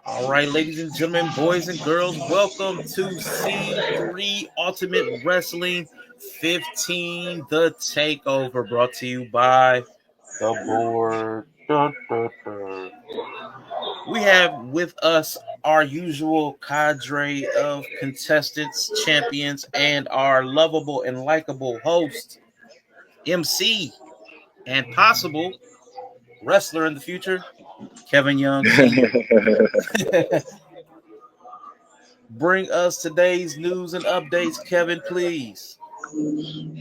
All right, ladies and gentlemen, boys and girls, welcome to C3 Ultimate Wrestling 15, The Takeover, brought to you by The Board. We have with us our usual cadre of contestants, champions, and our lovable and likable host, MC, and possible wrestler in the future, Kevin Young Sr. Bring us today's news and updates, Kevin, please.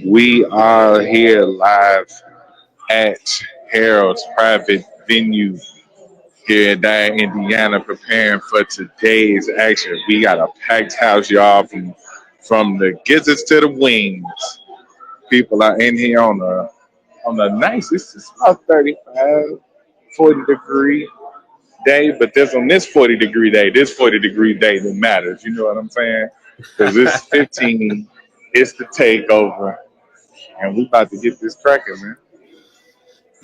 We are here live at Harold's private venue here in Dyer, Indiana, preparing for today's action. We got a packed house, y'all, from the gizzards to the wings. People are in here on a nice, it's about 35, 40-degree day, but on this 40-degree day, this 40-degree day that matters. You know what I'm saying? Because it's 15, it's the takeover. And we about to get this cracking, man.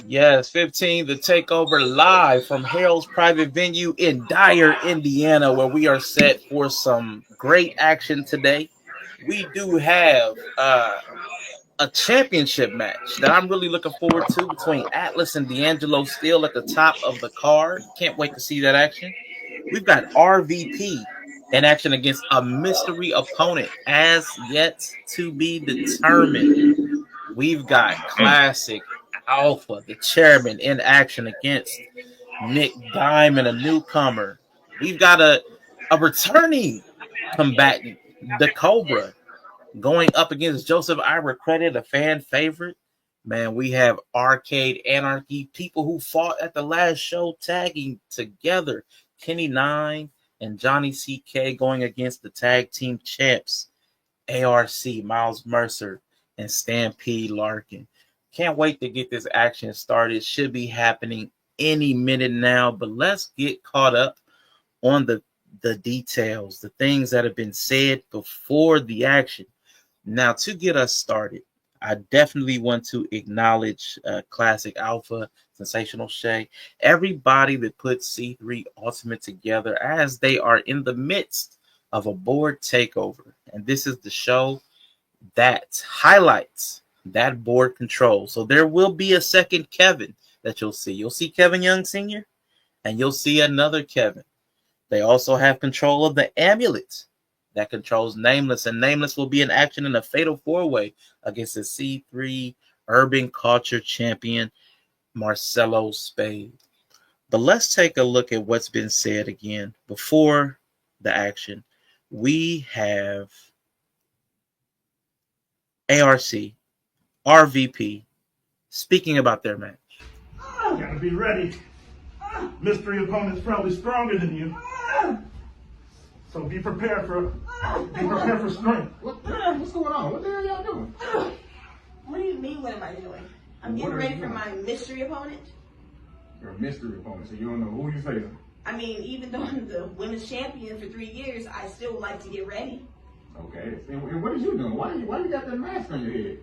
Yes, 15, the takeover live from Harold's private venue in Dyer, Indiana, where we are set for some great action today. We do have a championship match that I'm really looking forward to between Atlas and D'Angelo still at the top of the card. Can't wait to see that action. We've got RVP in action against a mystery opponent as yet to be determined. We've got Classic Alpha, the chairman, in action against Nick Diamond, a newcomer. We've got a returning combatant, the Cobra, going up against Joseph Ira Credit, a fan favorite. Man, we have Arcade Anarchy, people who fought at the last show tagging together. Kenny Nine and Johnny CK going against the tag team champs, ARC, Miles Mercer, and Stampede Larkin. Can't wait to get this action started. Should be happening any minute now, but let's get caught up on the details, the things that have been said before the action. Now, to get us started, I definitely want to acknowledge Classic Alpha, Sensational Shay, everybody that put C3 Ultimate together as they are in the midst of a board takeover. And this is the show that highlights that board control. So there will be a second Kevin that you'll see. You'll see Kevin Young Sr. and you'll see another Kevin. They also have control of the amulet that controls Nameless, and Nameless will be in action in a fatal four-way against the C3 Urban Culture Champion, Marcelo Spade. But let's take a look at what's been said again before the action. We have ARC, RVP, speaking about their match. You gotta be ready. Mystery opponent's probably stronger than you. So be prepared for strength. What's going on? What the hell y'all doing? What do you mean, what am I doing? I'm getting ready for my mystery opponent. You're a mystery opponent, so you don't know who you facing. I mean, even though I'm the women's champion for 3 years, I still would like to get ready. Okay. And what is you doing? Why you got that mask on your head?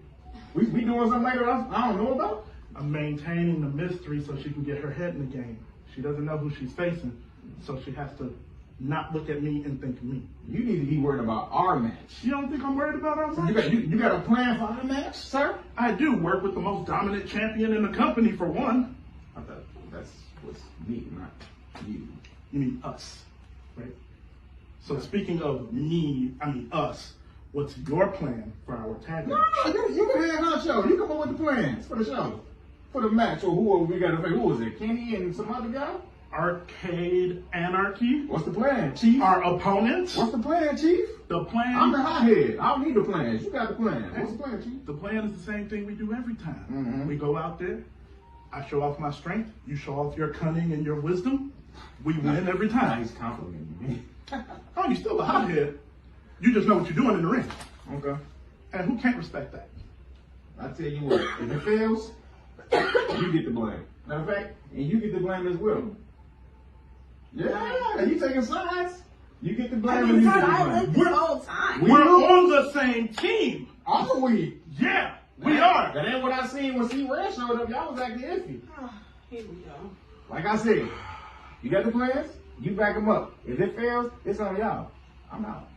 We doing something later I don't know about? I'm maintaining the mystery so she can get her head in the game. She doesn't know who she's facing, so she has to not look at me and think of me. You need to be worried about our match. You don't think I'm worried about our match? You got a plan for our match, sir? I do work with the most dominant champion in the company, for one. I thought that's what's me, not you. You mean us, right? So speaking of me, I mean us, what's your plan for our tag match? No, you can have our show. You come up with the plans for the show. For the match, or who we got to face? Who was it? Kenny and some other guy? Arcade Anarchy. What's the plan, Chief? Our opponent. What's the plan, Chief? The plan. I'm the hothead. I don't need the plans. You got the plan. What's the plan, Chief? The plan is the same thing we do every time. Mm-hmm. We go out there. I show off my strength. You show off your cunning and your wisdom. We win every time. Nice compliment, me. Oh, you still a hothead. You just know what you're doing in the ring. Okay. And who can't respect that? I tell you what, if it fails, you get the blame. Matter of fact, and you get the blame as well. Yeah, you taking sides. You get the blame. I mean, and you it's get the how I blame. lived this whole time. We're on the same team. Are we? Yeah, we are. That ain't what I seen when C-Red showed up. Y'all was acting iffy. Here we go. Like I said, you got the plans, you back them up. If it fails, it's on y'all. I'm out.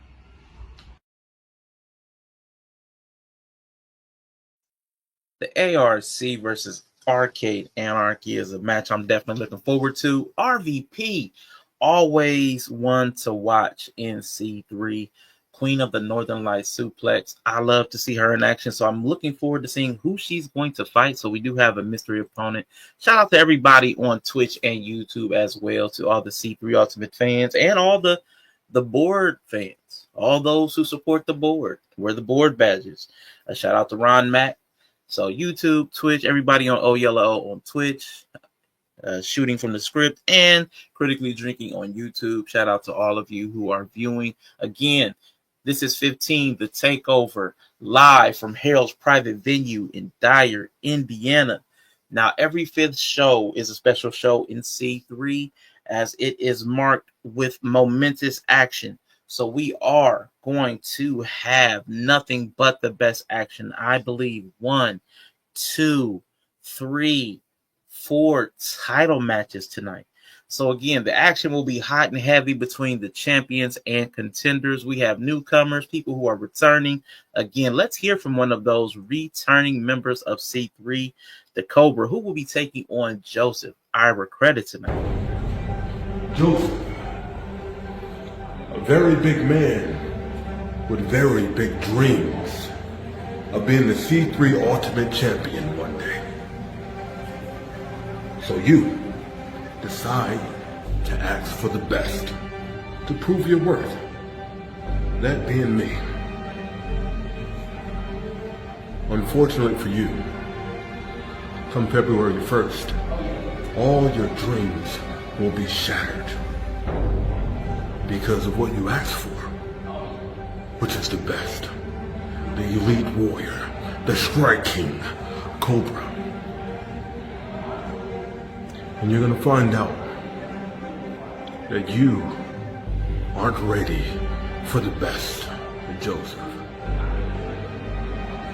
The ARC versus Arcade Anarchy is a match I'm definitely looking forward to. RVP, always one to watch in C3. Queen of the Northern Lights Suplex. I love to see her in action, so I'm looking forward to seeing who she's going to fight. So we do have a mystery opponent. Shout out to everybody on Twitch and YouTube as well, to all the C3 Ultimate fans and all the board fans, all those who support the board, wear the board badges. A shout out to Ron Mack. So YouTube, Twitch, everybody on O Yellow on Twitch, Shooting from the Script, and Critically Drinking on YouTube. Shout out to all of you who are viewing. Again, this is 15, The Takeover, live from Harold's private venue in Dyer, Indiana. Now, every fifth show is a special show in C3, as it is marked with momentous action. So we are going to have nothing but the best action. I believe 1, 2, 3, 4 title matches tonight. So again, the action will be hot and heavy between the champions and contenders. We have newcomers, people who are returning. Again, let's hear from one of those returning members of C3, the Cobra, who will be taking on Joseph Ira Credit tonight. Joseph, a very big man with very big dreams of being the C3 Ultimate Champion one day. So you decide to ask for the best to prove your worth. That being me. Unfortunately for you, come February 1st, all your dreams will be shattered because of what you asked for, which is the best, the elite warrior, the strike king, Cobra. And you're gonna find out that you aren't ready for the best, Joseph.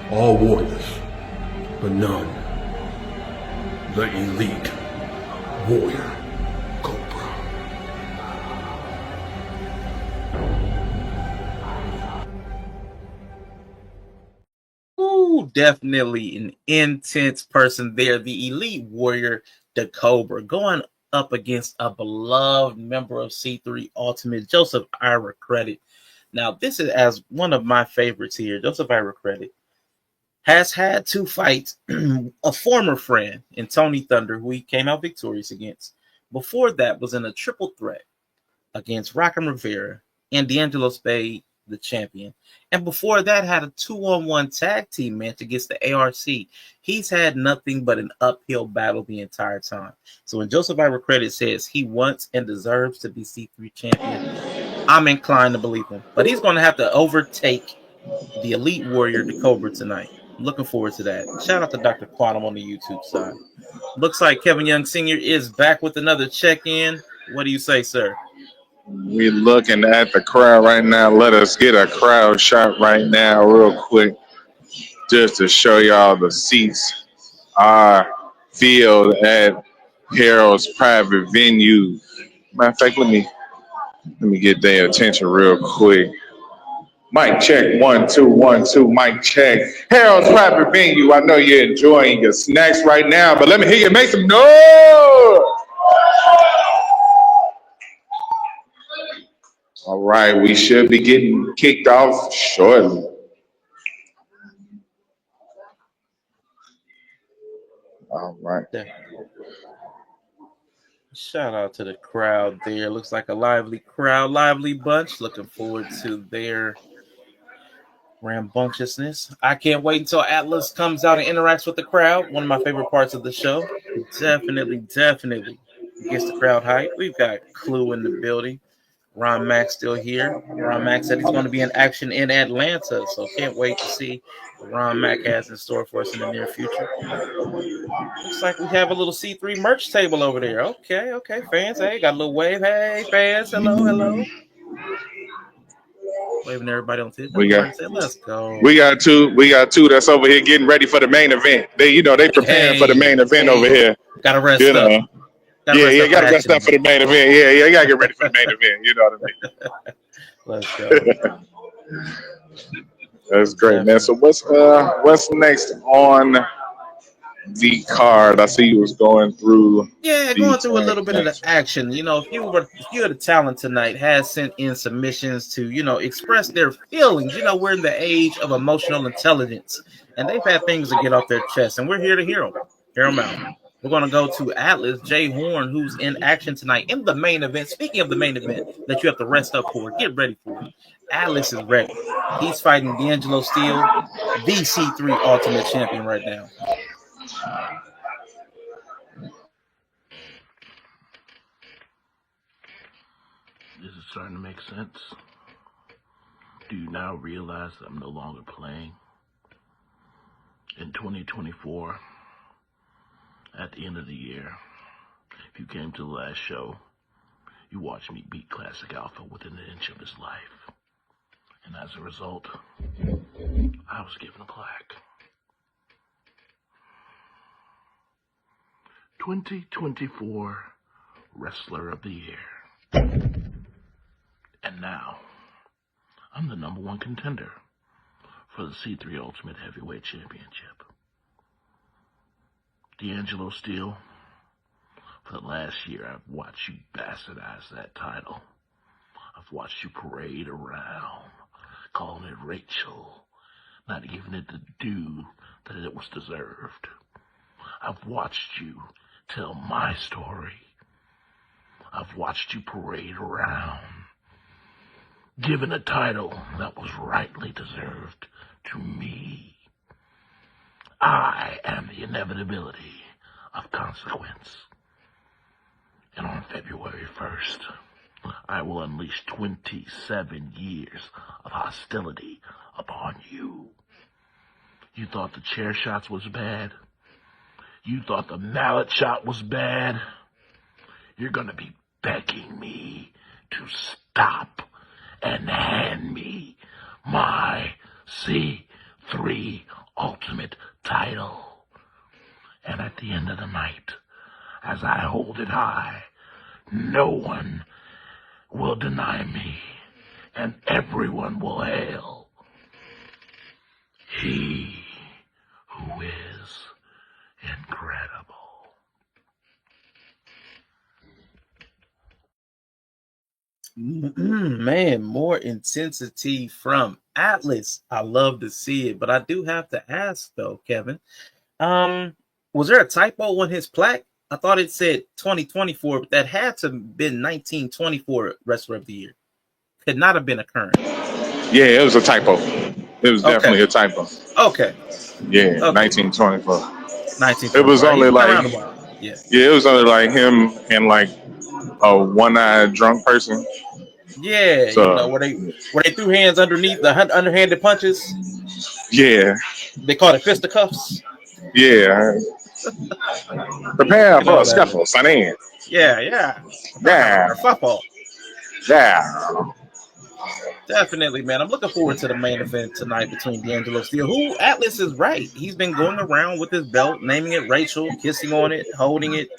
All warriors, but none the elite warrior, Cobra. Ooh, definitely an intense person there. The elite warrior, the Cobra, going up against a beloved member of C3 Ultimate, Joseph Ira Credit. Now, this is as one of my favorites here. Joseph Ira Credit has had 2 fights, a former friend in Tony Thunder, who he came out victorious against. Before that was in a triple threat against Rockin' Rivera and D'Angelo Spade, the champion. And before that, had a 2-on-1 tag team match against the ARC. He's had nothing but an uphill battle the entire time. So when Joseph Ira Credit says he wants and deserves to be C3 champion, I'm inclined to believe him. But he's going to have to overtake the elite warrior, the Cobra, tonight. I'm looking forward to that. Shout out to Dr. Quantum on the YouTube side. Looks like Kevin Young Sr. is back with another check-in. What do you say, sir? We're looking at the crowd right now. Let us get a crowd shot right now real quick just to show y'all the seats are filled at Harold's private venue. Matter of fact, let me get their attention real quick. Mic check, 1 2 1 2. Mic check. Harold's private venue. I know you're enjoying your snacks right now, but let me hear you make some noise. All right, we should be getting kicked off shortly. All right. Shout out to the crowd there. Looks like a lively crowd, lively bunch. Looking forward to their rambunctiousness. I can't wait until Atlas comes out and interacts with the crowd. One of my favorite parts of the show. Definitely gets the crowd hype. We've got Clue in the building. Ron Mack still here. Ron Mack said he's going to be in action in Atlanta, so can't wait to see what Ron Mack has in store for us in the near future. Looks like we have a little C3 merch table over there. Okay, fans. Hey, got a little wave. Hey, fans. Hello. Waving to everybody on Twitter. Let's go. We got two that's over here getting ready for the main event. They preparing for the main event over here. Gotta You rest up. know. Gotta Yeah, rest yeah, up for got to rest action up for today. the main event. Yeah, yeah, you got to get ready for the main event. You know Let's go. what I mean? That's great, man. So Definitely. what's next on the card? I see you was going through Yeah, the going through a tag little bit of the match. action. If you had the talent tonight has sent in submissions to, express their feelings. We're in the age of emotional intelligence, and they've had things to get off their chest, and we're here to hear them out. We're going to go to Atlas J. Horn, who's in action tonight in the main event. Speaking of the main event that you have to rest up for, get ready for it. Atlas is ready. He's fighting D'Angelo Steele, the C3 Ultimate Champion right now. This is starting to make sense. Do you now realize that I'm no longer playing? In 2024, at the end of the year, if you came to the last show, you watched me beat Classic Alpha within an inch of his life. And as a result, I was given a plaque. 2024 Wrestler of the Year. And now, I'm the number one contender for the C3 Ultimate Heavyweight Championship. D'Angelo Steele, for the last year, I've watched you bastardize that title. I've watched you parade around, calling it Rachel, not giving it the due that it was deserved. I've watched you tell my story. I've watched you parade around, giving a title that was rightly deserved to me. I am the inevitability of consequence. And on February 1st, I will unleash 27 years of hostility upon you. You thought the chair shots was bad? You thought the mallet shot was bad? You're gonna be begging me to stop and hand me my C3 Ultimate title. And at the end of the night, as I hold it high, no one will deny me, and everyone will hail he who is incredible. Man, more intensity from Atlas. I love to see it, but I do have to ask though, Kevin. Um, was there a typo on his plaque? I thought it said 2024, but that had to have been 1924 Wrestler of the Year. Could not have been a current. Yeah, it was a typo. It was Okay, definitely a typo. okay, Yeah, okay. 1924. It was 1924. only He's been like, around a while. Yeah, yeah, it was only like him and like a one-eyed drunk person. yeah. So Where they threw hands underneath the underhanded punches. yeah, They called it fisticuffs. yeah. Prepare You for know a that. scuffle, sonny. Yeah, yeah. Yeah, Fuffle. yeah. Definitely, man. I'm looking forward to the main event tonight between D'Angelo Steele, who Atlas is right. He's been going around with his belt, naming it Rachel, kissing on it, holding it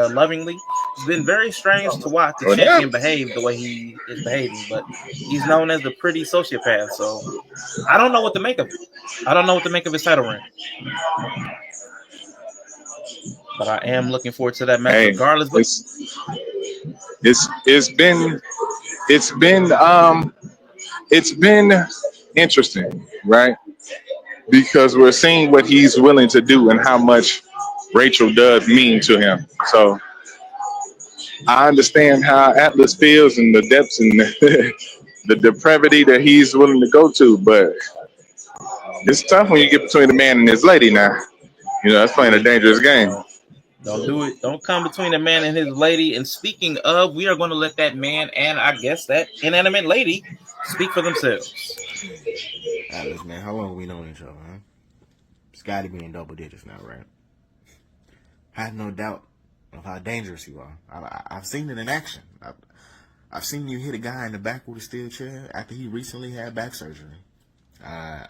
lovingly. It's been very strange to watch the Well, yeah. champion behave the way he is behaving, but he's known as the pretty sociopath. So I don't know what to make of it. I don't know what to make of his title reign, but I am looking forward to that match Hey, regardless. But it's been it's been it's been interesting, right? Because we're seeing what he's willing to do and how much Rachel does mean to him. So I understand how Atlas feels and the depths and the depravity that he's willing to go to, but it's tough when you get between the man and his lady now. You know, that's playing a dangerous game. don't do it. Don't come between a man and his lady. And speaking of, we are going to let that man and I guess that inanimate lady speak for themselves. Atlas, man, how long have we known each other, huh? It's got to be in double digits now, right? I have no doubt of how dangerous you are. I've seen it in action. I've seen you hit a guy in the back with a steel chair after he recently had back surgery.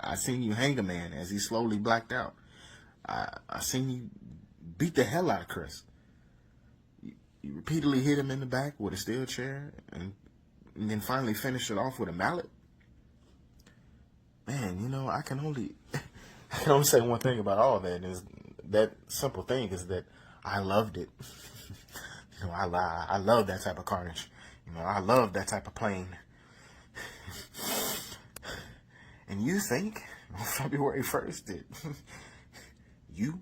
I've seen you hang a man as he slowly blacked out. I've seen you beat the hell out of Chris. repeatedly hit him in the back with a steel chair and then finally finished it off with a mallet. Man, you know, I can only say one thing about all that is that simple thing is that I loved it. You know, I love that type of carnage. You know, I love that type of pain. And you think on February 1st that you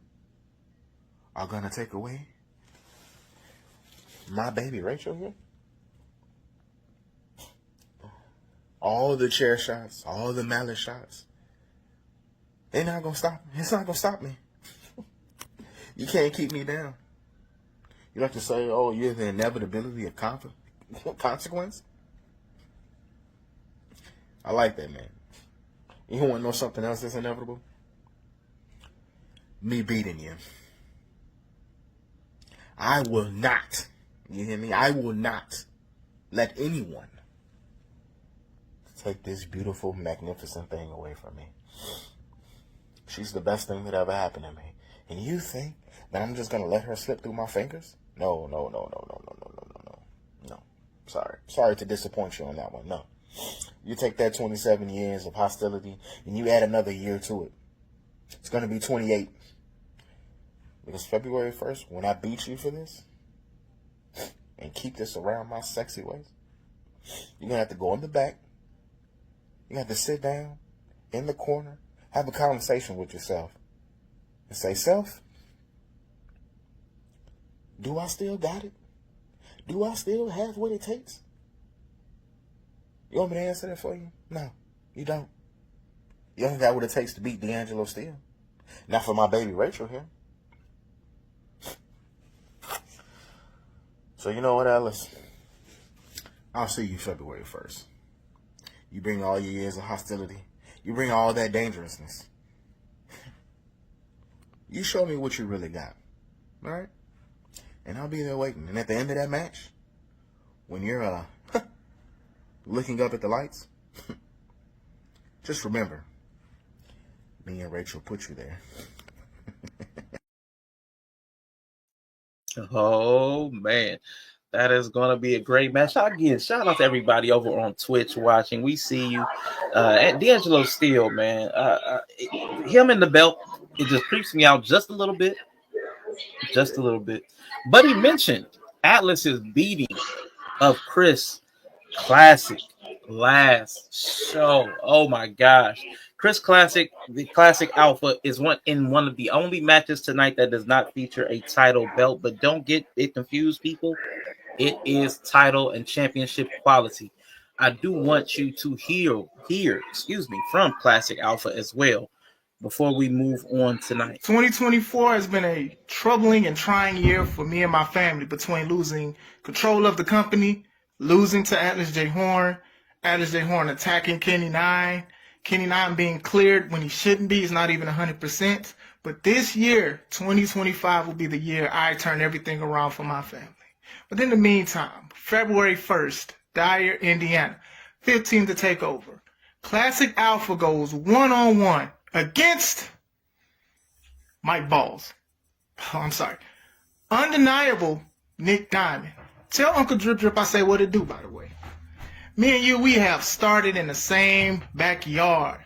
are gonna take away my baby Rachel here? All the chair shots, all the mallet shots, they're not gonna stop me. It's not gonna stop me. You can't keep me down. You like to say, oh, you're the inevitability of consequence? I like that, man. You want to know something else that's inevitable? Me beating you. I will not, you hear me? I will not let anyone take this beautiful, magnificent thing away from me. She's the best thing that ever happened to me. And you think that I'm just going to let her slip through my fingers? No. Sorry to disappoint you on that one. No. You take that 27 years of hostility and you add another year to it. It's going to be 28. Because February 1st, when I beat you for this and keep this around my sexy waist, you're going to have to go in the back. You have to sit down in the corner, have a conversation with yourself, and say, self, do I still got it? Do I still have what it takes? You want me to answer that for you? No, you don't. You don't got what it takes to beat D'Angelo Steele. Not for my baby Rachel here. So you know what, Alice? I'll see you February 1st. You bring all your years of hostility. You bring all that dangerousness. You show me what you really got. All right? And I'll be there waiting. And at the end of that match, when you're looking up at the lights, just remember, me and Rachel put you there. Oh man, that is gonna be a great match. Again, shout out to everybody over on Twitch watching. We see you. At D'Angelo Steele, man. Him in the belt, it just creeps me out just a little bit. Just a little bit. But he mentioned Atlas's beating of Chris Classic last show. Oh my gosh. Chris Classic, the Classic Alpha, is one of the only matches tonight that does not feature a title belt. But don't get it confused, people. It is title and championship quality. I do want you to hear, from Classic Alpha as well before we move on tonight. 2024 has been a troubling and trying year for me and my family between losing control of the company, losing to Atlas J. Horn attacking Kenny 9, Kenny 9 being cleared when he shouldn't be. He's not even 100%. But this year, 2025, will be the year I turn everything around for my family. But in the meantime, February 1st, Dyer, Indiana, 15th to Takeover. Classic Alpha goes one-on-one against Mike Balls. Oh, I'm sorry. Undeniable Nick Diamond. Tell Uncle Drip Drip I say what it do, by the way. Me and you, we have started in the same backyard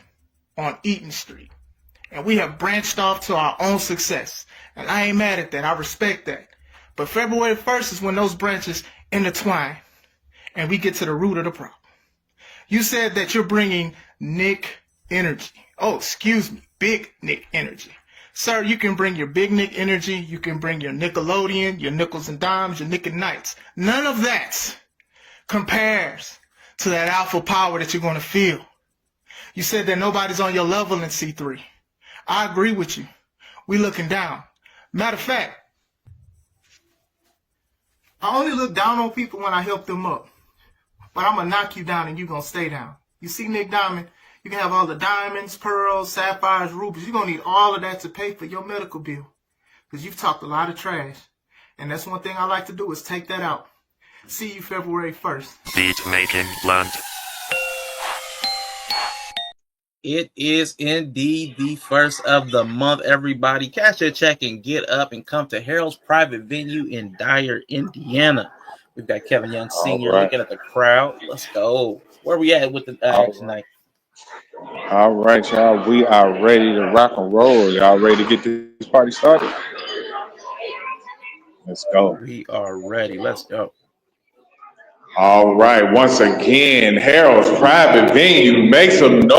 on Eaton Street. And we have branched off to our own success. And I ain't mad at that. I respect that. But February 1st is when those branches intertwine. And we get to the root of the problem. You said that you're bringing Nick energy. Oh, excuse me. Big Nick energy. Sir, you can bring your Big Nick energy. You can bring your Nickelodeon, your Nickels and Dimes, your Nick and Knights. None of that compares to that alpha power that you're going to feel. You said that nobody's on your level in C3. I agree with you. We looking down. Matter of fact, I only look down on people when I help them up. But I'm going to knock you down and you're going to stay down. You see, Nick Diamond, you can have all the diamonds, pearls, sapphires, rubies. You're going to need all of that to pay for your medical bill. Because you've talked a lot of trash. And that's one thing I like to do is take that out. See you February 1st. Beat making land. It is indeed the first of the month, everybody. Cash your check and get up and come to Harold's private venue in Dyer, Indiana. We've got Kevin Young All Sr. right. looking at the crowd. Let's go. Where we at with the All action right. night? All right, y'all. We are ready to rock and roll. Y'all ready to get this party started? Let's go. We are ready. Let's go. All right. Once again, Harold's private venue. Make some noise.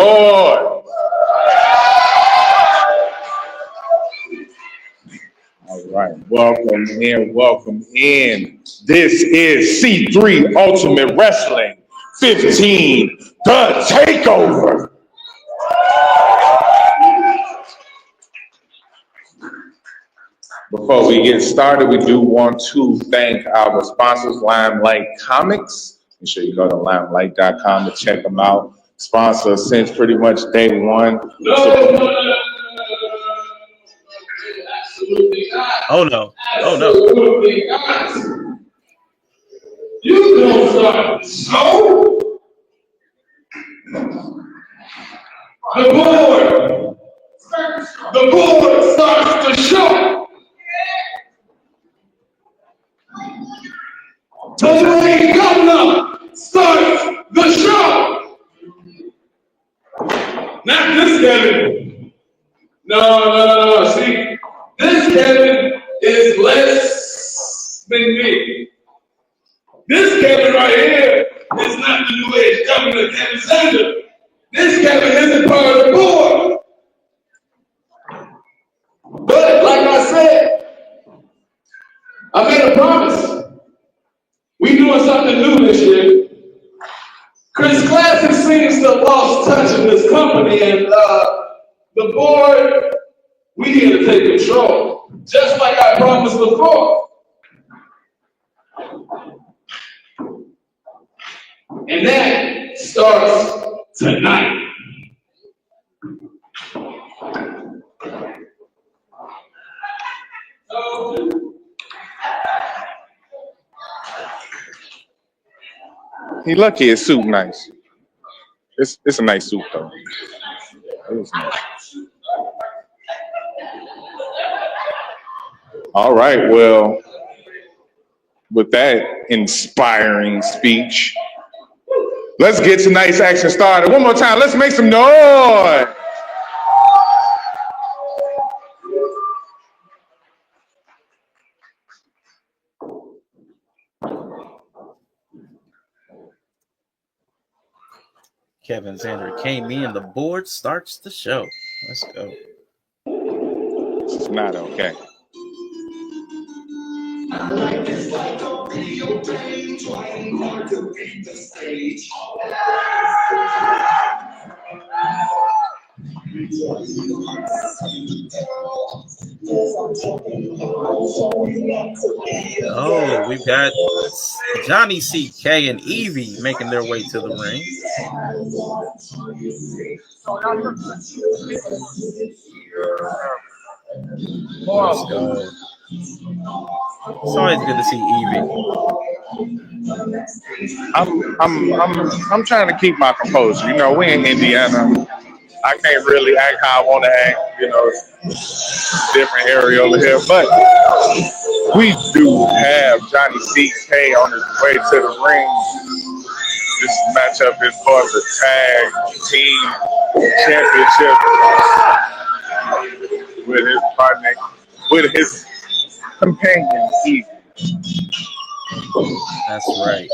All right. Welcome in. Welcome in. This is C3 Ultimate Wrestling 15, The Takeover. Before we get started, we do want to thank our sponsors, Limelight Comics. Make sure you go to limelight.com to check them out. Sponsor since pretty much day one. Oh, no. Oh, no. Absolutely not. You don't start the show. The board. The board starts the show. The late governor starts the show. Not this Kevin. No. See, this Kevin is less than me. This Kevin right here is not the new age governor, Kevin Sander. This Kevin isn't part of the board. But like I said, I made a promise. We doing something new this year. Chris Classic seems to have lost touch in this company, and the board, we need to take control, just like I promised before. And that starts tonight. He lucky his suit nice. It's a nice suit though. It's nice. All right, well, with that inspiring speech, let's get tonight's action started. One more time, let's make some noise. Kevin Zander came in. The board starts the show. Let's go. This is not okay. Oh, we've got Johnny CK and Evie making their way to the ring. Let's go. It's always good to see Evie. I'm trying to keep my composure. You know, we in Indiana. I can't really act how I want to act. You know, it's a different area over here, but we do have Johnny CK on his way to the ring. This matchup is for the tag team championship with his partner, with his companion, Evie. That's right.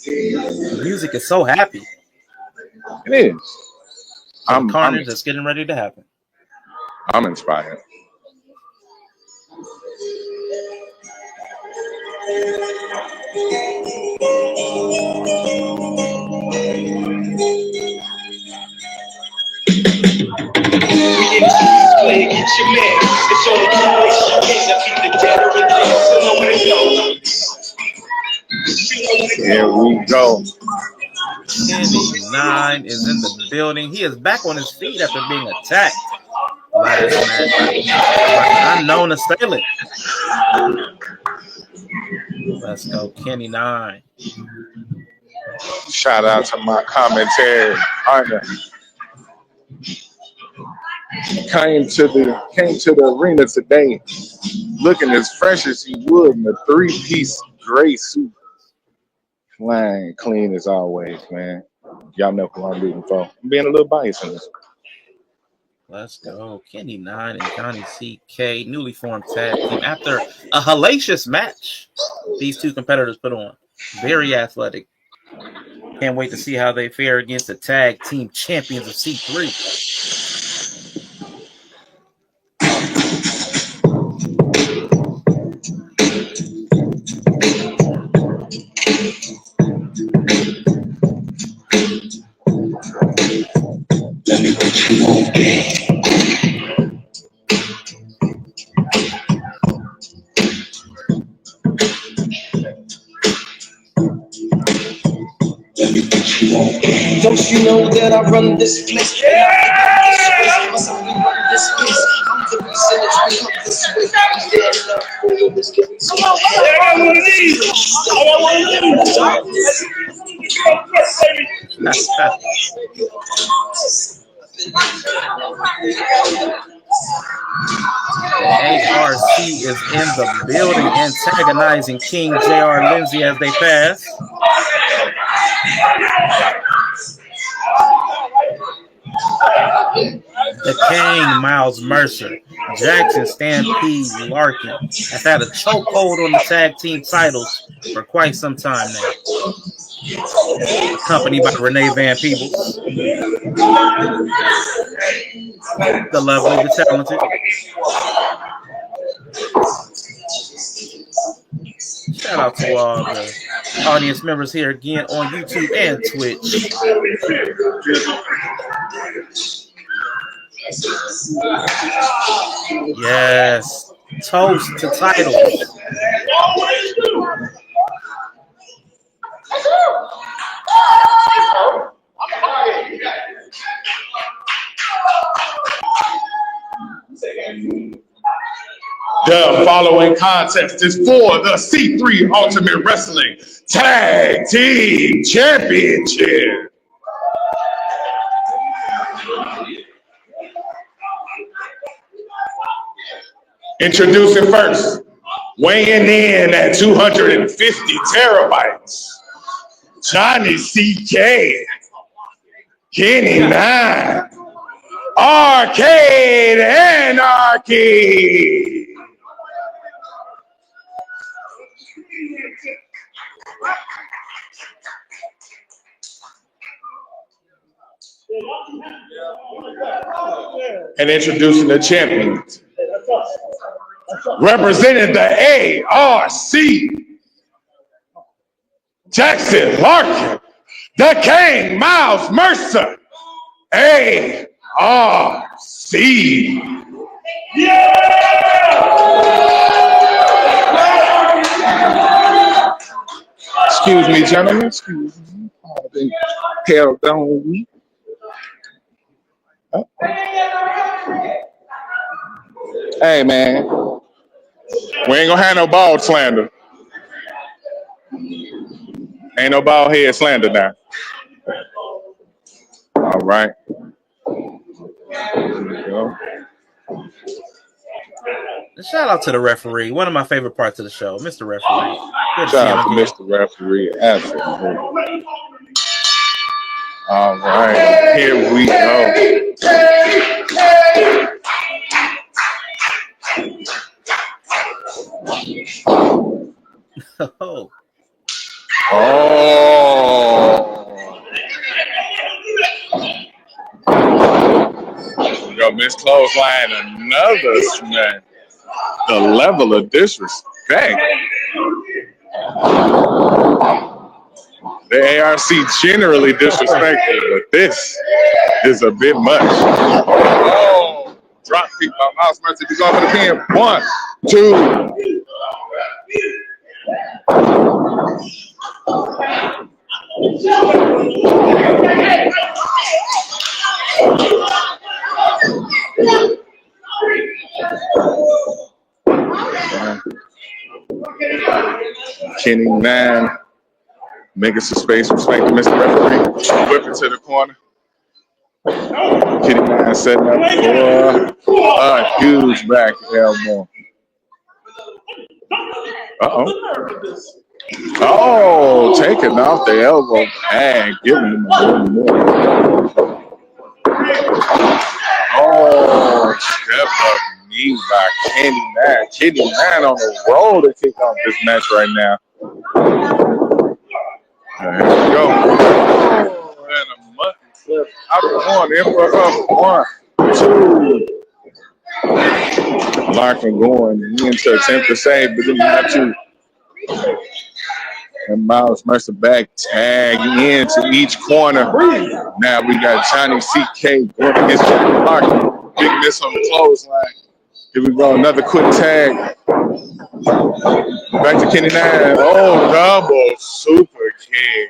The music is so happy. It is. The carnage that's getting ready to happen. I'm inspired. Here we go. Kenny 9 is in the building. He is back on his feet after being attacked last match by an unknown assailant. Let's go, Kenny 9. Shout out to my commentary partner. Came to the arena today looking as fresh as he would in a three-piece gray suit. Flying clean as always, man. Y'all know who I'm rooting for. I'm being a little biased in this. Let's go. Kenny 9 and Johnny CK, newly formed tag team after a hellacious match these two competitors put on. Very athletic. Can't wait to see how they fare against the tag team champions of C3. Don't you know that I run this place? Must I run this place? I'm the reason it's become this way. I'm dead enough for all this getting so I got one of these. I got one of ARC is in the building, antagonizing King J.R. Lindsay as they pass. The King, Miles Mercer, Jackson Stampede Larkin has had a chokehold on the tag team titles for quite some time now. Accompanied by Renee Van Peebles, the lovely, the talented. Shout out to all the audience members here again on YouTube and Twitch. Yes. Toast to titles. The following contest is for the C3 Ultimate Wrestling Tag Team Championship. Introducing first, weighing in at 250 terabytes, Johnny CK, Kenny 9, Arcade Anarchy. And introducing the champions, representing the ARC, Jackson Larkin, the King, Miles Mercer, ARC. Excuse me, gentlemen. Excuse me. I've been held down week. Hey, man. We ain't gonna have no bald slander. Ain't no bald head slander now. All right. There we go. Shout out to the referee. One of my favorite parts of the show, Mr. Referee. Good Shout out to Mr. Referee. Absolutely. All right. Here we go. Oh. Yo, Miss Clothesline, another smack. The level of disrespect. The ARC generally disrespected, but this is a bit much. Oh, drop kick by Miles Mercer. He's off of the pin. 1, 2. Kenny 9 Making some space. Respect to Mr. Referee. Whip it to the corner. Kitty Man setting up for a huge back elbow. Oh, taking off the elbow pad, giving him a little more. Oh, step up knee by Kenny Man. Kenny Man on the roll to kick off this match right now. Here we go. Oh, and a monkey flip out the corner. In for a couple. 1, 2. Larkin going into attempt to save, but didn't have to. And Miles Mercer back tag into each corner. Now we got Johnny CK going against Jack Larkin. Big miss on the clothesline. Here we go, another quick tag. Back to Kenny 9. Oh, double super kick.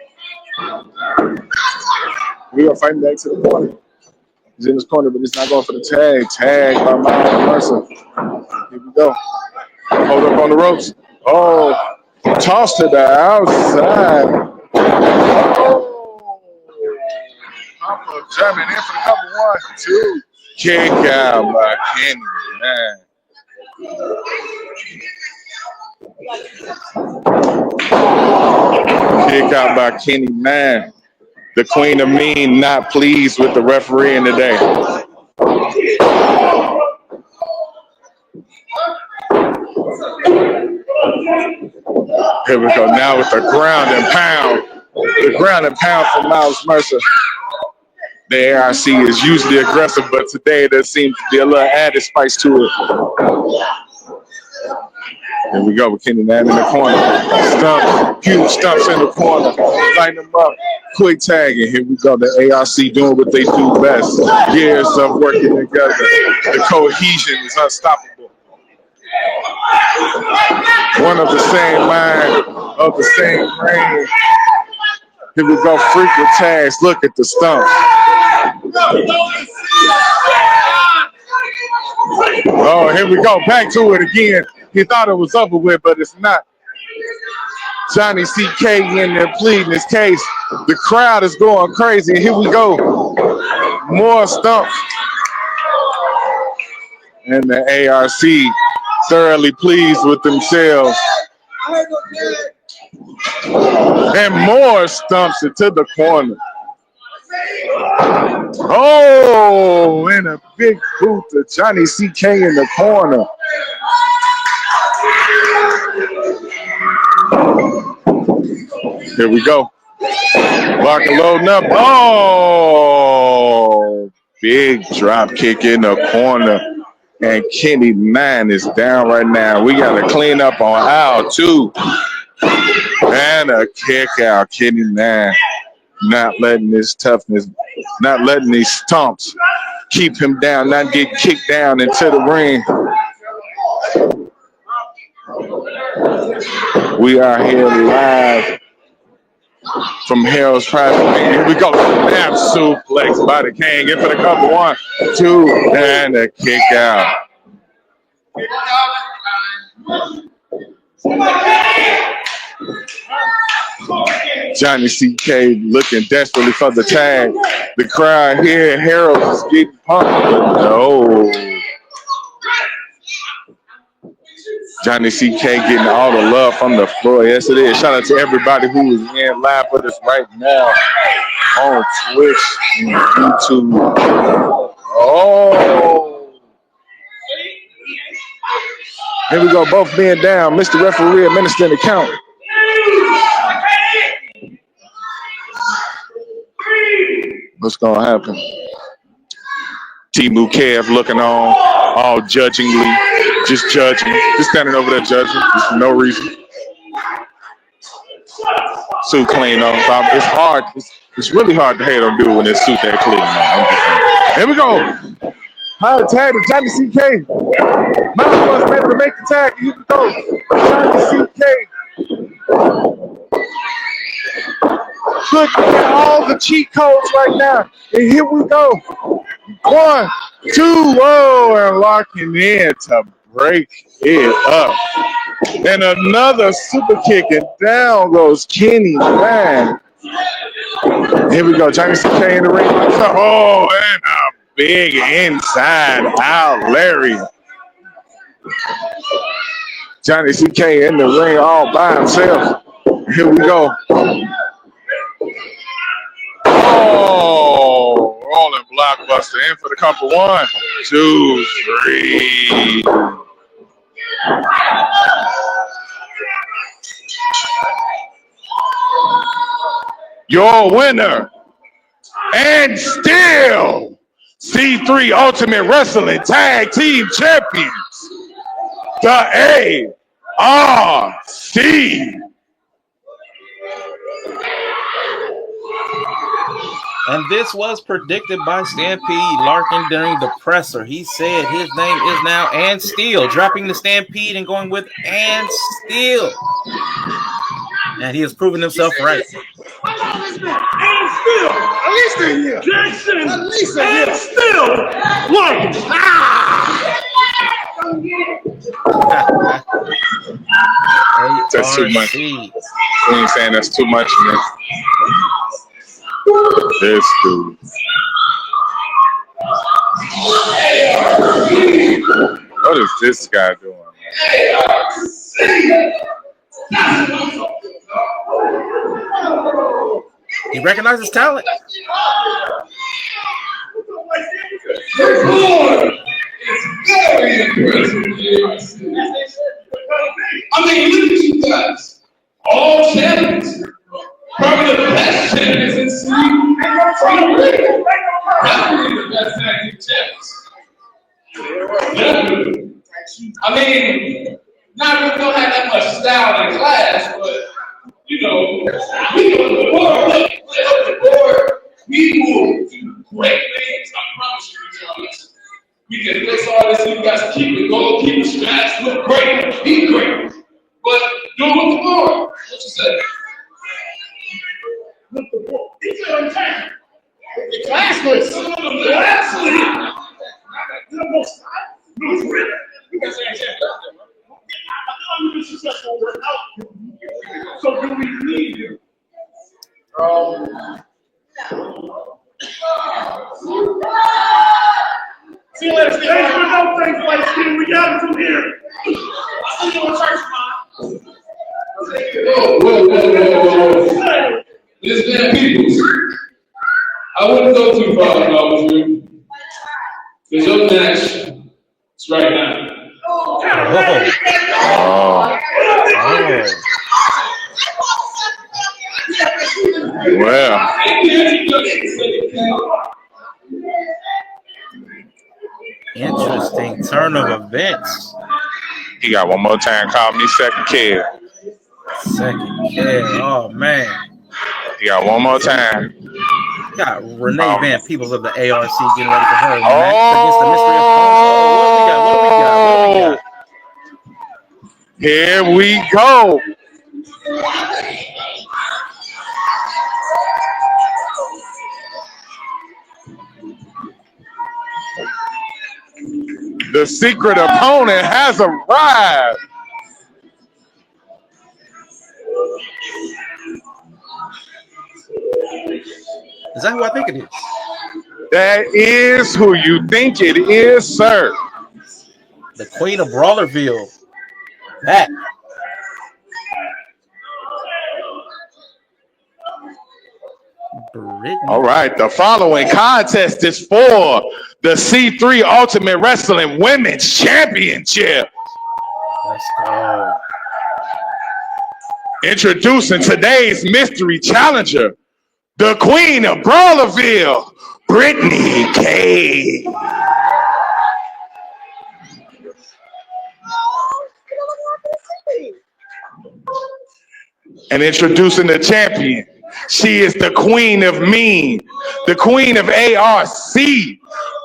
We are fighting back to the corner. He's in his corner, but he's not going for the tag. Tag by Miles Mercer. Here we go. Hold up on the ropes. Oh, toss to the outside. Oh, Papa German in for the cover. 1, 2. Kick out by Kenny, man. Kick out by Kenny, man. The Queen of Mean not pleased with the refereeing today. Here we go now with the ground and pound. The ground and pound for Miles Mercer. The ARC is usually aggressive, but today there seems to be a little added spice to it. Here we go with Kenny Man in the corner. Stumps, huge stumps in the corner. Light them up. Quick tagging. Here we go. The ARC doing what they do best. Years of working together. The cohesion is unstoppable. One of the same mind, of the same brain. Here we go. Frequent tags. Look at the stumps. Oh, here we go. Back to it again. He thought it was over with, but it's not. Johnny CK in there pleading his case. The crowd is going crazy. Here we go. More stumps. And the ARC thoroughly pleased with themselves. And more stumps into the corner. Oh, and a big boot to Johnny CK in the corner. Here we go. Larkin loading up. Oh, big drop kick in the corner. And Kenny 9 is down right now. We got to clean up on aisle 2. And a kick out. Kenny 9 not letting his toughness, not letting these stomps keep him down, not get kicked down into the ring. We are here live from Harold's Private. Here we go. Snap suplex by the King. In for the cover. 1, 2, and a kick out. Johnny CK looking desperately for the tag. The crowd here, Harold is getting pumped. No. Johnny CK getting all the love from the floor. Yes, it is. Shout out to everybody who is in live with us right now on Twitch and YouTube. Oh. Here we go. Both men down. Mr. Referee administering the count. What's going to happen? Timu Kev looking on, all judgingly, just judging, just standing over there judging, just for no reason. Suit clean on top. It's hard. It's really hard to hate on dude when his suit that clean. Here we go. High tag to Johnny CK. Miles was ready to make the tag. Here we go. Johnny CK. Look at all the cheat codes right now. And here we go. 1, 2, oh, and locking in to break it up. And another super kick, and down goes Kenny, man. Here we go, Johnny CK in the ring. Oh, and a big inside out Larry. Johnny CK in the ring all by himself. Here we go. Oh, rolling blockbuster in for the couple. 1, 2, 3. Your winner and still C3 Ultimate Wrestling Tag Team Champions, the ARC. And this was predicted by Stampede Larkin during the presser. He said his name is now And Steel, dropping the Stampede and going with And Steel. And he has proven himself right. And Steel. At least a year. Jackson. At least a year. And Steel. Larkin. That's too much. We ain't saying that's too much, man. This dude. What is this guy doing? He recognizes talent. I mean, look at you guys. All champions. Probably the best champions in C. Probably the best tag team champions. I mean, not really don't have that much style and class, but you know, we go to the board. We will do great things. I promise you, Charles. We can fix all this. You guys keep it going, keep it scratched, look great, be great. But do it with the board. What you say? With the board. He's on time. The class was you guys ain't successful without you. So do we need you? See you later, Steve. Thanks for no things like Steve. We got him from here. I'll see you in church, Whoa. This man, people. I wouldn't go too far if I was you. Because your match is right now. Well. Interesting turn of events. He got one more time. Call me second kid. Second kid. Oh, man. He got one more time. Got Renee Van Peebles of the ARC getting ready for her match against the mystery opponent. What do we got? Here we go. The secret opponent has arrived. Is that who I think it is? That is who you think it is, sir. The Queen of Brawlerville. That. Brittany. All right, the following contest is for the C3 Ultimate Wrestling Women's Championship. Let's go. Introducing today's mystery challenger, the Queen of Brawlerville, Brittany K. And introducing the champion, she is the Queen of Mean, the Queen of ARC,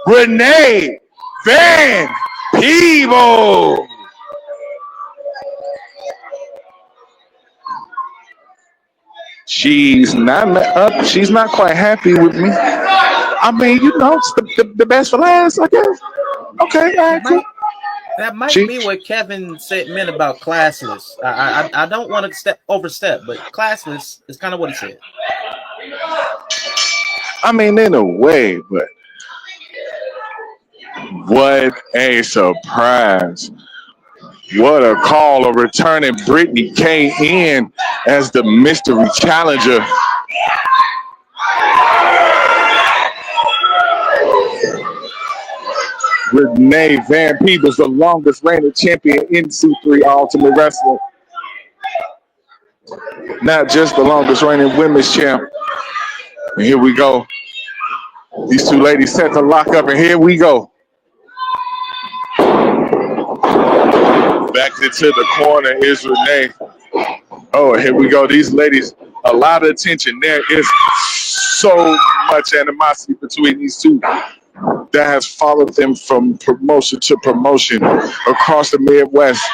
Renee Van Peebles. She's not up. She's not quite happy with me. I mean, you know, it's the best for last, I guess. Okay, all right, cool. That might She, be what Kevin said meant about classless. I don't want to overstep, but classless is kind of what he said. I mean, in a way, but what a surprise. What a call of returning Brittany K in as the mystery challenger. Renee Van Peebles, the longest reigning champion in C3 Ultimate Wrestling. Not just the longest reigning women's champ. And here we go. These two ladies set to lock up, and here we go. Back into the corner is Renee. Oh, here we go. These ladies, a lot of attention. There is so much animosity between these two that has followed them from promotion to promotion across the Midwest.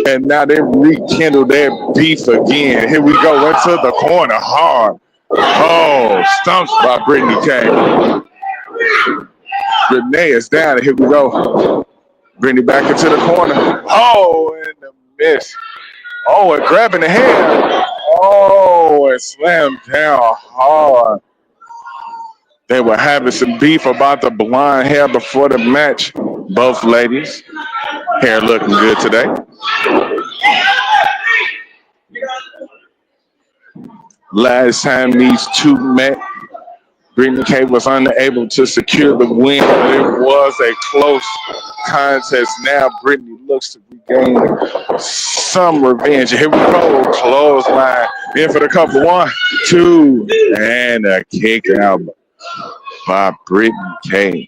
And now they rekindle their beef again. Here we go into the corner hard. Oh, stumps by Brittany K. Renee is down, and here we go. Brittany back into the corner. Oh, and the miss. Oh, and grabbing the hair. Oh, and slammed down hard. They were having some beef about the blonde hair before the match. Both ladies. Hair looking good today. Last time these two met, Brittany K was unable to secure the win, but it was a close contest. Now Brittany looks to regain some revenge. Here we go, clothesline. In for the cover, 1, 2, and a kick out by Brittany K.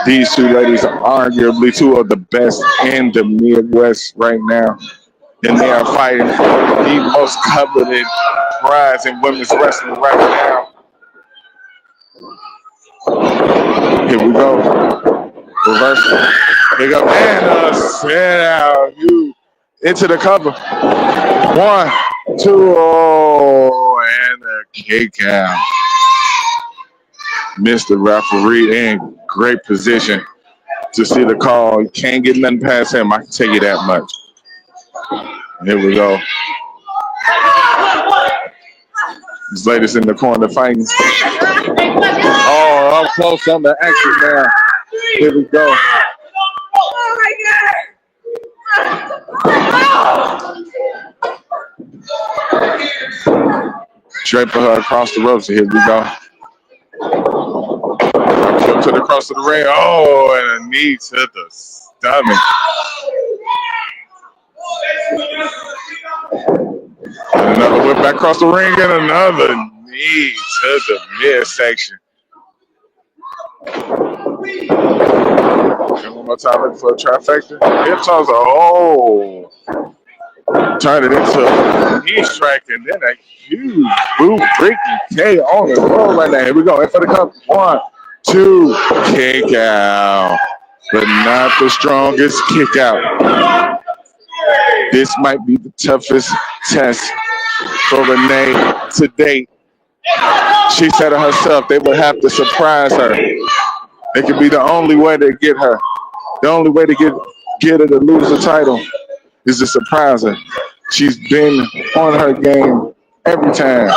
These two ladies are arguably two of the best in the Midwest right now. And they are fighting for the most coveted prize in women's wrestling right now. Here we go. Reversal. Pick up and set out. You into the cover. 1, 2, oh, and a kick out. Mr. Referee in great position to see the call. You can't get nothing past him. I can tell you that much. Here we go. These ladies in the corner fighting. Oh, up close on the action now. Here we go. Straight for her across the ropes. Here we go. Kick to the cross of the ring. Oh, and a knee to the stomach. And another whip back across the ring and another knee to the midsection. And one more time looking for a trifecta. Hip toss. Oh. Turn it into a knee strike and then a huge boot. Brittany K on the roll right now. Here we go. In for the cup. 1, 2. Kick out. But not the strongest kick out. This might be the toughest test for Renee to date. She said it herself, they would have to surprise her. It could be the only way to get her. The only way to get her to lose the title is to surprise her. She's been on her game every time.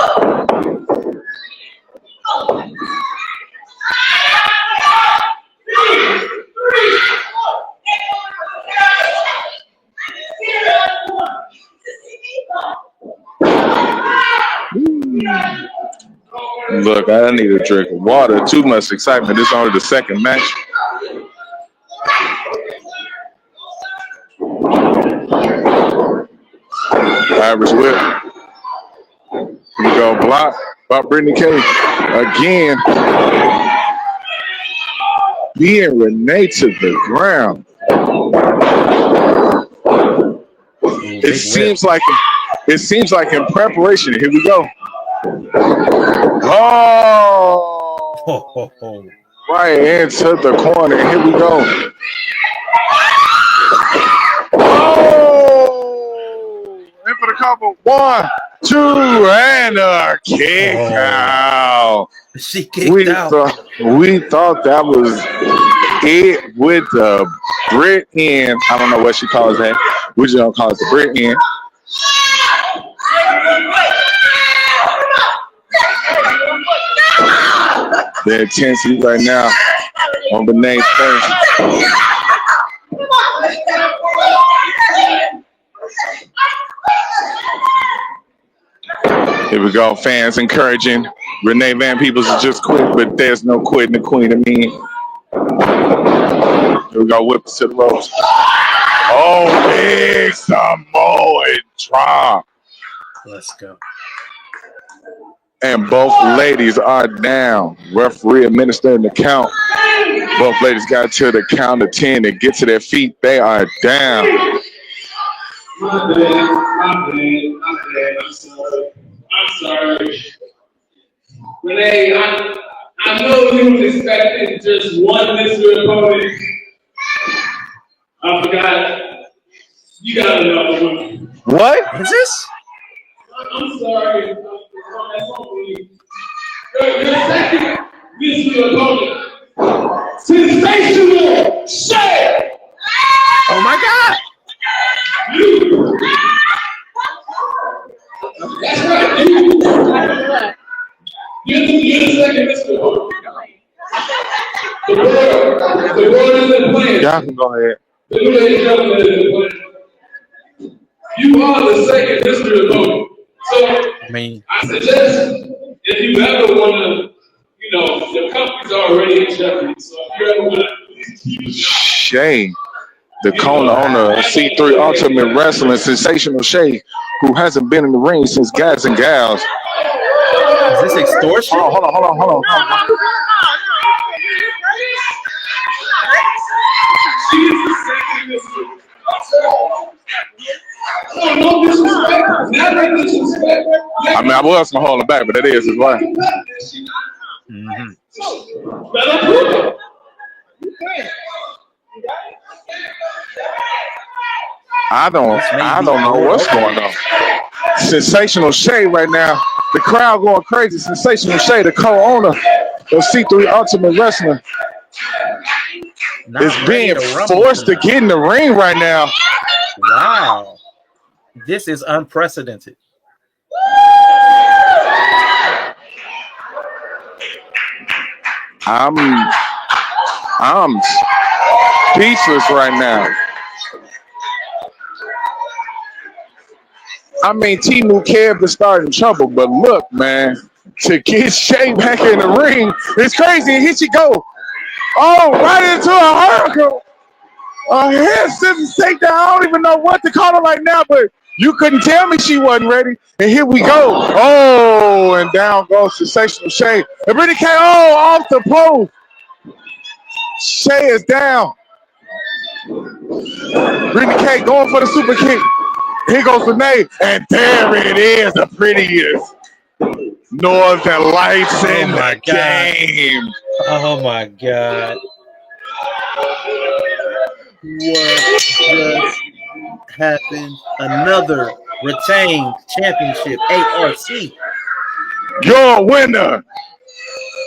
Look, I need a drink of water. Too much excitement. This is only the second match. Irish whip. Here we go. Block by Brittany K. Again. Being Renee to the ground. It seems like in preparation. Here we go. Oh, right into the corner. Here we go. Oh, in for the couple. 1, 2, and a kick out. She kicked out. We thought that was it with the Brit end. I don't know what she calls that. We just don't call it the Brit end. The intensity right now on Benea's face. Here we go, fans encouraging Renee Van Peebles to just quit, but there's no quitting the queen of me. Here we go, whip to the ropes. Oh, big Samoan drop. Let's go. And both ladies are down. Referee administering the count. Both ladies got to the count of 10 to get to their feet. They are down. My bad. I'm sorry. Renee, I know you was expecting just one mystery opponent. I forgot. You got another one. What? Is this? I'm sorry. Your second mystery opponent. Sensational Shay! Oh my God! You! That's right, you! You're the second mystery opponent. The board isn't playing. Y'all can go ahead. Ladies and gentlemen, isn't playing. You are the second mystery opponent. So, I suggest if you ever want to, the company's already in jeopardy. So if you ever want to, keep it. Shay, the owner of C3 Ultimate Wrestling, Sensational Shay, who hasn't been in the ring since Guys and Gals. Is this extortion? Hold on. No disrespect. Never disrespect. I mean, I was gonna hold him back, but that is his wife. I don't know what's going on. Sensational Shay right now. The crowd going crazy. Sensational Shay, the co-owner of C3 Ultimate Wrestling, is being forced to get in the ring right now. Wow. This is unprecedented. I'm speechless right now. I mean, Timu Kev is starting trouble, but look, man, to get Shay back in the ring, it's crazy. And here she go. Oh, right into a hurricane. A head scissors takedown. I don't even know what to call it right now, but you couldn't tell me she wasn't ready. And here we go. Oh, and down goes Sensational Shay. And Brittany K, off the post. Shay is down. Brittany K going for the super kick. Here goes Renee, and there it is, the prettiest Northern Lights in the game. Oh my God. What just happened? Another retained championship, ARC. Your winner,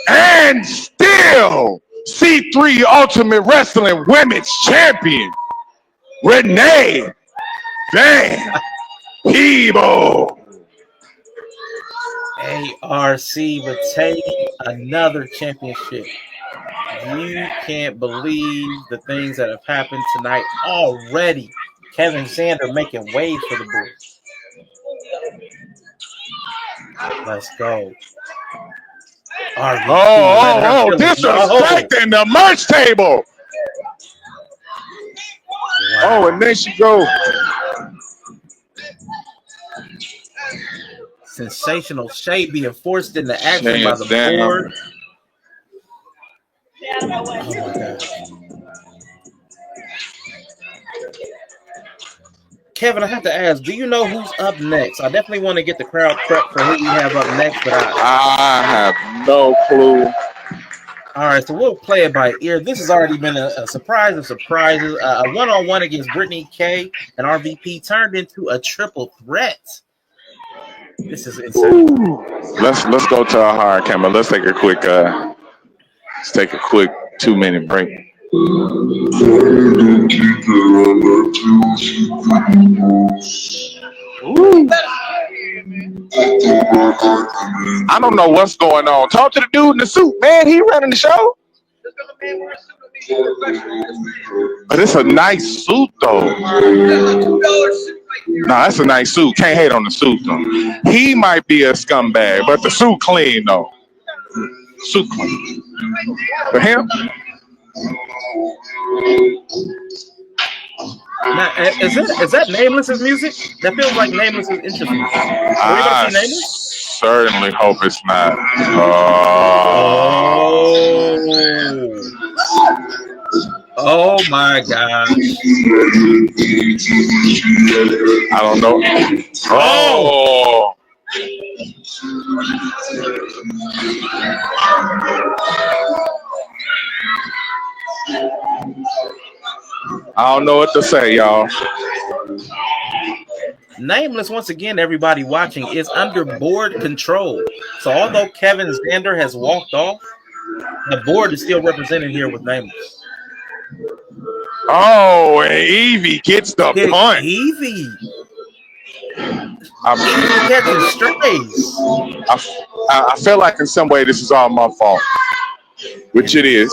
and still C3 Ultimate Wrestling Women's Champion, Renee Van Peebles. ARC retaining another championship. You can't believe the things that have happened tonight already. Kevin Sander making waves for the boys. Let's go. RVP, disrespecting the merch table. Wow. Oh, and then she goes. Sensational Shay being forced into action by the board. Oh my God. Kevin, I have to ask, do you know who's up next? I definitely want to get the crowd prepped for who we have up next, but I have no clue. All right, so we'll play it by ear. This has already been a surprise of surprises. A one-on-one against Brittany K and RVP turned into a triple threat. This is insane. Let's go to a hard camera. Let's take a quick 2 minute break. I don't know what's going on. Talk to the dude in the suit, man. He running the show. But it's a nice suit, though. Nah, that's a nice suit. Can't hate on the suit, though. He might be a scumbag, but the suit clean, though. Suit clean. For him? Now, is that Nameless's music? That feels like Nameless's entrance music. Are we gonna see Nameless? Certainly hope it's not. Oh my gosh. I don't know. Oh. I don't know what to say, y'all. Nameless, once again, everybody watching, is under board control. So although Kevin Zander has walked off, the board is still represented here with Nameless. Oh, and Evie gets the punch. Evie. Evie catches strays. I feel like in some way this is all my fault. Which it is.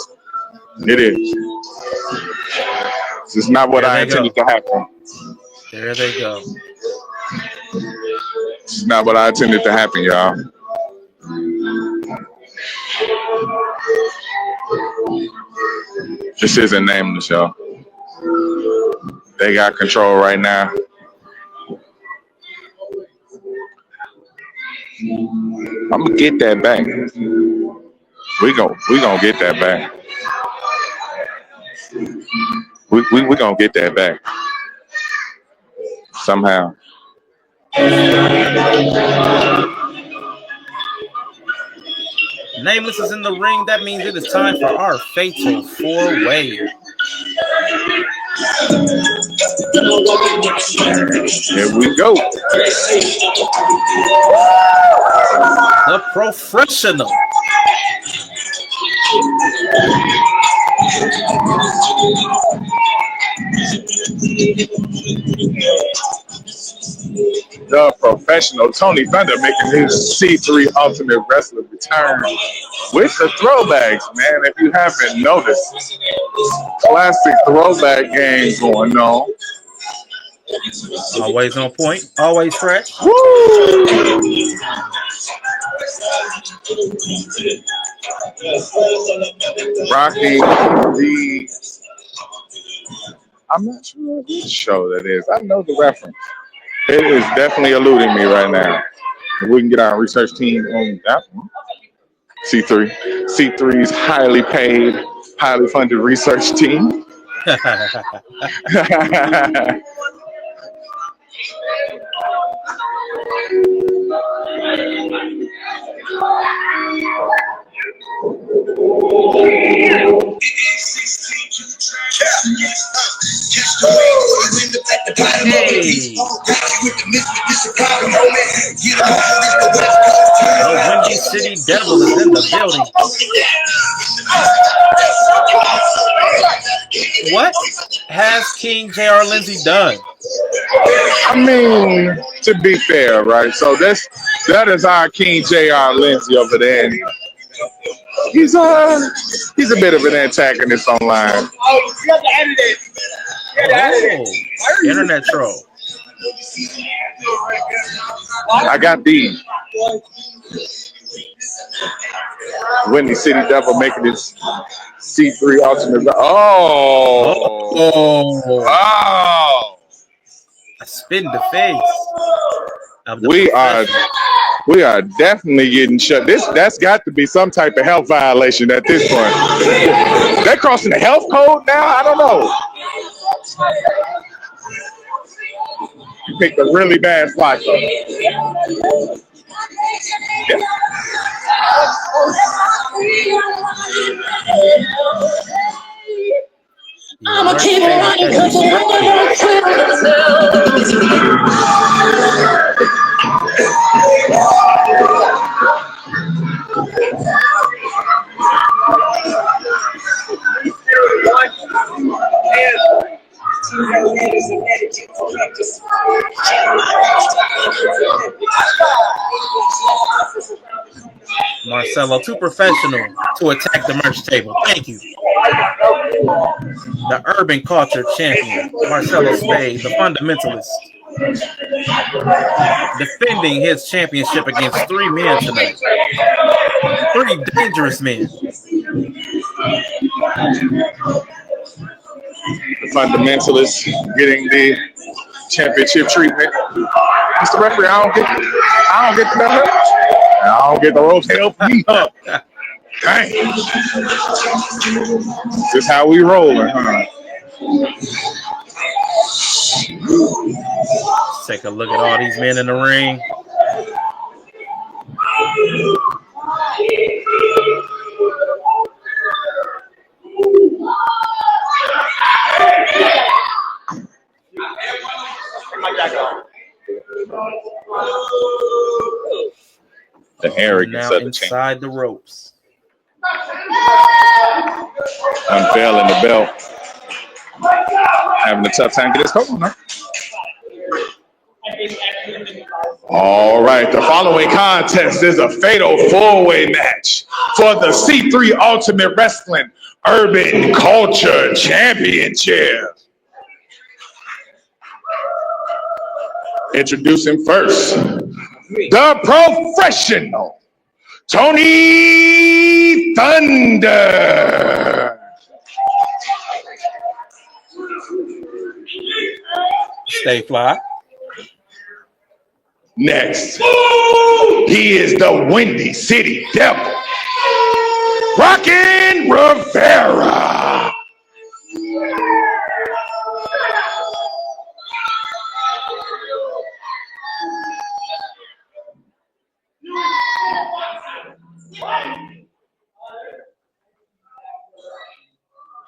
It is. This is not what I intended to happen. There they go. This is not what I intended to happen, y'all. This isn't Nameless, y'all. They got control right now. I'm gonna get that back. We gonna get that back. We gonna get that back somehow. Nameless is in the ring. That means it is time for our fatal 4-way. Here we go. The professional. The professional Tony Thunder making his C3 Ultimate Wrestler return with the throwbacks, man. If you haven't noticed, classic throwback game going on. Always on point, always fresh. Woo! Rocky the I'm not sure which show that is. I know the reference. It is definitely eluding me right now. If we can get our research team on that one. C3. C3's highly paid, highly funded research team. Hey. The Windy City Devil is in the building. What has King J.R. Lindsay done? I mean, to be fair, right? So that is our King J.R. Lindsay over there. And he's a bit of an antagonist online. Oh, internet troll. I got these. Windy City Devil making his C3 Ultimate. Oh. I spin the face. We are definitely getting shut. That's got to be some type of health violation at this point. They're crossing the health code now? I don't know. You picked a really bad spot, though. Yeah. I'ma keep it running because I don't Marcelo, too professional to attack the merch table. Thank you. The urban culture champion, Marcelo Spade, the fundamentalist, defending his championship against 3 men tonight. 3 dangerous men. The fundamentalist getting the championship treatment. Mr. Referee, I don't get the I don't get the ropes. Help me up. Dang. This is how we rolling, huh? Let's take a look at all these men in the ring. The arrogance now of the inside the ropes. Unveiling the belt. Having a tough time getting this coat on, huh? All right, the following contest is a fatal 4-way match for the C3 Ultimate Wrestling Urban Culture Championship. Introducing first, the professional, Tony Thunder. Stay fly. Next, he is the Windy City Devil, Rockin' Rivera.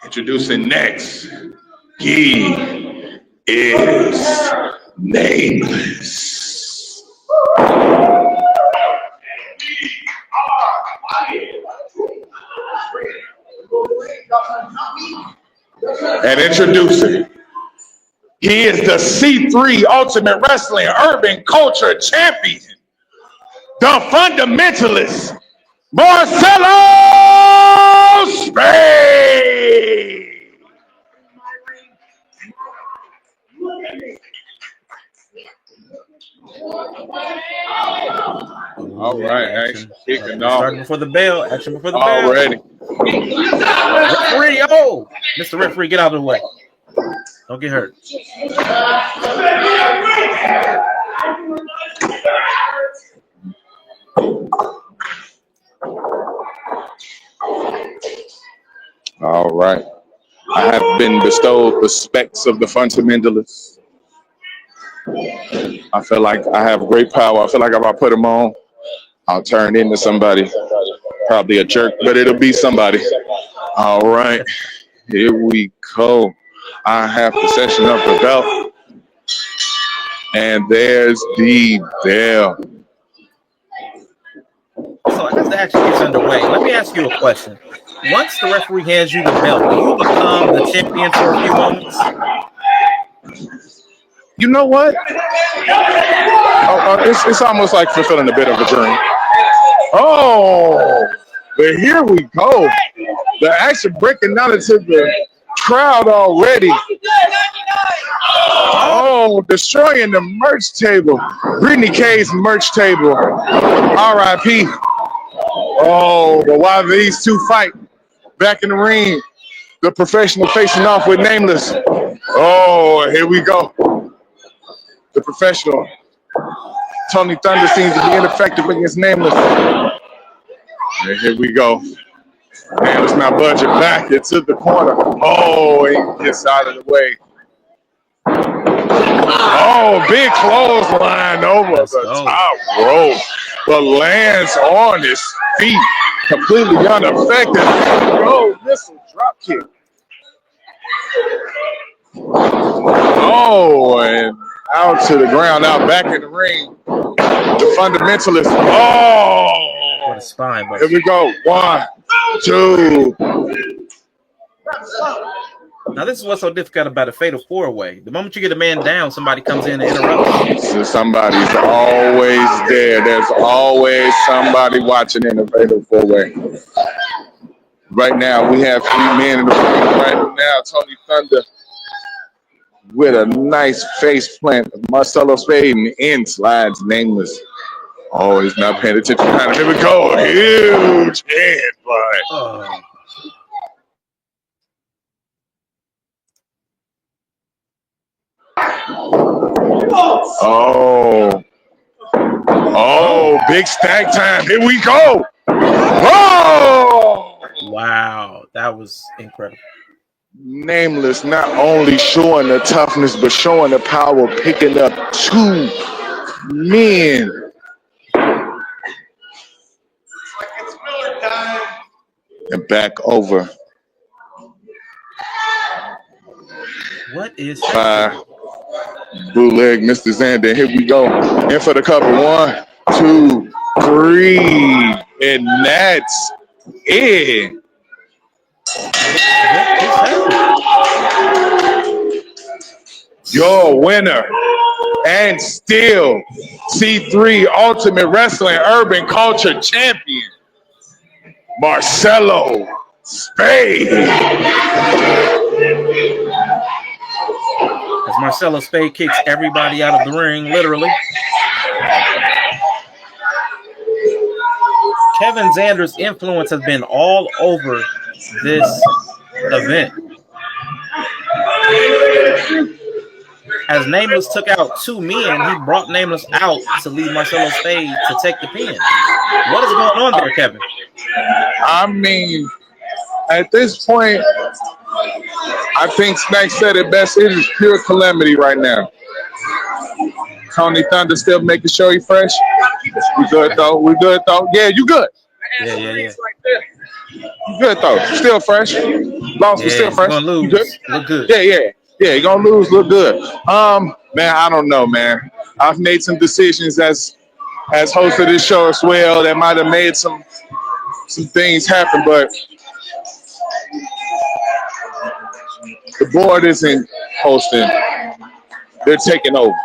Introducing next, he is Nameless. And introducing, he is the C3 Ultimate Wrestling Urban Culture Champion, the fundamentalist, Marcelo Spade. All right, action kicking off. Starting before the bell. Action before the bell. Already. Referee, oh! Mr. Referee, get out of the way. Don't get hurt. All right. I have been bestowed the specs of the fundamentalist. I feel like I have great power. I feel like if I put them on, I'll turn into somebody. Probably a jerk, but it'll be somebody. All right. Here we go. I have possession of the belt. And there's the bell. So as the action gets underway, let me ask you a question. Once the referee hands you the belt, do you become the champion for a few moments? You know what? It's almost like fulfilling a bit of a dream. Oh, but here we go. The action breaking down into the crowd already. Oh, destroying the merch table. Brittany K's merch table. R.I.P. Oh, but while these two fight back in the ring, the professional facing off with Nameless. Oh, here we go. The professional. Tony Thunder seems to be ineffective against Nameless. And here we go. Nameless now budget back into the corner. Oh, he gets out of the way. Oh, big clothesline over the top rope. But lands on his feet, completely unaffected. Oh, missile drop kick. Oh, and out to the ground, out back in the ring. The fundamentalist. Oh, what a spine, but here we go. 1, 2. Now, this is what's so difficult about a fatal four-way. The moment you get a man down, somebody comes in and interrupts. So somebody's always there. There's always somebody watching in the fatal four-way. Right now, we have 3 men in the ring. Right now, Tony Thunder with a nice face plant. Marcelo Spade and in slides Nameless. Oh, he's not paying attention behind him. Here we go. Huge headbutt. Oh. Oh. Oh, big stack time. Here we go. Oh! Wow, that was incredible. Nameless not only showing the toughness, but showing the power, picking up 2 men. And back over. What is By bootleg Mr. Xander. Here we go. In for the cover. 1, 2, 3. And that's it. Your winner and still C3 Ultimate Wrestling Urban Culture Champion, Marcelo Spade. As Marcelo Spade kicks everybody out of the ring, literally. Kevin Xander's influence has been all over this event. As Nameless took out 2 men, he brought Nameless out to leave Marcelo Spade to take the pin. What is going on there, Kevin? I mean, at this point, I think Snack said it best. It is pure calamity right now. Tony Thunder still making sure he fresh. We good though. We good though. Yeah, you good. Yeah. You good though. Still fresh. Lost, but still fresh. Gonna lose. You good? Look good. Yeah. You're gonna lose. Look good. Man, I don't know, man. I've made some decisions as host of this show as well that might have made some things happen, but the board isn't hosting. They're taking over.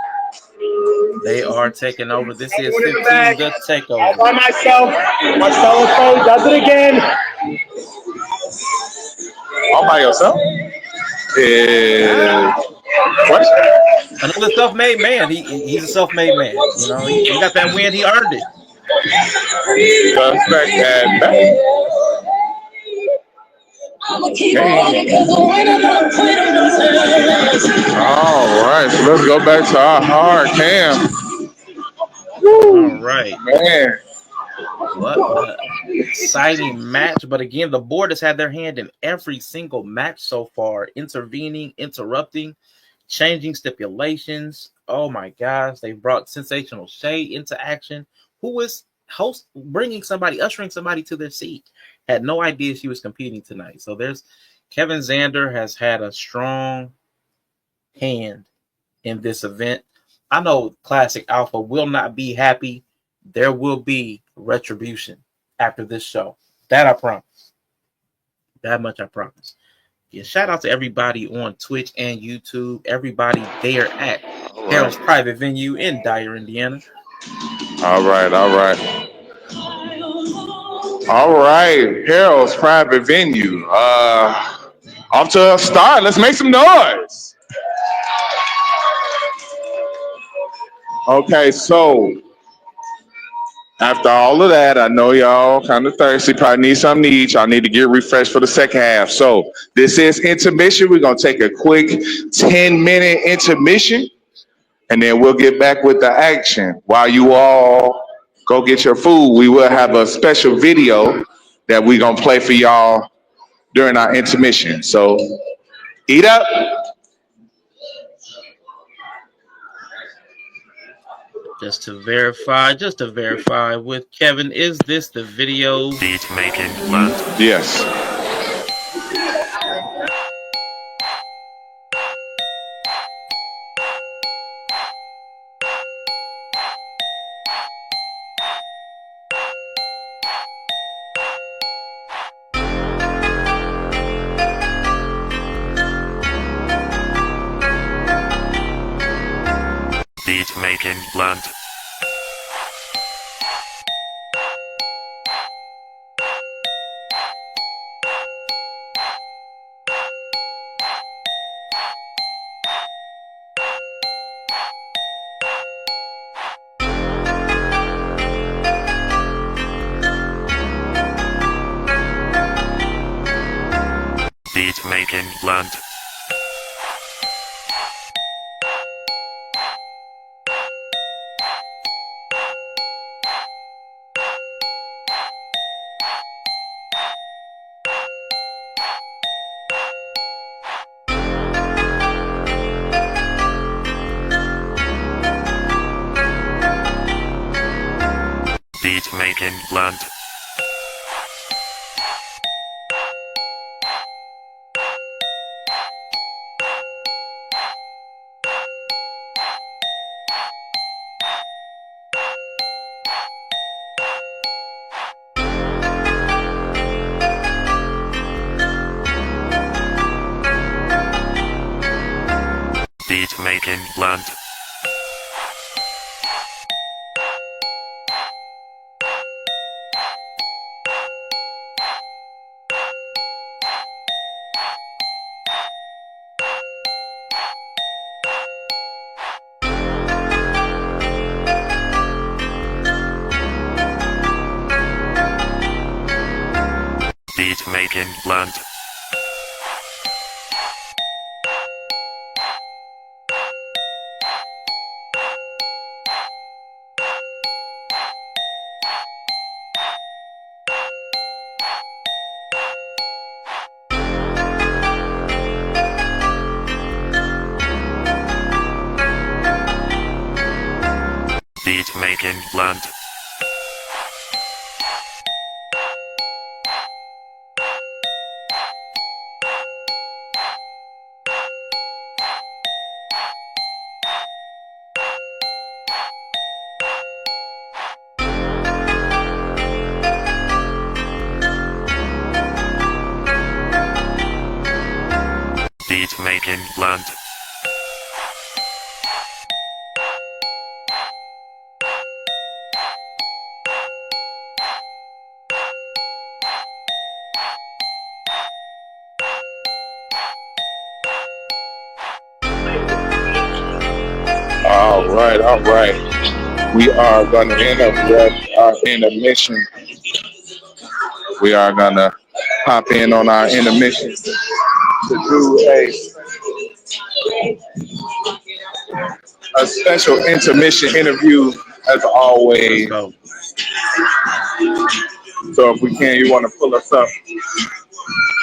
They are taking over. This is 15, the Takeover. All by myself. Marcelo Spade does it again. All by yourself? What? Another self-made man. He's a self-made man. You know, he got that win. He earned it. All right, so let's go back to our hard cam. All right, man. What an exciting match! But again, the board has had their hand in every single match so far, intervening, interrupting, changing stipulations. Oh my gosh, they brought Sensational Shay into action, who was ushering somebody to their seat. Had no idea she was competing tonight. So there's Kevin Xander has had a strong hand in this event. I know Classic Alpha will not be happy. There will be retribution after this show. That I promise. That much I promise. Yeah, shout out to everybody on Twitch and YouTube. Everybody there at Harold's Private Venue in Dyer, Indiana. All right. Harold's Private Venue. Off to a start. Let's make some noise. Okay, so after all of that, I know y'all kind of thirsty, probably need something to eat. Y'all need to get refreshed for the second half. So this is intermission. We're going to take a quick 10-minute intermission, and then we'll get back with the action. While you all go get your food, we will have a special video that we're going to play for y'all during our intermission. So eat up. Just to verify with Kevin, is this the video? Beat making last. Yes. making blunt. Beat making blunt. Beat making blunt. Beat making blunt. Beat making blunt. Beat making blunt. Beat making blunt. All right, all right. We are going to end up with our intermission. We are going to hop in on our intermission to do a special intermission interview as always. Let's go. So if we can, you want to pull us up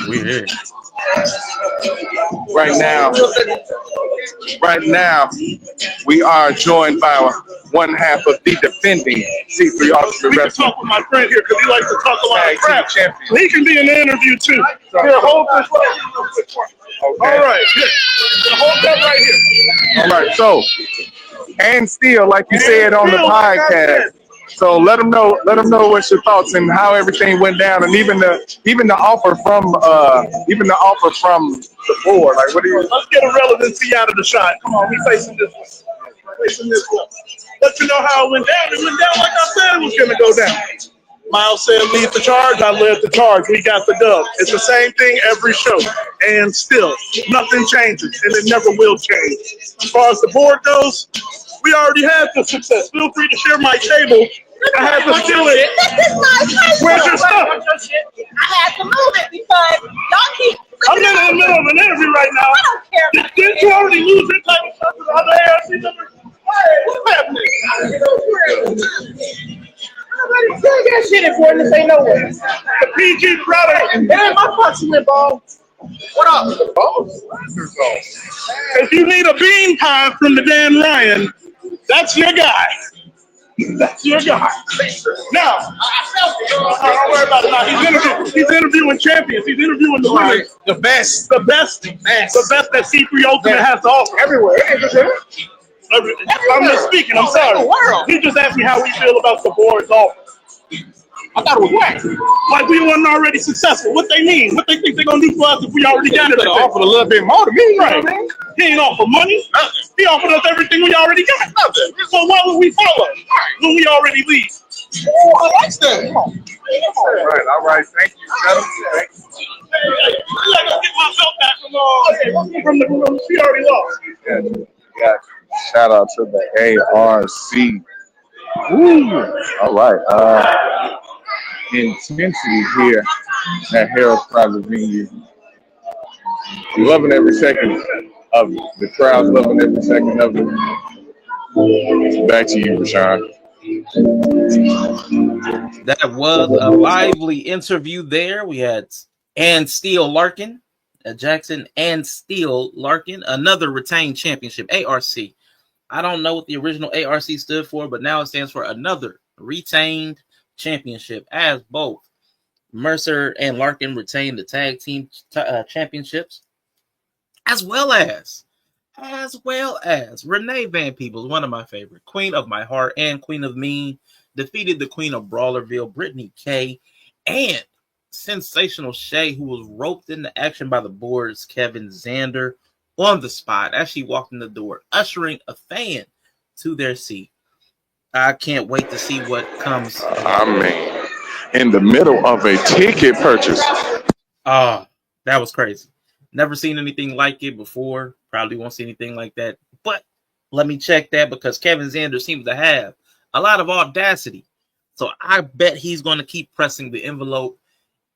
We here. right now. We are joined by one half of the defending C3 Ultimate We can Wrestling talk with my friend here because he likes to talk a lot Tag of crap. Team Champion. He can be in the interview too. Here, hold this right. Okay. All right, here. Hold that right here. All right. So, and still, like you said on the podcast. So let them know what's your thoughts and how everything went down, and even the offer from the board. Like, what do you? Let's get a relevancy out of the shot. Come on, we facing this one. Facing this one. Let you know how it went down. It went down like I said it was going to go down. Miles said lead the charge. I led the charge. We got the dub. It's the same thing every show. And still, nothing changes. And it never will change. As far as the board goes, we already had the success. Feel free to share my table. I had to steal it. Where's your stuff? I had to move it because y'all keep. I'm in the middle of an interview right now. I don't care. Didn't you already lose your type of stuff to the other ARC members? What's happening? Nobody said that shit important to say nowhere. The PG product. It ain't my fucking lip ball. What up? If you need a bean pie from the Dan Ryan, that's your guy. That's your guy. Now, don't worry about it now. He's interviewing champions. He's interviewing the winners. The best. The best that C3 Ultimate has to offer. Everywhere. I'm just speaking. I'm sorry. He just asked me how we feel about the board's offer. I thought it was whack. Like we weren't already successful. What they mean? What they think they're gonna do for us if we already got it? They offered a little bit more to me. Right. He ain't offer money. Nothing. He offered us everything we already got. Nothing. So why would we follow when we already leave? Oh, I like that. Come on. All right. Thank you, gentlemen. Thank you. Hey, I gotta get my belt back from the she already lost. Got you. Shout out to the ARC. Woo. All right. Intensity here at Harold's Private Venue. Loving every second of it. The crowd's loving every second of it. Back to you, Rashawn. That was a lively interview there. We had Ann Steele Larkin, Jackson and Steele Larkin, another retained championship, ARC. I don't know what the original ARC stood for, but now it stands for another retained championship, as both Mercer and Larkin retained the tag team championships, as well as Renee Van Peebles, one of my favorite, Queen of My Heart and Queen of Mean, defeated the Queen of Brawlerville, Brittany K, and Sensational Shay, who was roped into action by the boards, Kevin Zander, on the spot as she walked in the door, ushering a fan to their seat. I can't wait to see what comes. I mean, in the middle of a ticket purchase. That was crazy. Never seen anything like it before. Probably won't see anything like that. But let me check that, because Kevin Zander seems to have a lot of audacity. So I bet he's going to keep pressing the envelope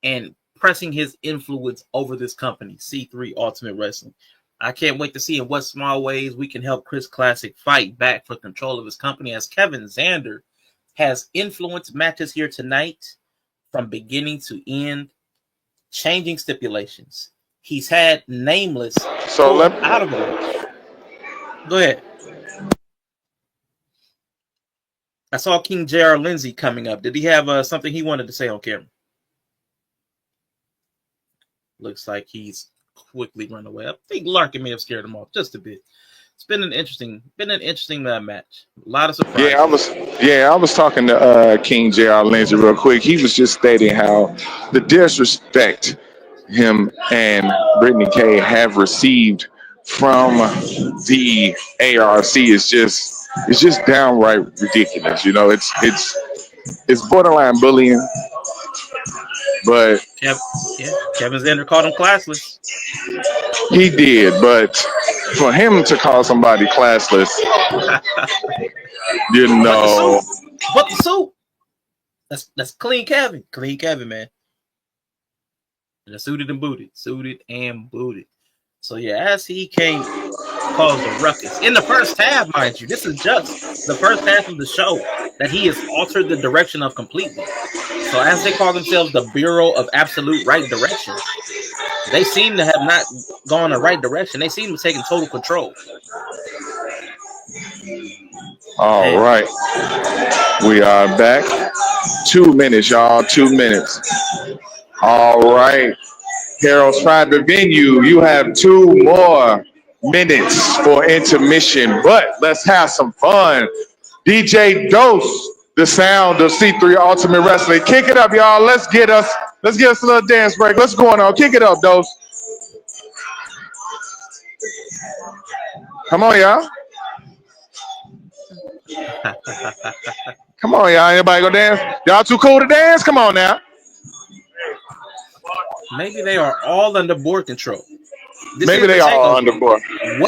and pressing his influence over this company, C3 Ultimate Wrestling. I can't wait to see in what small ways we can help Chris Classic fight back for control of his company, as Kevin Zander has influenced matches here tonight from beginning to end, changing stipulations. He's had Nameless out of the match. Go ahead. I saw King J.R. Lindsay coming up. Did he have something he wanted to say on camera? Looks like he's quickly run away. I think Larkin may have scared him off just a bit. It's been an interesting match. A lot of surprises. I was talking to King J.R. Lindsay real quick. He was just stating how the disrespect him and Brittany K have received from the ARC is just downright ridiculous. You know, it's borderline bullying. But Kevin Zander called him classless. He did, but for him to call somebody classless, you know. But the suit. That's clean Kevin. Clean Kevin, man. And suited and booted. So yeah, as he came, caused a ruckus. In the first half, mind you, this is just the first half of the show that he has altered the direction of completely. So as they call themselves the Bureau of Absolute Right Direction, they seem to have not gone the right direction. They seem to have taken total control. All right. We are back. 2 minutes, y'all. 2 minutes. All right. Harold's Private Venue, you have 2 more minutes for intermission, but let's have some fun. DJ Dose, the sound of C3 Ultimate Wrestling. Kick it up, y'all. Let's get us a little dance break. What's going on? Kick it up, Dose. Come on, y'all. Come on, y'all. Anybody go dance? Y'all too cool to dance? Come on now. Maybe they are all under board control. Maybe they are under board.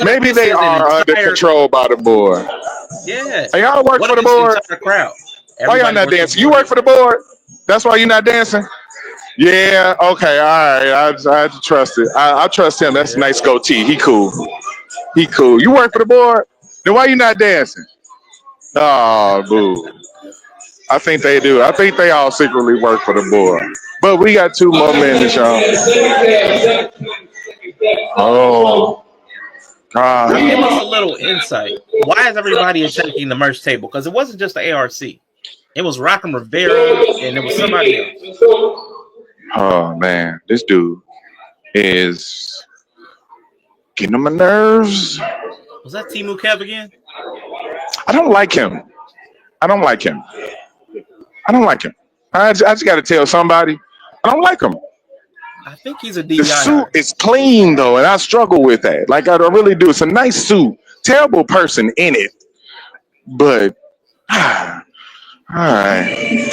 Maybe they are under control by the board. Yeah. Hey, y'all work for the board? Crowd. Why y'all not dancing? You work for the board? That's why you're not dancing? Yeah, okay, all right. I trust it. I trust him. That's a nice goatee. He cool. You work for the board? Then why you not dancing? Oh, boo. I think they do. I think they all secretly work for the board. But we got 2 more minutes, y'all. Oh, God. Give us a little insight. Why is everybody attacking the merch table? Because it wasn't just the ARC. It was Rockin' Rivera, and it was somebody else. Oh, man. This dude is getting on my nerves. Was that Timu Kev again? I don't like him. I just got to tell somebody. I don't like him. I think he's a DI. The suit is clean, though, and I struggle with that. Like, I really do. It's a nice suit, terrible person in it, but all right.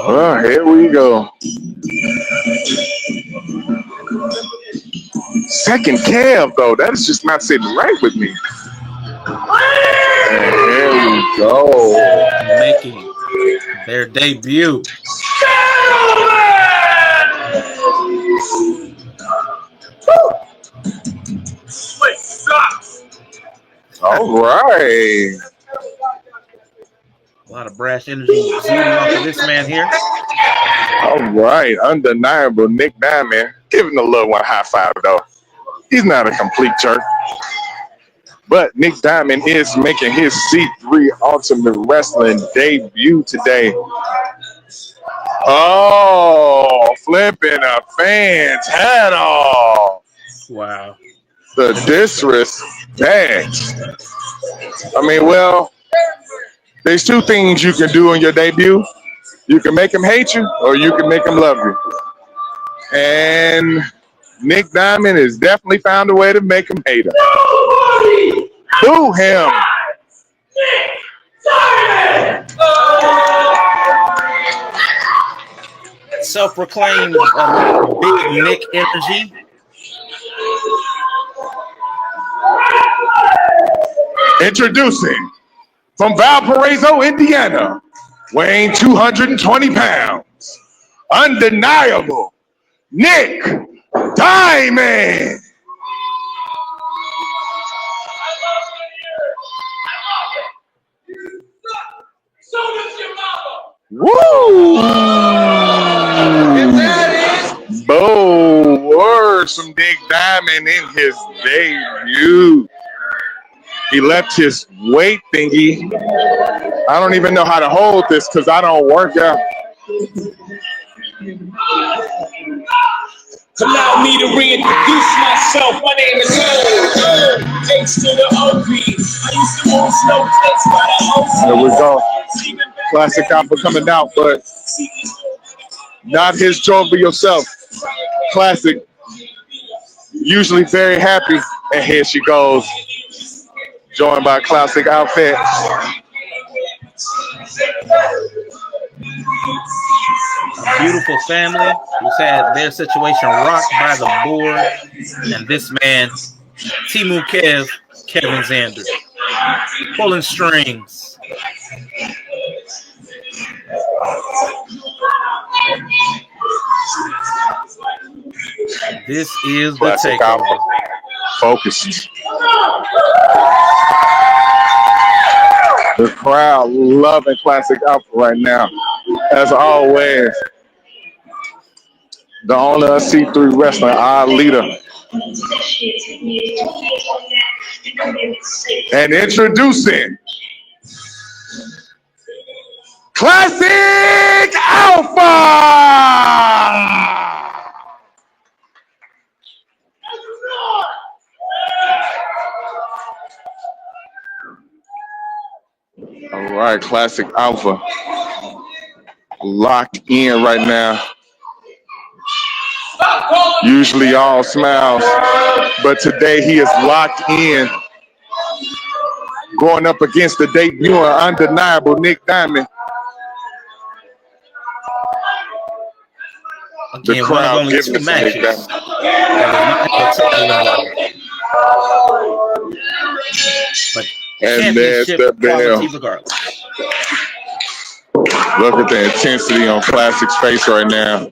Well, here we go. Second Kev, though, that is just not sitting right with me. And here we go. Making their debut. All right. A lot of brash energy exuding off of this man here. All right. Undeniable Nick Diamond. Giving the little one a high five, though. He's not a complete jerk. But Nick Diamond is making his C3 Ultimate Wrestling debut today. Oh, flipping a fan's hat off. Wow. The disrespect. I mean, well, there's two things you can do on your debut. You can make him hate you, or you can make him love you. And Nick Diamond has definitely found a way to make him hate him. Boo him. Self-proclaimed Big Nick energy. Introducing from Valparaiso, Indiana, weighing 220 pounds, undeniable Nick Diamond. Woo! Bold words from Nick Diamond in his debut. He left his weight thingy. I don't even know how to hold this because I don't work out. Allow me to reintroduce myself. My name is O. H to the OP. I used to move snowflakes by the ocean. There we go. Classic Alpha coming out, but not his joy for yourself. Classic. Usually very happy. And here she goes. Joined by Classic Outfit. A beautiful family who's had their situation rocked by the board. And this man, Timu Kev, Kevin Zander, pulling strings. This is the Classic takeover. Alpha. Focus. The crowd loving Classic Alpha right now. As always, the owner of C3 Wrestling, our leader. And introducing Classic Alpha! All right, Classic Alpha locked in right now. Usually all smiles, but today he is locked in. Going up against the debuting undeniable Nick Diamond. Again, one of only two matches but and there's the bell. Regardless. Look at the intensity on Classic's face right now.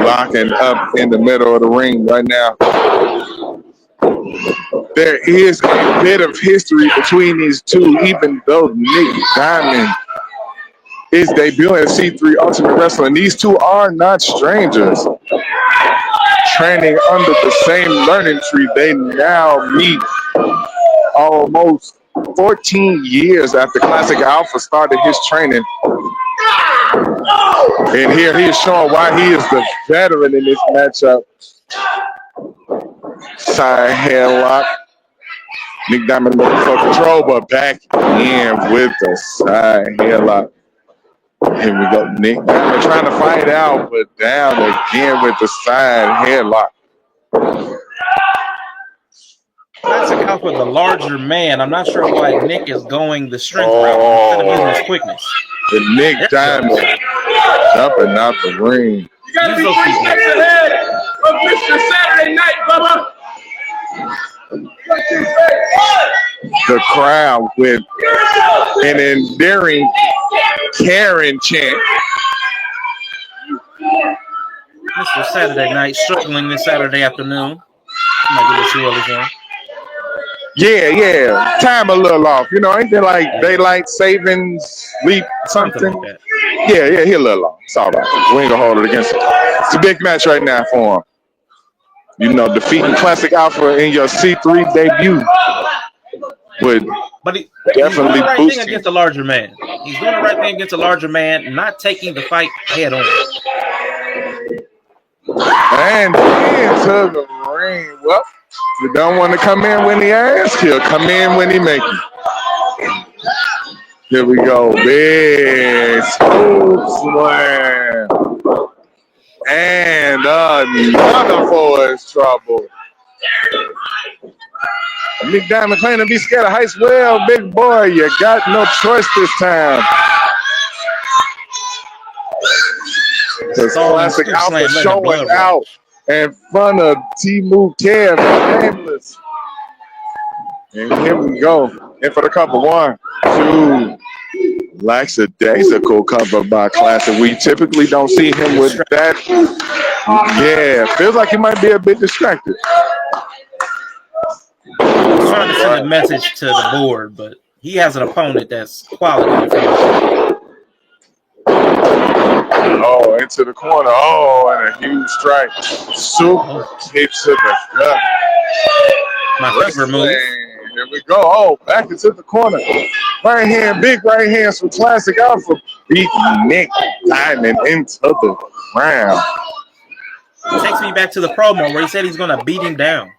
Locking up in the middle of the ring right now. There is a bit of history between these two, even though Nick Diamond is debuting at C3 Ultimate Wrestling. These two are not strangers. Training under the same learning tree, they now meet almost 14 years after Classic Alpha started his training. And here he is showing why he is the veteran in this matchup. Side headlock. Nick Diamond looking for control, but back in with the side headlock. Here we go. Nick Diamond trying to fight out, but down again with the side headlock. Classic Alpha, the larger man. I'm not sure why Nick is going the strength route instead of using his quickness. The Nick Diamond jumping out the ring. You gotta be 3 steps ahead of Mr. Saturday Night, Bubba. The crowd with an endearing Karen chant. Mr. Saturday Night struggling this Saturday afternoon. Might be a little too early for him. Yeah. Time a little off. You know, ain't there like daylight savings, sleep, something? Like that. Yeah, he a little off. It's all right. We ain't gonna hold it against him. It's a big match right now for him. You know, defeating Classic Alpha in your C3 debut would But definitely he's doing the right boost thing him. against the larger man. He's doing the right thing against the larger man, not taking the fight head on. And into the ring. Well, you don't want to come in when he asks. He'll come in when he makes it. Here we go. Big scoop slam. And another for his trouble. Nick Diamond claiming to be scared of heights. Well, big boy, you got no choice this time. The Classic Alpha showing out in front of T-Move Kev and Nameless. And here we go. In for the cover. 1, 2. Lackadaisical cover by Classic. We typically don't see him with that. Yeah, feels like he might be a bit distracted. He's trying to send a message to the board, but he has an opponent that's quality. Oh, into the corner. Oh, and a huge strike. Super kick to the gut. My favorite move. Here we go. Oh, back into the corner. Right hand, big right hands from Classic Alpha. Beating Nick Diamond into the ground. It takes me back to the promo where he said he's going to beat him down.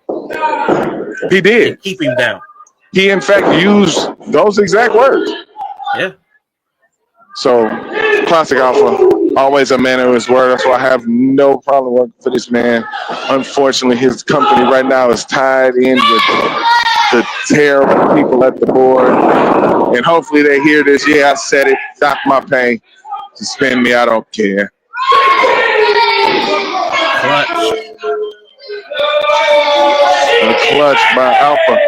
He did. And keep him down. He, in fact, used those exact words. Yeah. So, Classic Alpha, always a man of his word. That's why I have no problem working for this man. Unfortunately, his company right now is tied in with the terrible people at the board. And hopefully they hear this. Yeah, I said it. Stop my pay. Suspend me. I don't care. Clutch. A clutch by Alpha.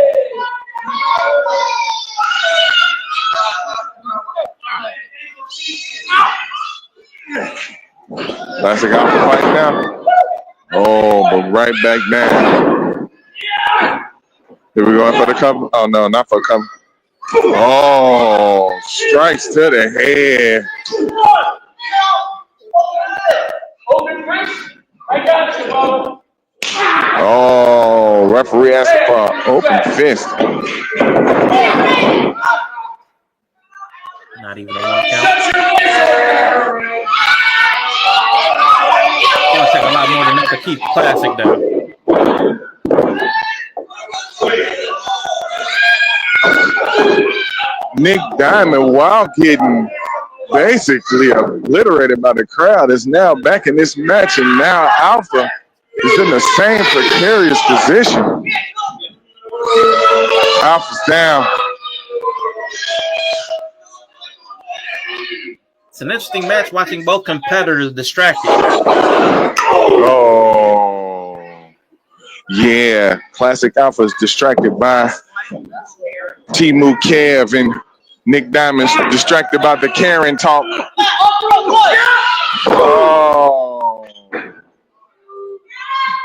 Classic Alpha fight now. Oh, but right back down. Here we go for the cover. Oh, no, not for the cover. Oh, strikes to the head. Oh, referee asked for an open fist. Not even a 1 count. It's going to take a lot more than that to keep Classic down. Nick Diamond, while getting basically obliterated by the crowd, is now back in this match, and now Alpha is in the same precarious position. Alpha's down. It's an interesting match watching both competitors distracted. Oh, yeah. Classic Alpha is distracted by T-Move Kev, and Nick Diamond's distracted by the Karen talk. Oh.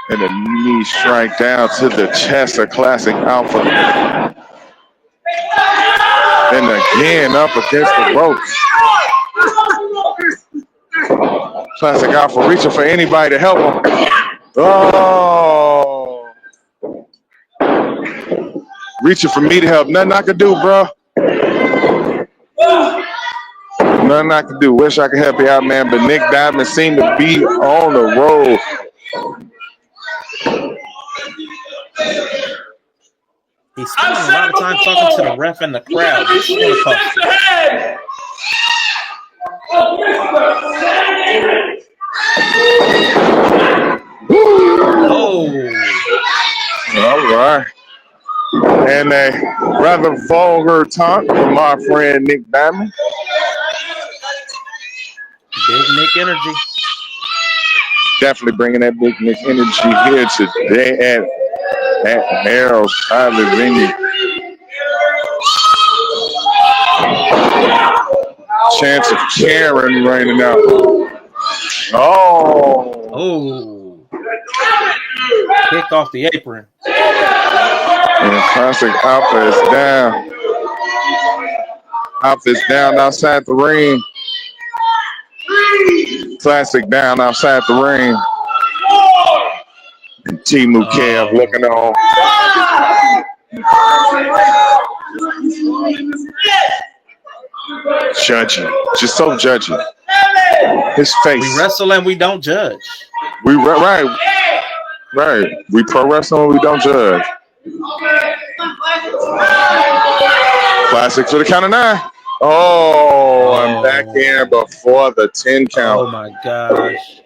And a knee strike down to the chest of Classic Alpha. And again up against the ropes. Classic Alpha reaching for anybody to help him. Oh. Reaching for me to help. Nothing I can do, bro. Nothing I can do. Wish I could help you out, man. But Nick Diamond seemed to be on the road. He's spending a lot of time talking to the ref and the crowd. This is going to cost him. And a rather vulgar taunt from our friend Nick Diamond. Big Nick energy. Definitely bringing that big Nick energy here today at Harold's private venue. Chance of Karen raining out. Oh. Oh. Kicked off the apron. And classic Alpha is down. Alpha is down outside the ring. Classic down outside the ring. And Timu Kev looking on. Judging. Just so judging. His face. We wrestle and we don't judge. Right. We pro wrestle and we don't judge. Classic for the count of 9. Oh, I'm back in before the 10 count. Oh my gosh.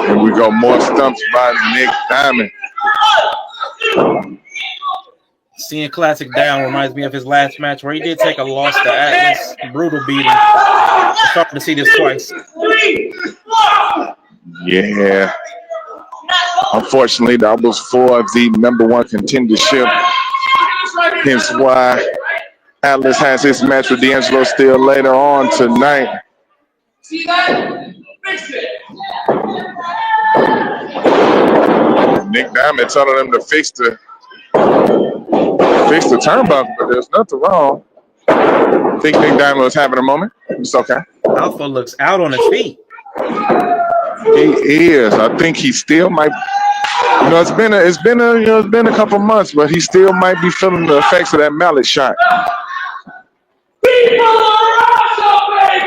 And we go more stumps by Nick Diamond. Seeing Classic down reminds me of his last match where he did take a loss to Atlas. Brutal beating. I'm starting to see this twice. Yeah. Unfortunately, that was for the #1 contendership. Hence why Atlas has his match with D'Angelo still later on tonight. Nick Diamond telling them to fix the turnbuckle, but there's nothing wrong. I think Nick Diamond was having a moment. It's okay. Alpha looks out on his feet. He is. I think he still might. You know, it's been a couple months, but he still might be feeling the effects of that mallet shot.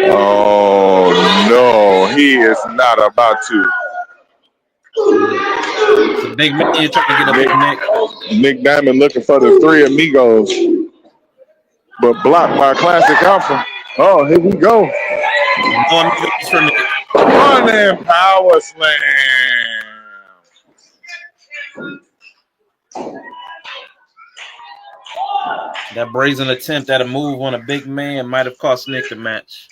Oh no, he is not about to. It's a big man trying to get a big Nick. Nick Diamond looking for the 3 amigos, but blocked by Classic Alpha. Oh, here we go. One and power slam. That brazen attempt at a move on a big man might have cost Nick the match.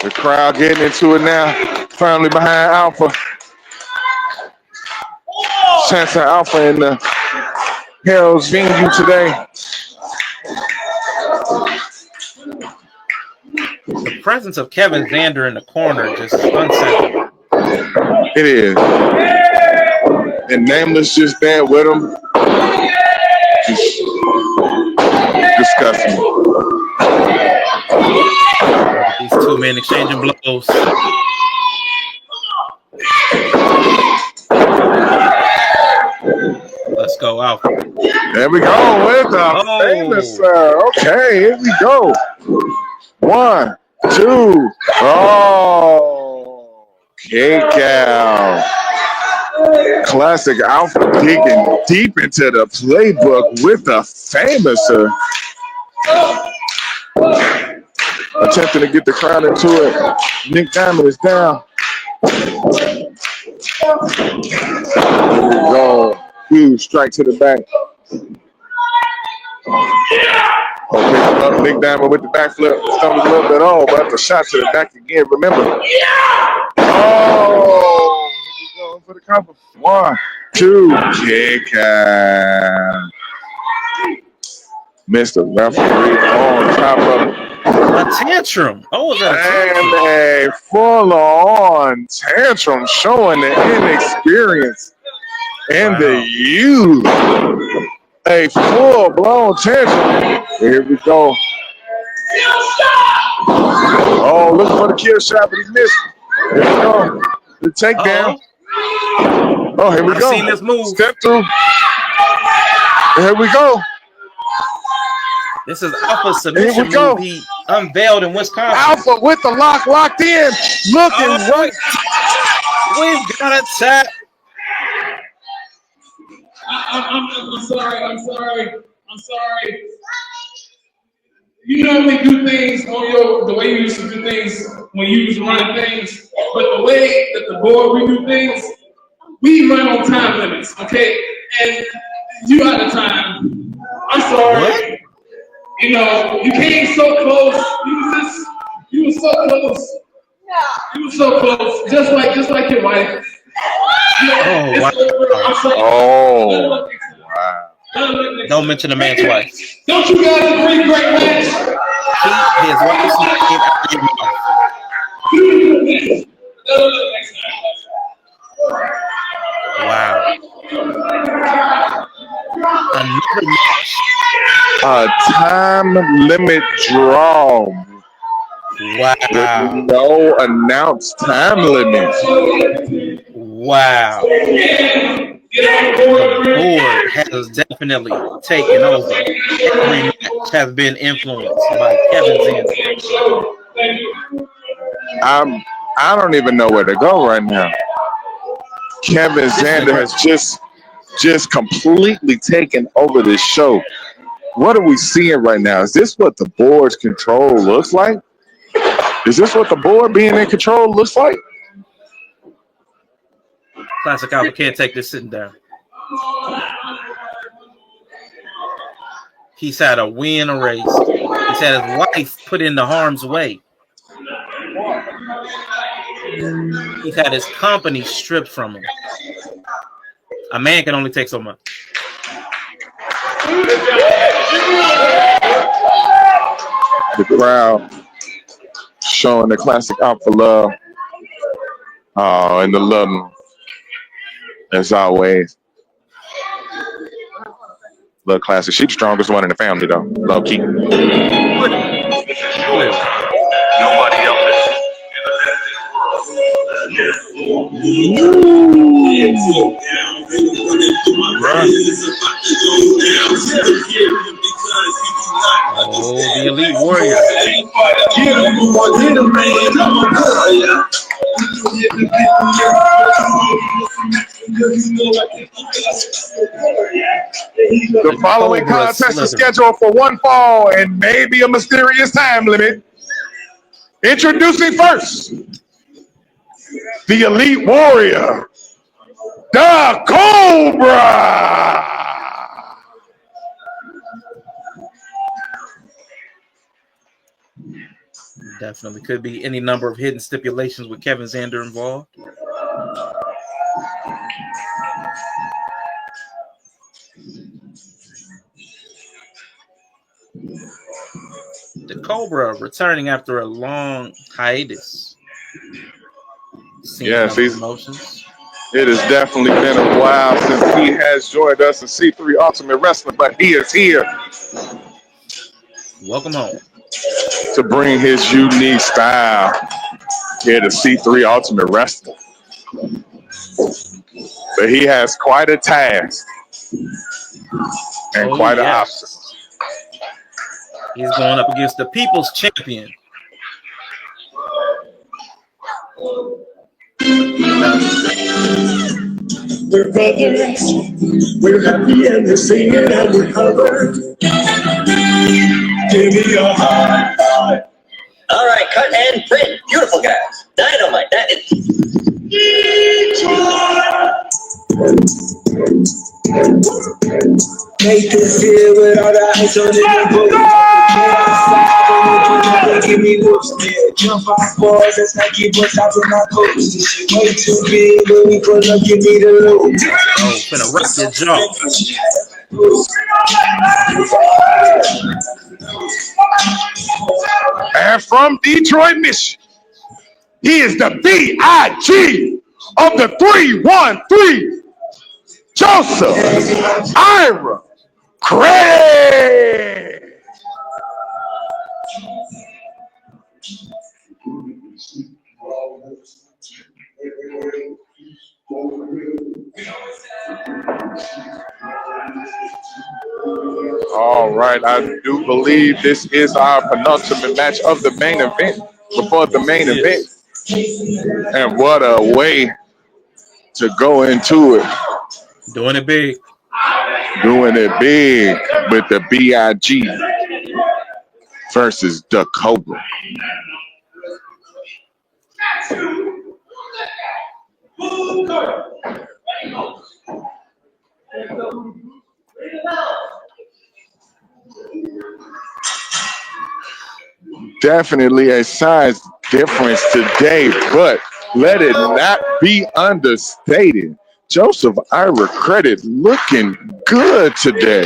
The crowd getting into it now. Firmly behind Alpha. Chance of Alpha in the Harold's venue today. The presence of Kevin Xander in the corner just unsettling. It is. And Nameless just there with him. Just disgusting. These two men exchanging blows. Let's go out. There we go with the famous. Okay, here we go. 1, 2. Oh, kick out. Classic Alpha digging deep into the playbook with the famouser. Attempting to get the crowd into it. Nick Diamond is down. There we go. Huge strike to the back. Oh, up Nick Diamond with the backflip. Stumbles a little bit on, but the shot to the back again. Remember. Oh, going for the cover. 1, 2, kick out. Mr. Referee on top of it. A tantrum. Oh, is that a tantrum? And a full-on tantrum showing the inexperience and the youth. A full-blown tantrum. Here we go. Oh, looking for the kill shot, but he missed. Here we go. The takedown. Oh, here we go. I've seen this move. Step through. Here we go. This is Alpha's submission move he unveiled in Wisconsin. Alpha with the locked in. Looking right. We've got a tap. I'm sorry. You normally do things on the way you used to do things when you was running things, but the way that the board we do things, We run on time limits, okay? And you out of time. I'm sorry. What? You know, you came so close. You were so close. You were so close. Just like your wife. Oh, It's wow. over. I'm sorry. Oh, wow. Don't mention the man twice. Don't you guys agree, great match? Keep his wife's name out of your mouth. Wow. Another match. A time limit draw with Wow. no announced time limit. Wow. The board has definitely taken over. Every match has been influenced by Kevin Zander. I don't even know where to go right now. Kevin This is Zander has incredible. just completely taken over this show. What are we seeing right now? Is this what the board's control looks like? Is this what the board being in control looks like? Classic Alpha can't take this sitting down. He's had a win erased. He's had his wife put into harm's way. He's had his company stripped from him. A man can only take so much. The crowd showing the classic Alpha love. Oh, and the love, as always. Love classic. She's the strongest one in the family, though. Low key. Clearly. Nobody else. Oh, the Elite Warrior. The following Cobra contest is slithering. scheduled for one fall and maybe a mysterious time limit. Introducing first, the Elite Warrior, the Cobra. Definitely could be any number of hidden stipulations with Kevin Zander involved. The Cobra returning after a long hiatus. Yes, Promotions. it has definitely been a while since he has joined us in C3 Ultimate Wrestling, but he is here Welcome home. to bring his unique style here to C3 Ultimate Wrestling. But he has quite a task and quite an obstacle. He's going up against the People's Champion. We're brothers, we're happy and we're singing and we're covered. Give me your heart. All right, cut and print. Beautiful guys. Dynamite. That is. Make this feel with all the ice on it. Give me looks there. Jump off boards, that's how keep us out of my coach. This shit way too big, when we pull up, give me the loot. Oh, finna rock your jaw. And from Detroit, Michigan, he is the B.I.G. of the 313, Joseph Ira Craig. All right, I do believe this is our penultimate match of the main event before the main event. And what a way to go into it. Doing it big. Doing it big with the B.I.G. versus the Cobra. definitely a size difference today, but let it not be understated. Joseph Ira Credit looking good today.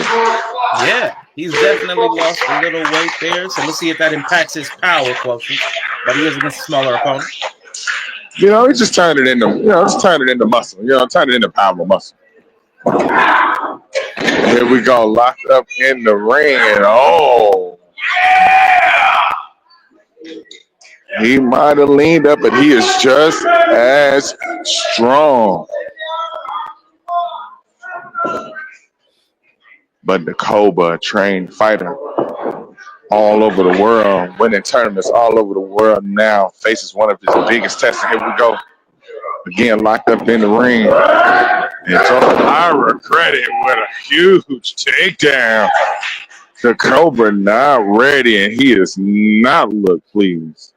Yeah, he's definitely lost a little weight there. So let's see if that impacts his power quotient. But he is against a smaller opponent. He just turned it into, just turn it into muscle. Turn it into power muscle. Here we go, locked up in the ring, and he might have leaned up, but he is just as strong. But the Cobra, a trained fighter all over the world, winning tournaments all over the world now, faces one of his biggest tests. And here we go. Again, locked up in the ring. And Joseph Ira Credit with a huge takedown. The Cobra not ready, and he does not look pleased.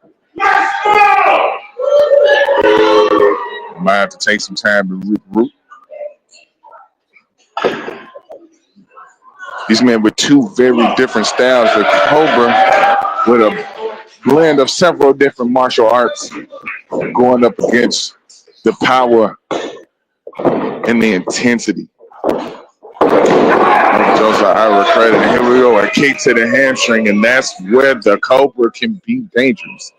Might have to take some time to regroup. These men with two very different styles. The Cobra with a blend of several different martial arts going up against the power and the intensity. Joseph Ira Credit. And here we go, a kick to the hamstring, and that's where the Cobra can be dangerous.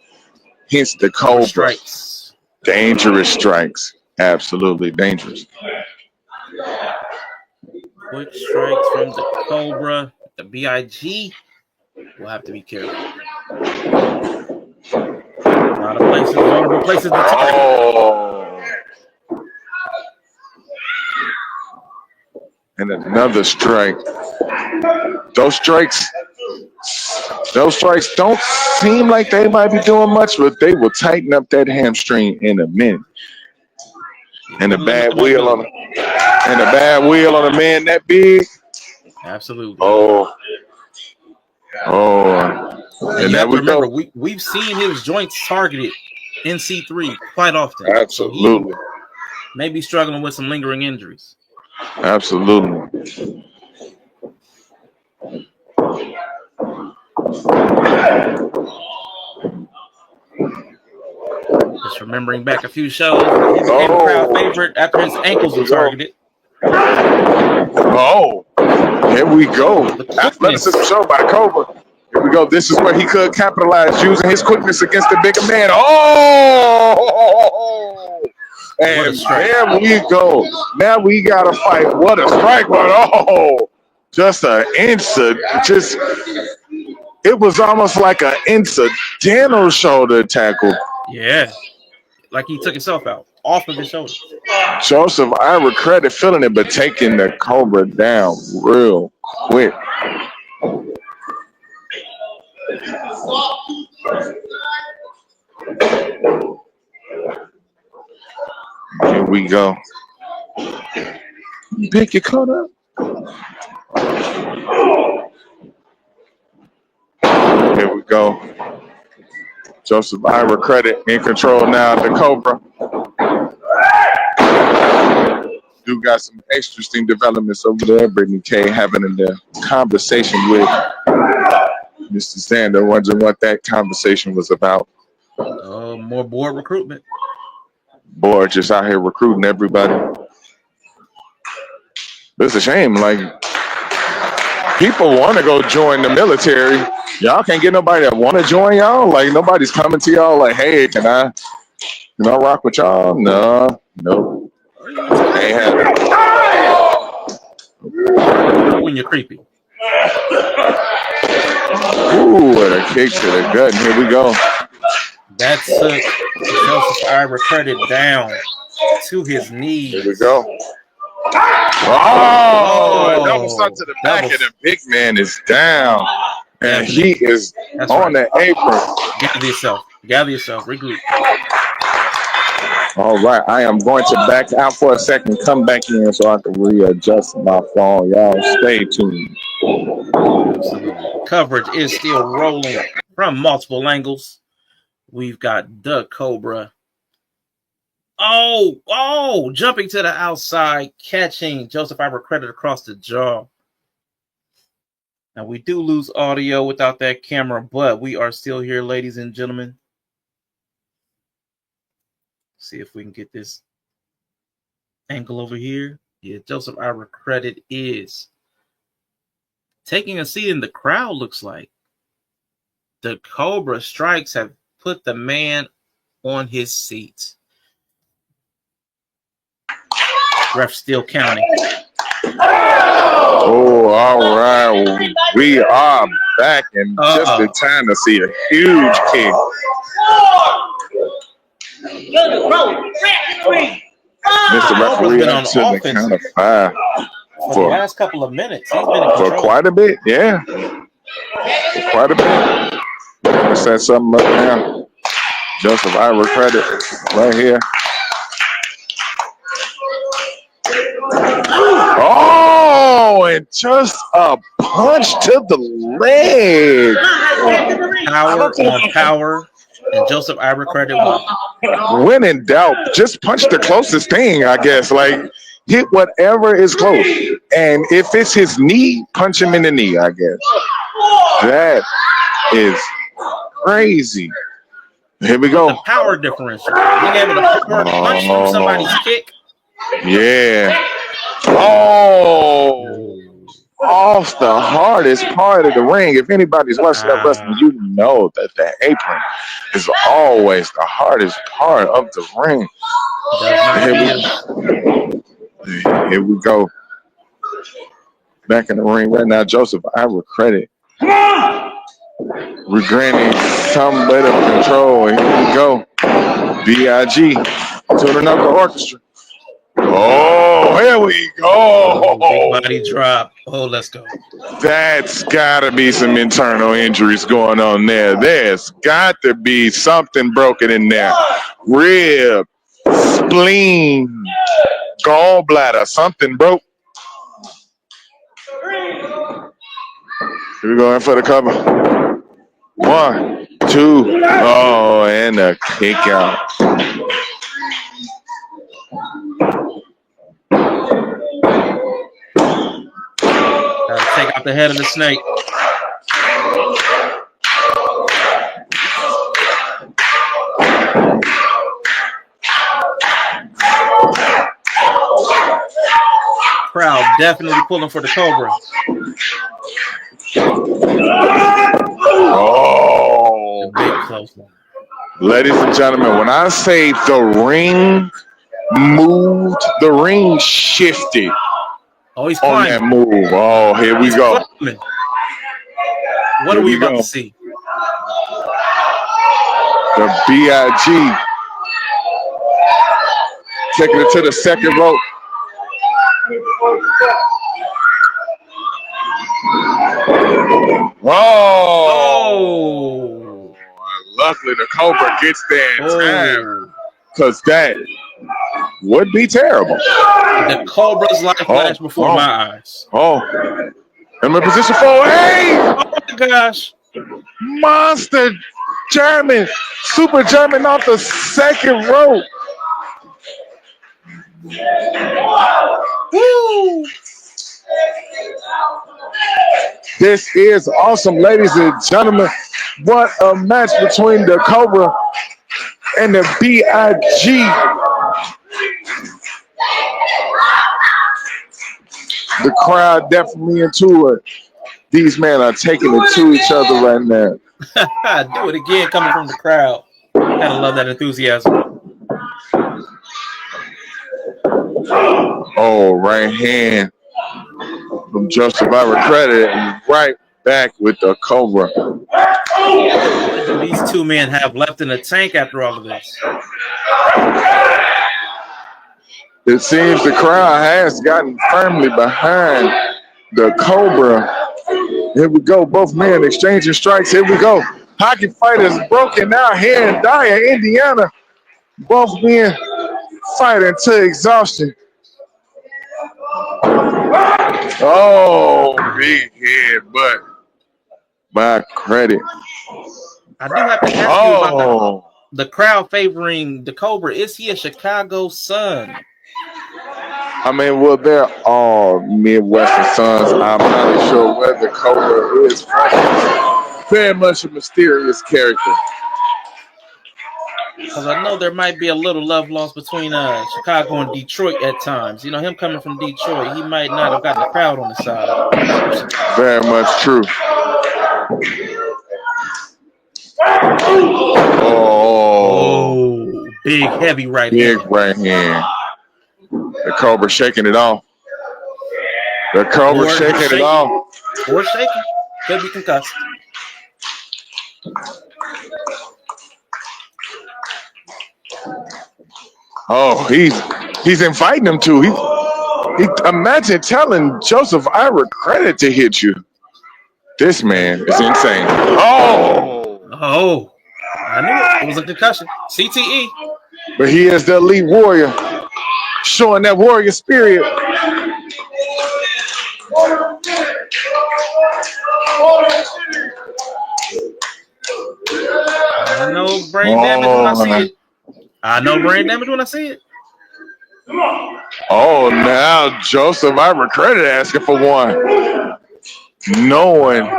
Hence the Cobra. Strikes. Dangerous strikes. Absolutely dangerous. Quick strikes from the Cobra. The BIG will have to be careful. A lot of places, vulnerable places to target. And another strike. Those strikes don't seem like they might be doing much, but they will tighten up that hamstring in a minute. And a bad wheel on a man that big. Absolutely. And you there have to we remember, go. we've seen his joints targeted in C3 quite often. Absolutely. So he may be struggling with some lingering injuries. Absolutely. Just remembering back a few shows, he became a crowd favorite after his ankles were targeted. Here we go. Athleticism show by the Cobra. Here we go. This is where he could capitalize using his quickness against the bigger man. And there we go. Now we got to fight. What a strike, but just an instant. It was almost like an incidental shoulder tackle. Yeah. Like he took himself out off of his shoulders. Joseph Ira Credit feeling it, but taking the Cobra down real quick. Here we go. Pick your cut up. Here we go. Joseph Ira Credit in control now of the Cobra. Do got some interesting developments over there. Brittany K having a conversation with Mr. Sander, wondering what that conversation was about. More board recruitment. Board just out here recruiting everybody. It's a shame. Like, people want to go join the military. Y'all can't get nobody that want to join y'all. Like, nobody's coming to y'all like, hey, can I rock with y'all? No. Ain't happening. When you're creepy. Ooh, and a kick to the gut. And here we go. That took Joseph Ira Credit down to his knees. Here we go. Double stuck to the back, and the big man is down. And he is on the apron. Gather yourself. Regroup. All right. I am going to back out for a second, come back in so I can readjust my phone. Y'all stay tuned. Absolutely. Coverage is still rolling from multiple angles. We've got the Cobra. Jumping to the outside, catching Joseph Ira Credit across the jaw. Now, we do lose audio without that camera, but we are still here, ladies and gentlemen. See if we can get this angle over here. Yeah, Joseph Ira Credit is taking a seat in the crowd, looks like. The Cobra strikes have put the man on his seat. Ref still counting. Oh, all right. We are back in just in time to see a huge kick. Mr. Referee been on to the offense count of 5 for the last couple of minutes. He's been in for control. quite a bit, yeah. For quite a bit. Let's set something up now. Joseph Ira Credit right here. Oh, and just a punch to the leg. Power on power, and Joseph Ira Credit won. When in doubt, just punch the closest thing, I guess. Like, hit whatever is close. And if it's his knee, punch him in the knee, I guess. That is crazy. Here we go. The power differential. Being able to power punch through somebody's kick. Yeah. Oh. Off the hardest part of the ring. If anybody's watching that wrestling, you know that the apron is always the hardest part of the ring. Here we go. Back in the ring right now, Joseph Ira Credit. Regaining some bit of control. Here we go. B.I.G. tuning up the orchestra. Oh, here we go. Big body drop. Oh, let's go. That's got to be some internal injuries going on there. There's got to be something broken in there. Rib, spleen, gallbladder, something broke. Here we go in for the cover. 1, 2. Oh, and a kick out. Gotta take out the head of the snake. Crowd definitely pulling for the Cobra. Oh, big close one. Ladies and gentlemen, when I say the ring moved, the ring shifted. Oh, he's on that move. Oh, here we go. What are we about to see? The B.I.G. taking it to the second rope. Oh! Luckily, the Cobra gets there in time, because that would be terrible. The Cobra's life flashed before my eyes. Oh, I'm in position 4. Hey! Oh my gosh! Monster German, Super German off the second rope. Woo! This is awesome, ladies and gentlemen. What a match between the Cobra and the B.I.G. The crowd definitely into it. These men are taking it to each other right now. Do it again, coming from the crowd. Gotta love that enthusiasm. Oh, right hand from Joseph Ira Credit, and right back with the Cobra. What do these two men have left in the tank after all of this? It seems the crowd has gotten firmly behind the Cobra. Here we go. Both men exchanging strikes. Here we go. Hockey fighters broken out here in Dyer, Indiana. Both men fighting to exhaustion. Oh, big head, but by Credit. I do have to ask you about the crowd favoring the Cobra. Is he a Chicago Sun? I mean, well, they're all Midwestern sons. I'm not sure where the Cobra is from. Very much a mysterious character. Because I know there might be a little love lost between Chicago and Detroit at times. You know, him coming from Detroit, he might not have gotten the crowd on his side. Very much true. Oh, big, heavy right Big hand. right hand. The Cobra shaking it off. The Cobra shaking it off. Or shaking. Could be concussed. Oh, he's inviting him to. He imagine telling Joseph Ira credit to hit you. This man is insane. Oh, I knew it. It was a concussion. CTE. But he is the elite warrior, showing that warrior spirit. I know brain damage when I see it. I know brain damage when I see it. Oh, now Joseph Ira credit asking for one. Knowing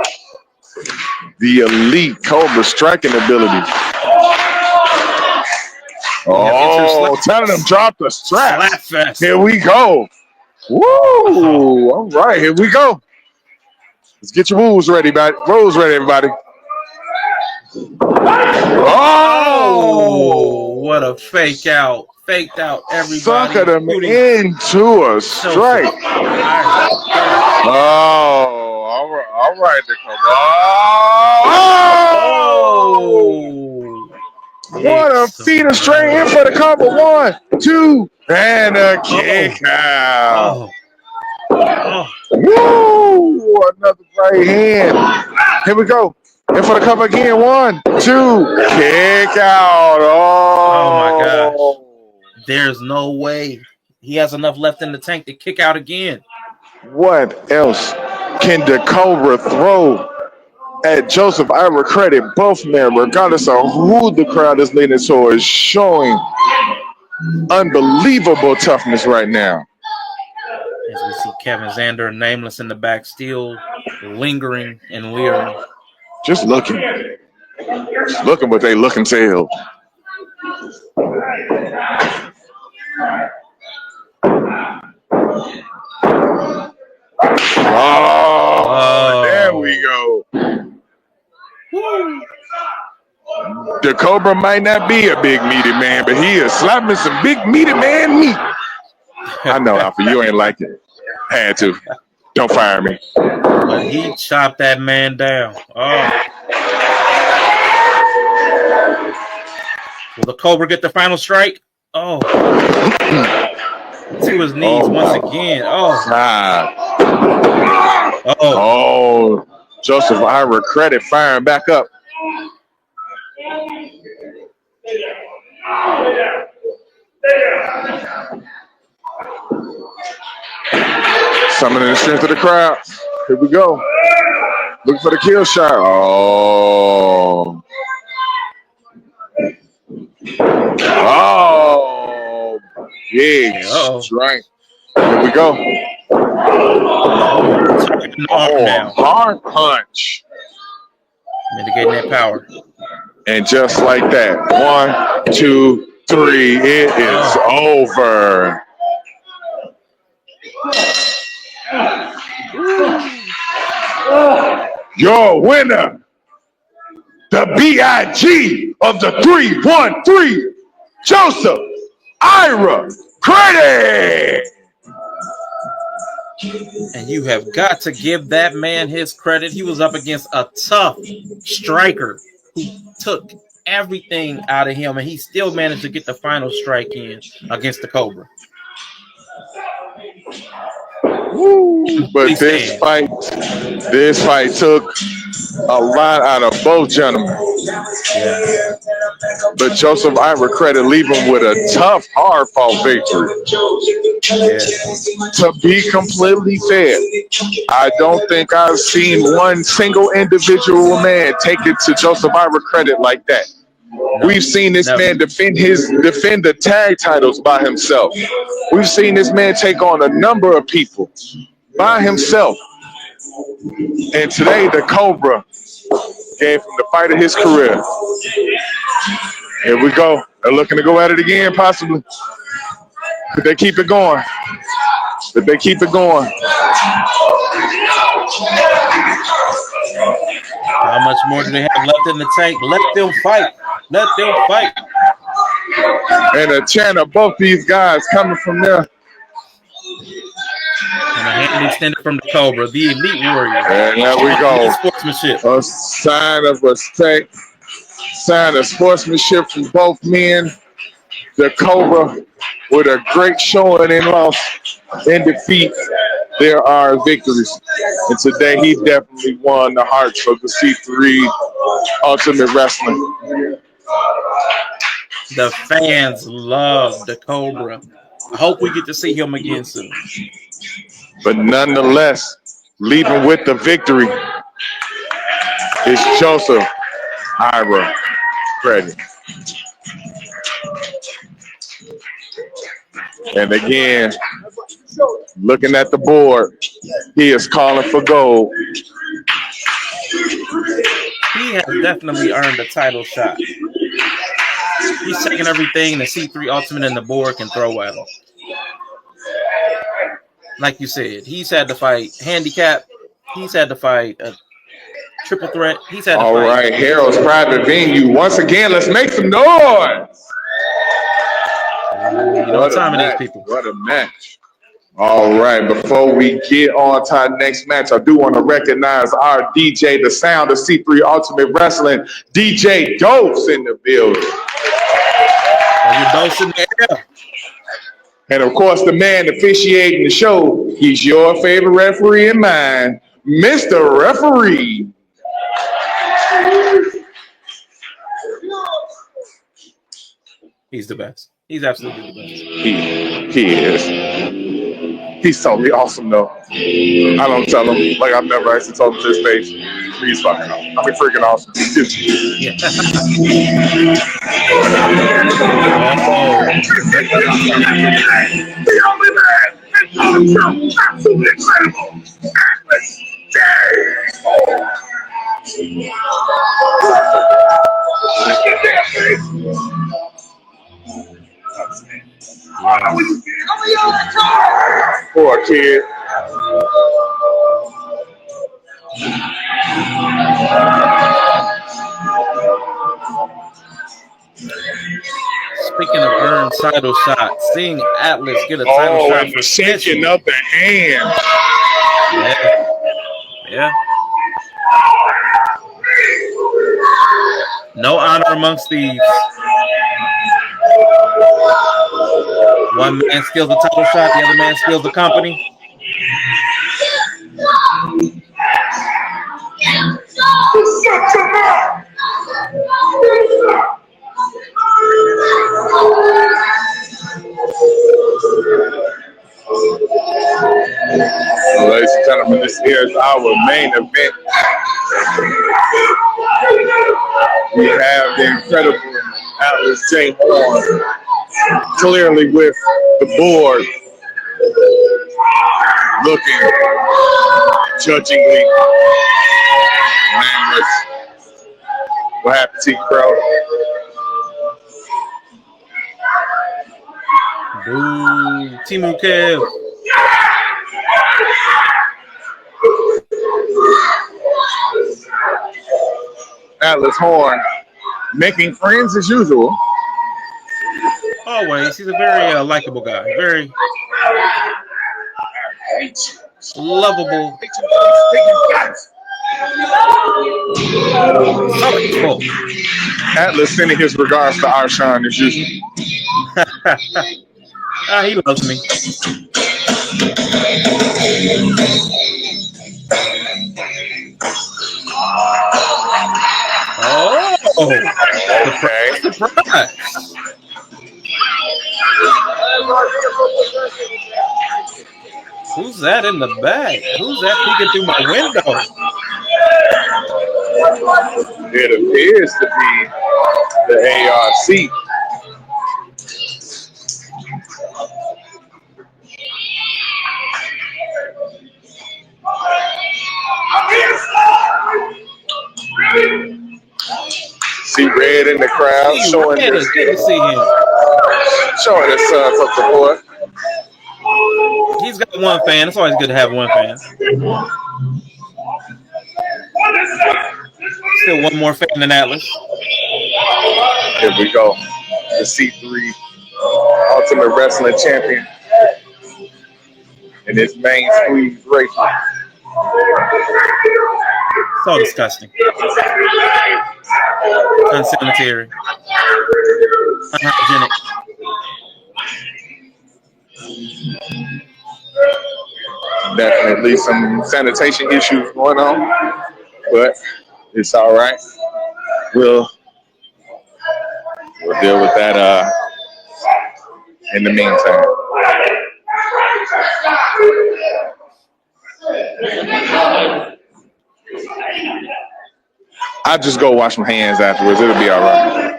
the elite Cobra striking ability. Oh, telling him drop the strap. Here we go. Woo! All right, here we go. Let's get your rules ready, everybody. Oh, what a fake out. Faked out everybody. Suckered him into a strike. Oh, all right, Oh! What a feeder straight in for the cover. 1, 2, and a kick out. Woo! Another right hand. Here we go. In for the cover again. 1, 2, kick out. Oh my gosh. There's no way he has enough left in the tank to kick out again. What else can the Cobra throw at Joseph Ira credit? Both men, regardless of who the crowd is leaning towards, showing unbelievable toughness right now. As we see Kevin Zander and Nameless in the back, still lingering and leering. Just looking. Looking what they look and tell. Oh, there we go. The Cobra might not be a big meaty man, but he is slapping some big meaty man meat. I know, Alpha, you ain't like it. Had to. Don't fire me. But he chopped that man down. Oh. Will the Cobra get the final strike? Oh. To his knees once again. Oh. God. Oh. Joseph Ira credit firing back up. Summoning the strength of the crowd. Here we go. Looking for the kill shot. Oh. Oh. Big strike. Here we go. Oh, hard punch. Mitigating that power. And just like that, 1, 2, 3, it is over. Your winner, the BIG of the 313, Joseph Ira Credit. And you have got to give that man his credit. He was up against a tough striker who took everything out of him, and he still managed to get the final strike in against the Cobra. But this fight took a lot out of both gentlemen. Yeah. But Joseph Ira credit leave him with a tough, hard-fought victory. Yeah. To be completely fair, I don't think I've seen one single individual man take it to Joseph Ira credit like that. No, We've seen this never. man defend the tag titles by himself. We've seen this man take on a number of people by Yes. himself. And today, the Cobra gave him the fight of his career. Here we go. They're looking to go at it again, possibly. Could they keep it going? Could they keep it going? How much more do they have left in the tank? Let them fight. Let them fight. And a chant of both these guys coming from there. And a hand extended from the Cobra, the Elite Warrior. And there we go. Sportsmanship. A sign of respect, sign of sportsmanship from both men. The Cobra with a great showing in loss and defeat. There are victories. And today he definitely won the hearts of the C3 Ultimate Wrestling. The fans love the Cobra. I hope we get to see him again soon. But nonetheless, leaving with the victory is Joseph Ira Credit. And again, looking at the board, he is calling for gold. He has definitely earned a title shot. He's taking everything the C3 Ultimate and the board can throw at him. Like you said, he's had to fight handicap. He's had to fight a triple threat. He's had to All fight. right, Harold's Private Venue. Once again, let's make some noise. You know what time it is, people. What a match. All right, before we get on to our next match, I do want to recognize our DJ, the sound of C3 Ultimate Wrestling, DJ Dose in the building. Dose in the air. And of course, the man officiating the show, he's your favorite referee and mine, Mr. Referee. He's the best. He's absolutely the best. He is. He's totally awesome, though. I don't tell him like I've never actually told him to his face. He's fucking awesome. I mean, freaking awesome. Yeah. The only man, absolutely incredible. Poor kid. Speaking of earned title shots, seeing Atlas get a title shot and for shaking up the hand. Yeah. No honor amongst thieves. One man steals the title shot, the other man steals the company. Ladies and gentlemen, this is our main event. We have the incredible Atlas J. Horn, clearly with the board, looking judgingly nameless. What happened to you, bro? Boo. Timu Kev. Atlas Horn making friends as usual. Always. He's a very likable guy. Very lovable. So Atlas sending his regards to Arshawn as usual. He loves me. Okay. Surprise. Who's that in the back? Who's that peeking through my window? It appears to be the ARC. See Red in the crowd See you, showing Red. Good to see him. his son some support. He's got one fan. It's always good to have one fan. Still one more fan than Atlas. Here we go. The C3 Ultimate Wrestling Champion in his main squeeze race. So disgusting. Unsanitary. Unhygienic. Definitely some sanitation issues going on, but it's all right. We'll deal with that in the meantime. I'll just go wash my hands afterwards. It'll be all right.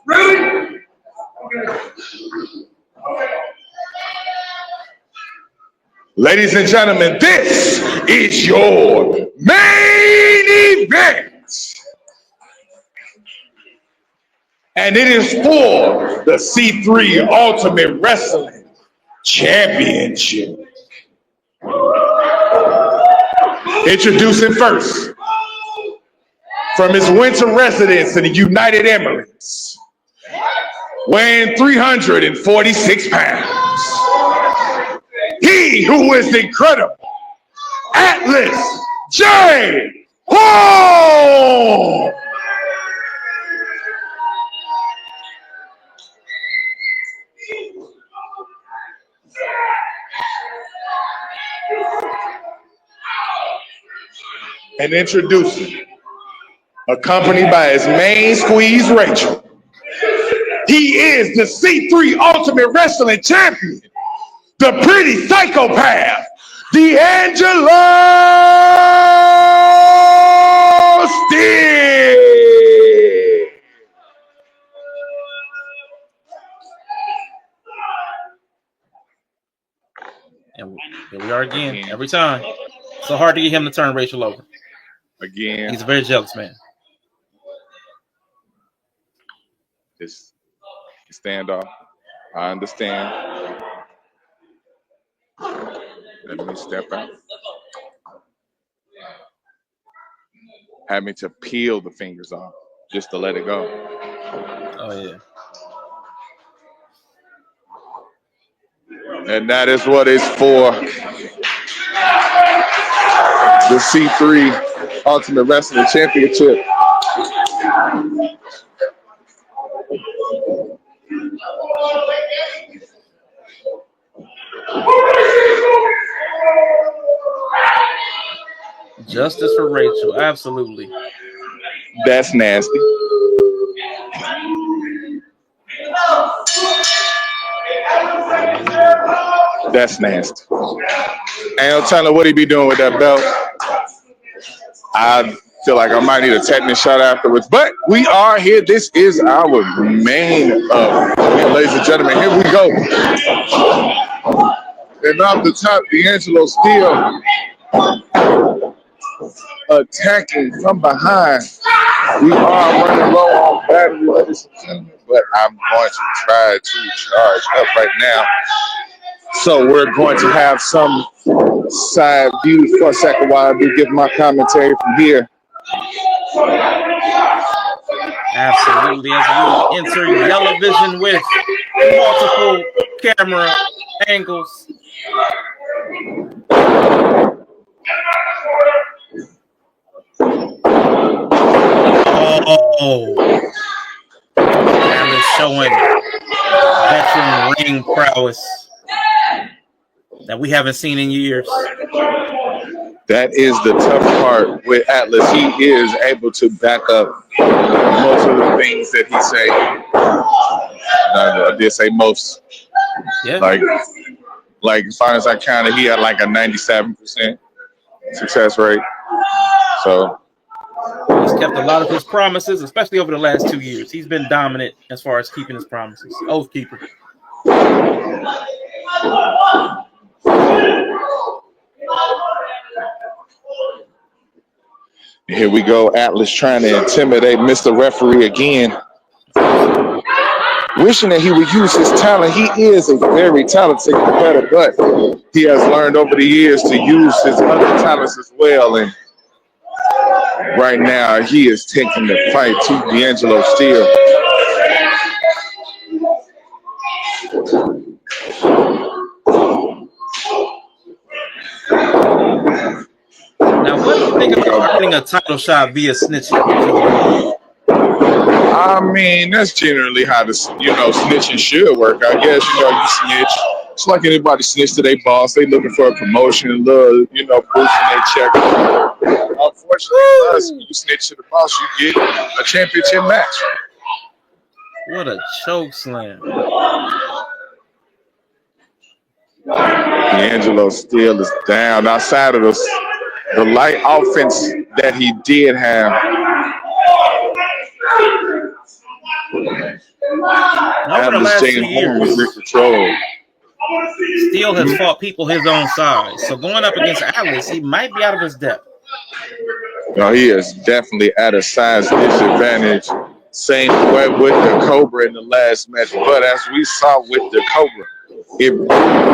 Really? Ladies and gentlemen, this is your main event. And it is for the C3 Ultimate Wrestling Championship. Introducing first, from his winter residence in the United Emirates, weighing 346 pounds, he who is incredible, Atlas J. Hall. And introducing, accompanied by his main squeeze, Rachel, he is the C3 Ultimate Wrestling Champion, the pretty psychopath, D'Angelo Steele. And here we are again. Every time. So hard to get him to turn Rachel over. Again. He's a very jealous man. It's standoff. I understand. Let me step out. Having to peel the fingers off just to let it go. Oh, yeah. And that is what it's for. The C3 Ultimate Wrestling Championship. Justice for Rachel, absolutely. That's nasty. That's nasty. Ain't no telling what he be doing with that belt. I feel like I might need a tetanus shot afterwards, but we are here. This is our main event, ladies and gentlemen. Here we go. And off the top, D'Angelo Steele attacking from behind. We are running low on battery, ladies and gentlemen, but I'm going to try to charge up right now. So we're going to have some side views for a second while I do give my commentary from here. Absolutely. As we enter Yellow Vision with multiple camera angles. Oh, Atlas showing veteran ring prowess that we haven't seen in years. That is the tough part with Atlas. He is able to back up most of the things that he say. I did say most. Yeah. Like as far as I counted, he had like a 97% success rate. So he's kept a lot of his promises, especially over the last 2 years. He's been dominant as far as keeping his promises. Oath keeper. Here we go. Atlas trying to intimidate Mr. Referee again. Wishing that he would use his talent. He is a very talented competitor, but he has learned over the years to use his other talents as well. And right now, he is taking the fight to D'Angelo Steele. Now, what do you think about getting a title shot via snitching? I mean, that's generally how the snitching should work. I guess you snitch. It's like anybody snitch to their boss. They looking for a promotion, boosting their check. Unfortunately, when you snitch to the boss, you get a championship match. What a choke slam! D'Angelo Steele is down outside of the light offense that he did have. Over the last 2 years, Steele has fought people his own size. So going up against Atlas, he might be out of his depth. No, he is definitely at a size disadvantage. Same way with the Cobra in the last match. But as we saw with the Cobra, if you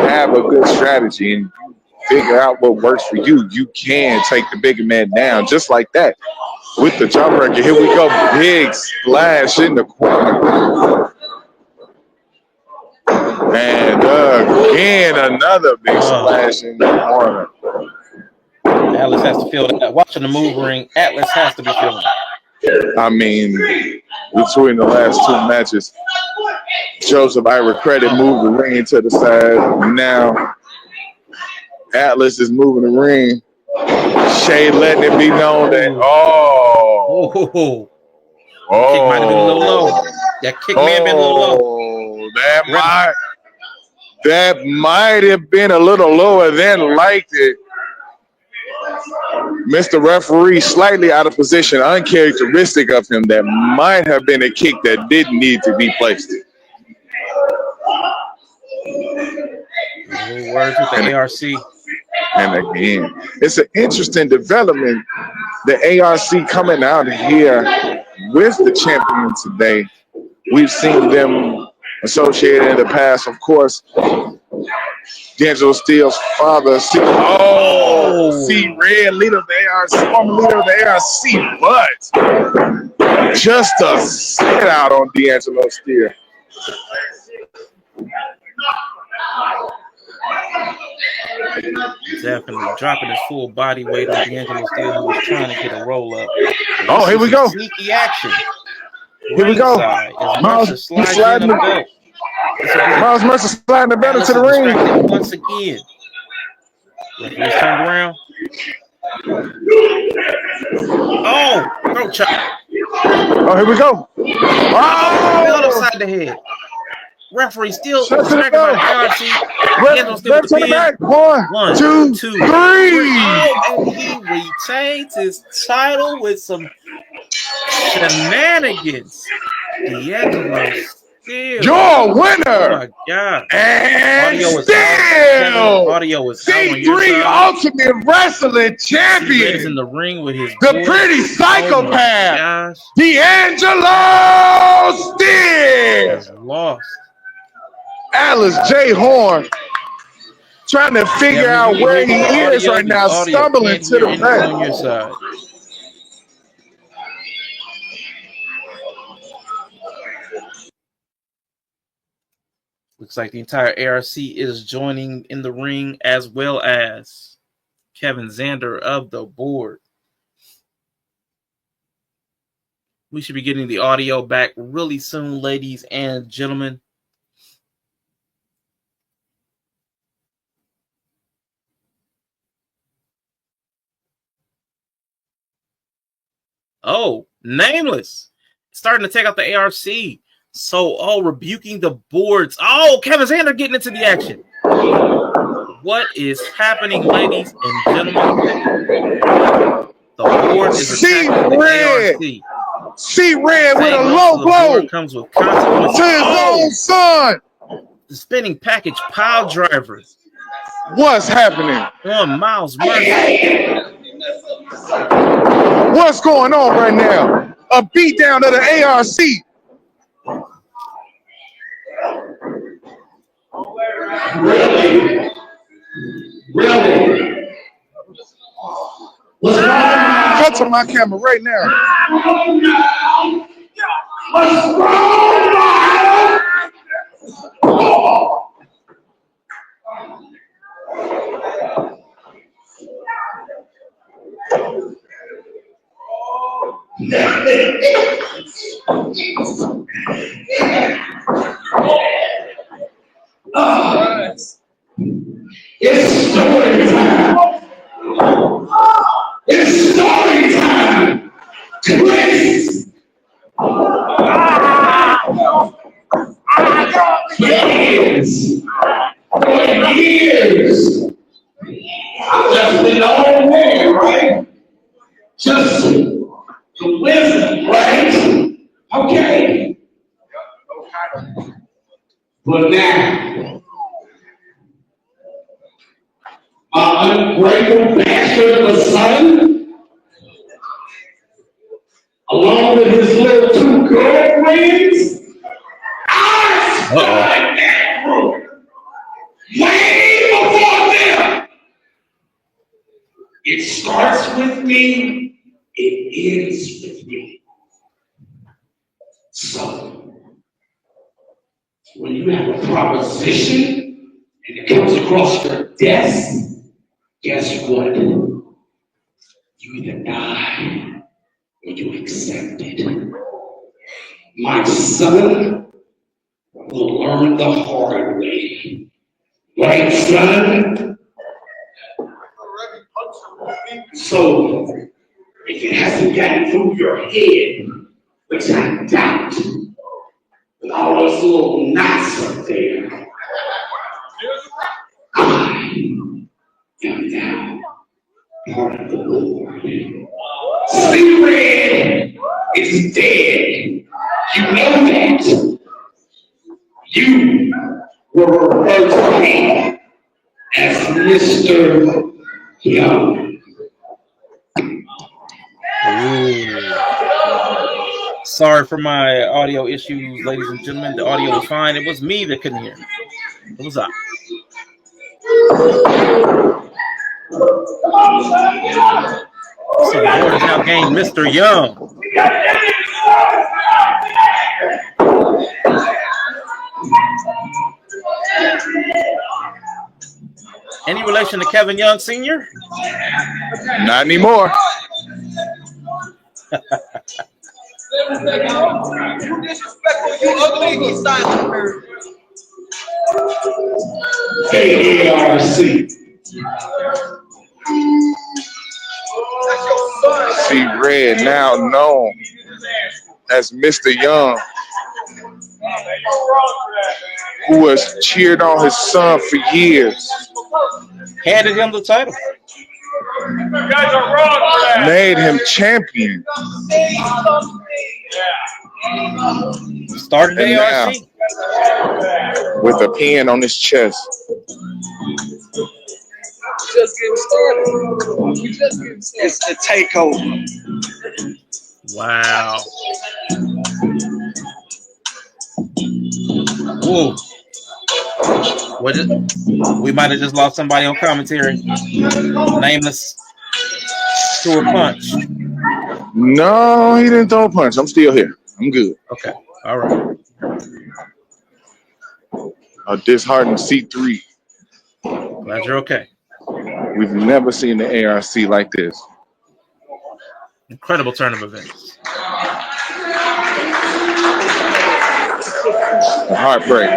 have a good strategy and you figure out what works for you, you can take the bigger man down just like that. With the jawbreaker, here we go. Big splash in the corner. And again, another big splash in the corner. Atlas has to feel that. Watching the move ring, Atlas has to be feeling it. I mean, between the last 2 matches, Joseph Ira Credit moved the ring to the side. Now, Atlas is moving the ring. Shay letting it be known that, That kick might have been a little low. That kick may have been a little low. That might have been a little lower than liked it. Mr. Referee slightly out of position, uncharacteristic of him. That might have been a kick that didn't need to be placed. Words with the ARC. And again, it's an interesting development. The ARC coming out here with the champion today. We've seen them associated in the past, of course. D'Angelo Steele's father, C Red, leader of the ARC, former leader of the ARC, but just a sit out on D'Angelo Steele. Definitely dropping his full body weight on D'Angelo Steele, who was trying to get a roll up. Here we go. Sneaky action. Here we go. Miles sliding the belt. Miles Mercer sliding the belt into the ring. Once again. Referee's turned around. Throat chop. Here we go. Belt upside the head. Referee still smacking by the ARC. Left to the back. One, two, three. And he retains his title with some shenanigans. D'Angelo Steele. Your winner. Oh my God. And still audio is C3 Ultimate Wrestling Champion. He's in the ring with his the pretty psychopath. D'Angelo Steele. He's lost. Alice J. Horn trying to figure out where he is right now, stumbling to the back. On your side. Looks like the entire ARC is joining in the ring, as well as Kevin Zander of the board. We should be getting the audio back really soon, ladies and gentlemen. Nameless. Starting to take out the ARC. So, rebuking the boards. Kevin Zander getting into the action. What is happening, ladies and gentlemen? The Horde is attacking the ARC. C-Red with a Saying low the blow Horde comes with consequences. to his own son. The spinning package pile driver. What's happening? On Miles Murphy. What's going on right now? A beatdown of the ARC. Really? Cut to my camera right now. What's wrong? It's story time. It's story time. Please. Years. I'm just an old man, right? Just the wisdom, right? Okay. But now, my ungrateful bastard of a son, along with his little two girlfriends, I started that group way before them. It starts with me, it ends with me. So, when you have a proposition and it comes across your desk, guess what? You either die or you accept it. My son will learn the hard way. Right, son? So, if it hasn't gotten through your head, which I doubt, with all those little knots up there, I am now part of the Lord. C-Red is dead. You know that. You were referred to me as Mr. Young. Ooh. Sorry for my audio issues, ladies and gentlemen. The audio was fine. It was me that couldn't hear. What was up? So the Horde has now gained Mr. Young. Any relation to Kevin Young Sr.? Not anymore. You disrespectful, you ugly, he's silent. AARC. C-Red, now known as Mr. Young, who has cheered on his son for years. Handed him the title. Made him champion. Started the ARC. With a pen on his chest. Just getting started. We just getting started. It's the takeover. Wow. Whoa. What is, we might have just lost somebody on commentary. Nameless threw a punch. No, he didn't throw a punch. I'm still here. I'm good. Okay. All right. A disheartened C3. Glad you're okay. We've never seen the ARC like this. Incredible turn of events. Heartbreak.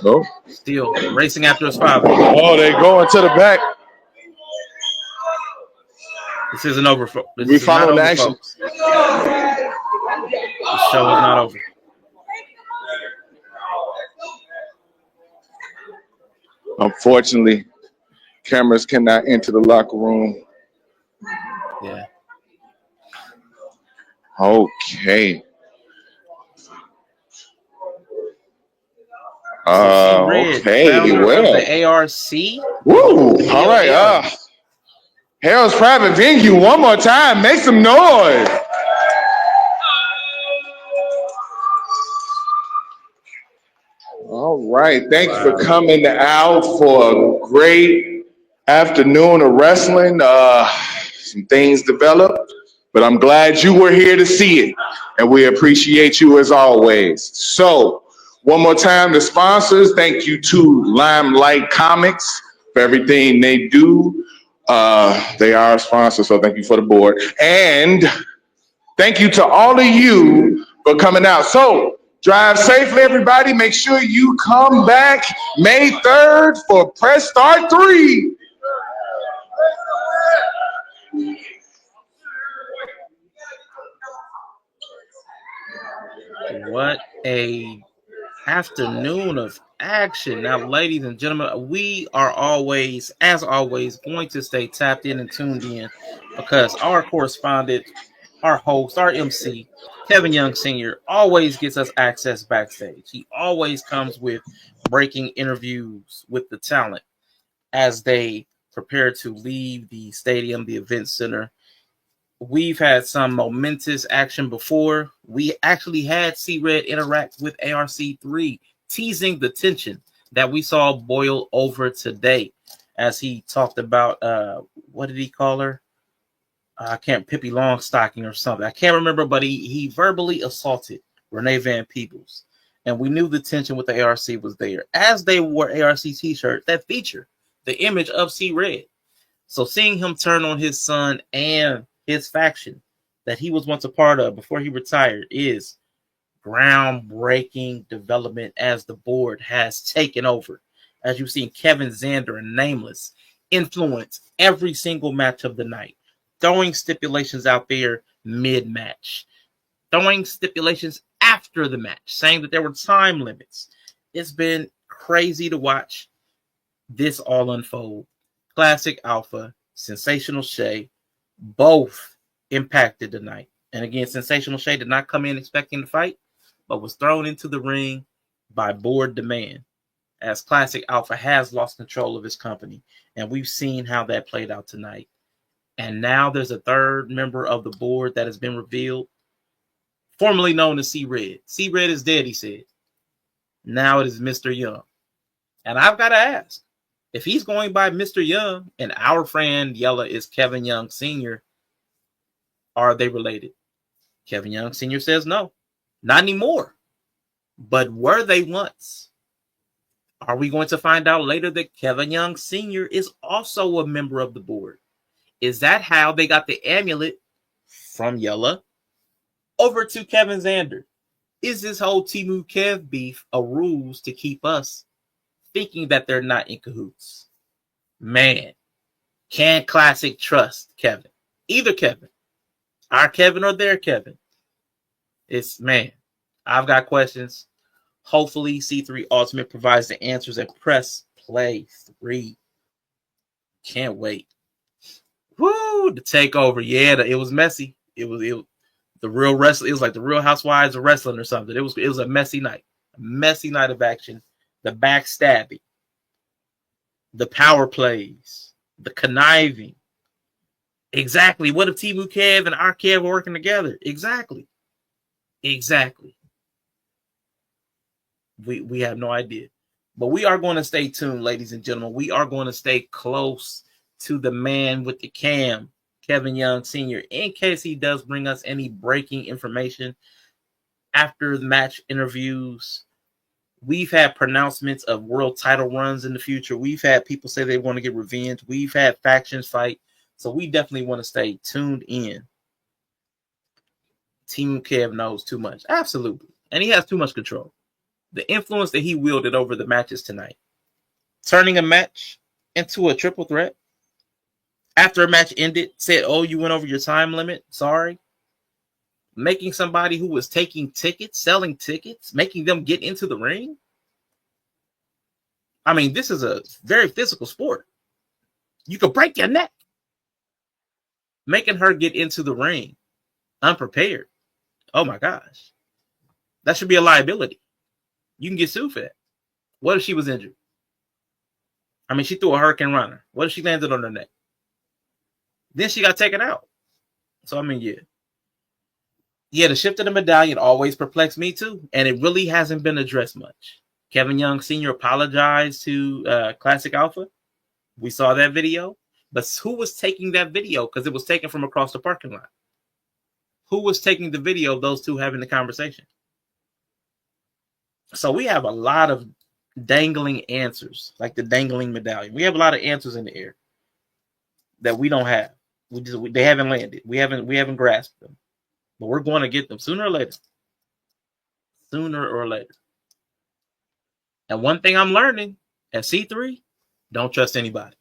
No. Still racing after his father. Oh, they going to the back. This isn't over, folks. We following the action. Folks. The show is not over. Unfortunately, Cameras cannot enter the locker room. Yeah. Okay. So C Red, Okay. founder of Well. the ARC, Woo. All right. HLAR. Harold's Private Venue. One more time. Make some noise. All right. Thanks for coming out for a great afternoon of wrestling. Some things developed, but I'm glad you were here to see it, and we appreciate you as always. So, one more time, the sponsors. Thank you to Limelight Comics for everything they do. They are a sponsor, so thank you for the board. And thank you to all of you for coming out. So, drive safely, everybody. Make sure you come back May 3rd for Press Start 3. What a afternoon of action. Now, ladies and gentlemen, we are always, as always, going to stay tapped in and tuned in because our correspondent, our host, our MC, Kevin Young Sr., always gets us access backstage. He always comes with breaking interviews with the talent as they prepare to leave the stadium, the event center. We've had some momentous action before. We actually had C-Red interact with ARC3, teasing the tension that we saw boil over today as he talked about, what did he call her? I can't, Pippi Longstocking or something. I can't remember, but he verbally assaulted Renee Van Peebles. And we knew the tension with the ARC was there as they wore ARC t-shirts that feature the image of C-Red. So seeing him turn on his son and his faction that he was once a part of before he retired is groundbreaking development as the board has taken over. As you've seen Kevin Zander and Nameless influence every single match of the night, throwing stipulations out there mid-match, throwing stipulations after the match, saying that there were time limits. It's been crazy to watch this all unfold. Classic Alpha, Sensational Shay, both impacted tonight. And again, Sensational Shay did not come in expecting to fight, but was thrown into the ring by board demand, as Classic Alpha has lost control of his company. And we've seen how that played out tonight. And now there's a third member of the board that has been revealed, formerly known as C-Red. C-Red is dead, he said. Now it is Mr. Young. And I've got to ask, if he's going by Mr. Young and our friend Yella is Kevin Young Sr., are they related? Kevin Young Sr. says no, not anymore. But were they once? Are we going to find out later that Kevin Young Sr. is also a member of the board? Is that how they got the amulet from Yella over to Kevin Zander? Is this whole Timu Kev beef a ruse to keep us thinking that they're not in cahoots? Man, can Classic trust Kevin? Either Kevin. Our Kevin or their Kevin. It's, man, I've got questions. Hopefully C3 Ultimate provides the answers at Press Play 3. Can't wait. Woo, the takeover. Yeah, it was messy. It was the real wrestling. It was like the Real Housewives of Wrestling or something. It was a messy night. A messy night of action. The backstabbing. The power plays. The conniving. Exactly. What if Timu Kev and our Kev were working together? Exactly. We have no idea. But we are going to stay tuned, ladies and gentlemen. We are going to stay close to the man with the cam, Kevin Young Sr., in case he does bring us any breaking information after the match interviews. We've had pronouncements of world title runs in the future. We've had people say they want to get revenge. We've had factions fight. So we definitely want to stay tuned in. Team Kev knows too much. Absolutely. And he has too much control. The influence that he wielded over the matches tonight. Turning a match into a triple threat. After a match ended, said, oh, you went over your time limit. Sorry. Making somebody who was taking tickets, selling tickets, making them get into the ring. I mean, this is a very physical sport. You could break your neck. Making her get into the ring unprepared. Oh my gosh. That should be a liability. You can get sued for that. What if she was injured? I mean, she threw a hurricane runner. What if she landed on her neck? Then she got taken out. So, I mean, yeah. Yeah, the shift of the medallion always perplexed me too. And it really hasn't been addressed much. Kevin Young Sr. apologized to Classic Alpha. We saw that video. But who was taking that video? Because it was taken from across the parking lot. Who was taking the video of those two having the conversation? So we have a lot of dangling answers, like the dangling medallion. We have a lot of answers in the air that we don't have. They haven't landed. We haven't grasped them. But we're going to get them sooner or later. Sooner or later. And one thing I'm learning at C3, don't trust anybody.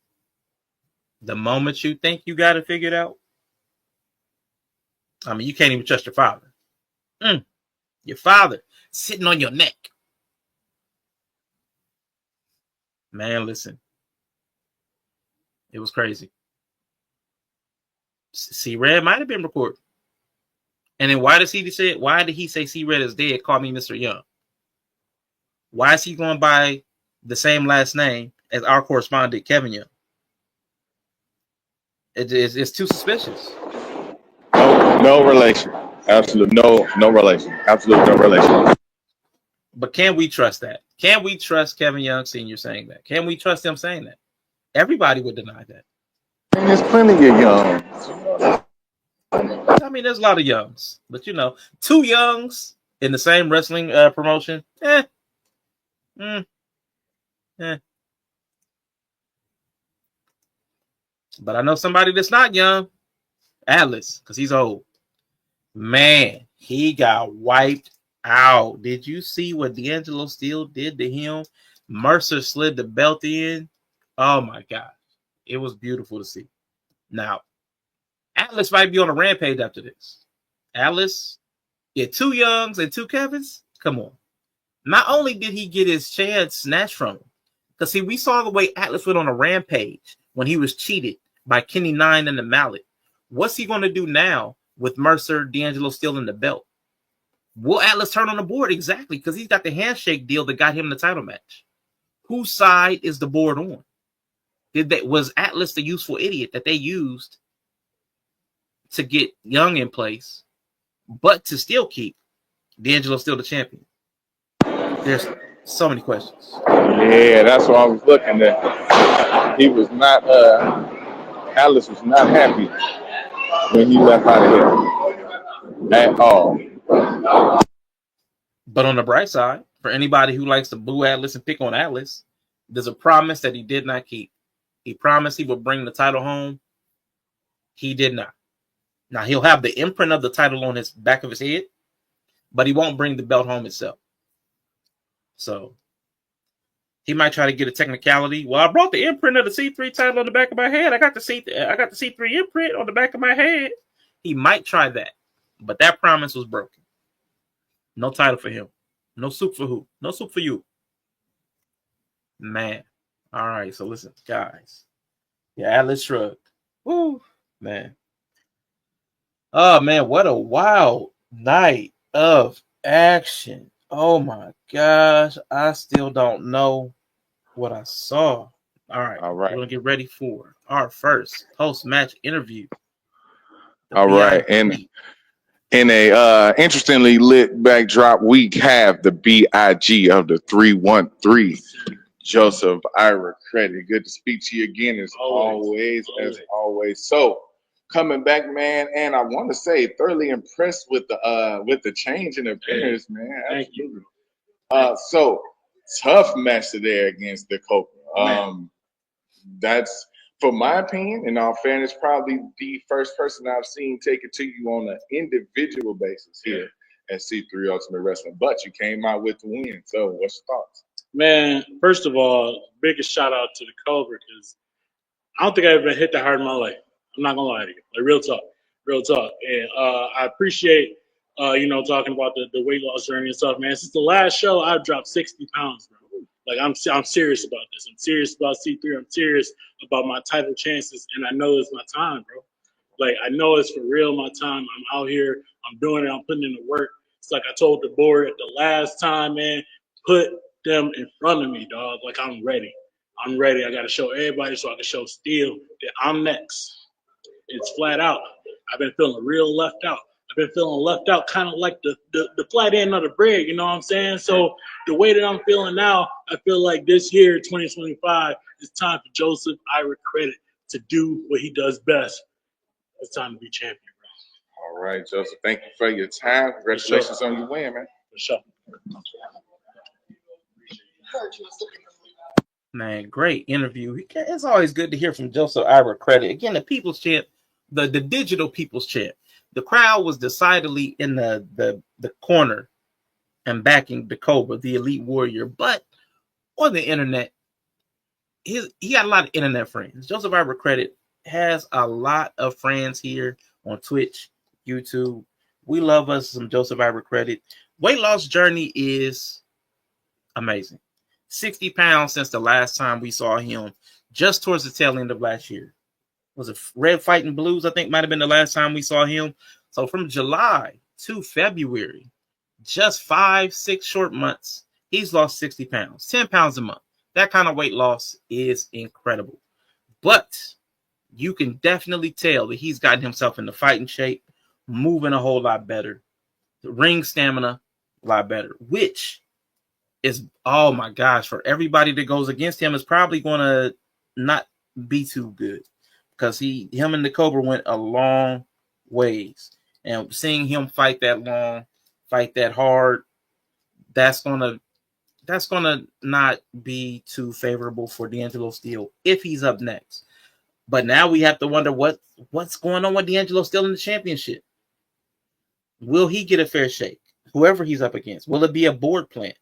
The moment you think you got it figured out, I mean, you can't even trust your father. Your father sitting on your neck. Man, listen. It was crazy. C-Red might have been recorded. And then why did he say C-Red is dead? Call me Mr. Young. Why is he going by the same last name as our correspondent, Kevin Young? It's too suspicious. No relation. Absolute no relation. Absolute no relation. But can we trust that? Can we trust Kevin Young Sr. saying that? Can we trust him saying that? Everybody would deny that. And there's plenty of youngs. I mean, there's a lot of youngs, but two youngs in the same wrestling promotion, But I know somebody that's not young, Atlas, because he's old. Man, he got wiped out. Did you see what D'Angelo Steele did to him? Mercer slid the belt in. Oh my God. It was beautiful to see. Now, Atlas might be on a rampage after this. Atlas, two Youngs and two Kevins. Come on. Not only did he get his chance snatched from him, because see, we saw the way Atlas went on a rampage when he was cheated by Kenny Nine and the Mallet. What's he going to do now with Mercer, D'Angelo Steele, and the belt? Will Atlas turn on the board? Exactly, because he's got the handshake deal that got him the title match. Whose side is the board on? Was Atlas the useful idiot that they used to get Young in place, but to still keep D'Angelo Steele the champion? There's so many questions. Yeah, that's what I was looking at. He was not. Atlas was not happy when he left out of here at all. But on the bright side, for anybody who likes to boo Atlas and pick on Atlas, there's a promise that he did not keep. He promised he would bring the title home. He did not. Now, he'll have the imprint of the title on his back of his head, but he won't bring the belt home itself. So he might try to get a technicality. Well, I brought the imprint of the C3 title on the back of my head. I got the C3 imprint on the back of my head. He might try that, but that promise was broken. No title for him. No soup for who? No soup for you. Man. All right, so listen, guys. Yeah, Atlas shrugged. Woo, man. Oh, man, what a wild night of action. Oh, my gosh. I still don't know what I saw. All right. We're going to get ready for our first post-match interview. All right. And in a interestingly lit backdrop, we have the BIG of the 313, Joseph Ira Credit. Good to speak to you again as always. So coming back, man, and I want to say thoroughly impressed with the change in appearance, man. Absolutely. So tough match today against the Cobra. That's, for my opinion, in all fairness, probably the first person I've seen take it to you on an individual basis here at C3 Ultimate Wrestling. But you came out with the win. So what's your thoughts? Man, first of all, biggest shout out to the Cobra, because I don't think I've ever been hit that hard in my life. I'm not gonna lie to you. Like, real talk. And I appreciate talking about the weight loss journey and stuff, man. Since the last show, I've dropped 60 pounds, bro. Like I'm serious about this. I'm serious about C3. I'm serious about my title chances, and I know it's my time, bro. Like I know it's for real my time. I'm out here. I'm doing it. I'm putting in the work. It's like I told the board at the last time, man. Put them in front of me, dog. Like I'm ready. I'm ready. I got to show everybody so I can show Steel that I'm next. It's flat out. I've been feeling real left out. I've been feeling left out, kind of like the flat end of the bread. You know what I'm saying? So the way that I'm feeling now, I feel like this year, 2025, it's time for Joseph Ira Credit to do what he does best. It's time to be champion, bro. All right, Joseph. Thank you for your time. Congratulations on your win, man. For sure. Man, great interview. It's always good to hear from Joseph Ira Credit. Again, the People's Champ, the digital People's Champ. The crowd was decidedly in the corner and backing Takeover, the Elite Warrior. But on the internet, he got a lot of internet friends. Joseph Ira Credit has a lot of friends here on Twitch, YouTube. We love us some Joseph Ira Credit. Weight loss journey is amazing. 60 pounds since the last time we saw him, just towards the tail end of last year. Was it Red Fighting Blues? I think might have been the last time we saw him. So from July to February, just 5-6 short months, he's lost 60 pounds, 10 pounds a month. That kind of weight loss is incredible. But you can definitely tell that he's gotten himself into fighting shape, moving a whole lot better. The ring stamina, a lot better, which is, oh my gosh, for everybody that goes against him is probably going to not be too good, because him and the Cobra went a long ways, and seeing him fight that long, fight that hard, that's gonna not be too favorable for D'Angelo Steele if he's up next. But now we have to wonder what's going on with D'Angelo Steele in the championship. Will he get a fair shake? Whoever he's up against, will it be a board plant?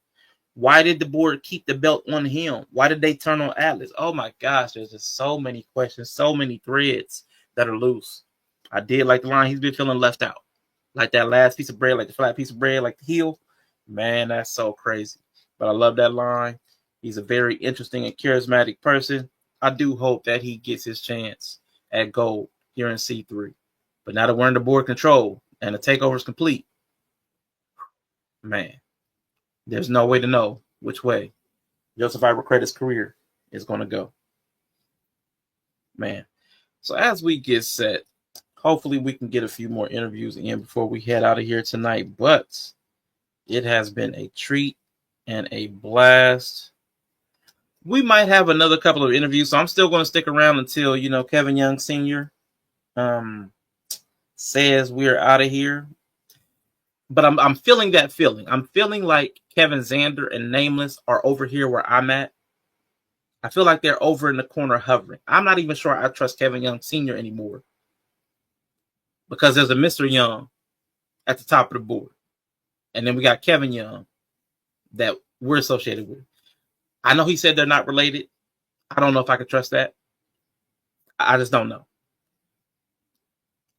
Why did the board keep the belt on him? Why did they turn on Atlas? Oh my gosh, there's just so many questions, so many threads that are loose. I did like the line, he's been feeling left out. Like that last piece of bread, like the flat piece of bread, like the heel. Man, that's so crazy. But I love that line. He's a very interesting and charismatic person. I do hope that he gets his chance at gold here in C3. But now that we're under board control and the takeover is complete, man, there's no way to know which way Joseph Ira Credit's career is going to go. Man. So as we get set, hopefully we can get a few more interviews in before we head out of here tonight. But it has been a treat and a blast. We might have another couple of interviews, so I'm still going to stick around until, Kevin Young Sr. Says we're out of here. But I'm feeling that feeling. I'm feeling like Kevin Zander and Nameless are over here where I'm at. I feel like they're over in the corner hovering. I'm not even sure I trust Kevin Young Sr. anymore, because there's a Mr. Young at the top of the board. And then we got Kevin Young that we're associated with. I know he said they're not related. I don't know if I can trust that. I just don't know.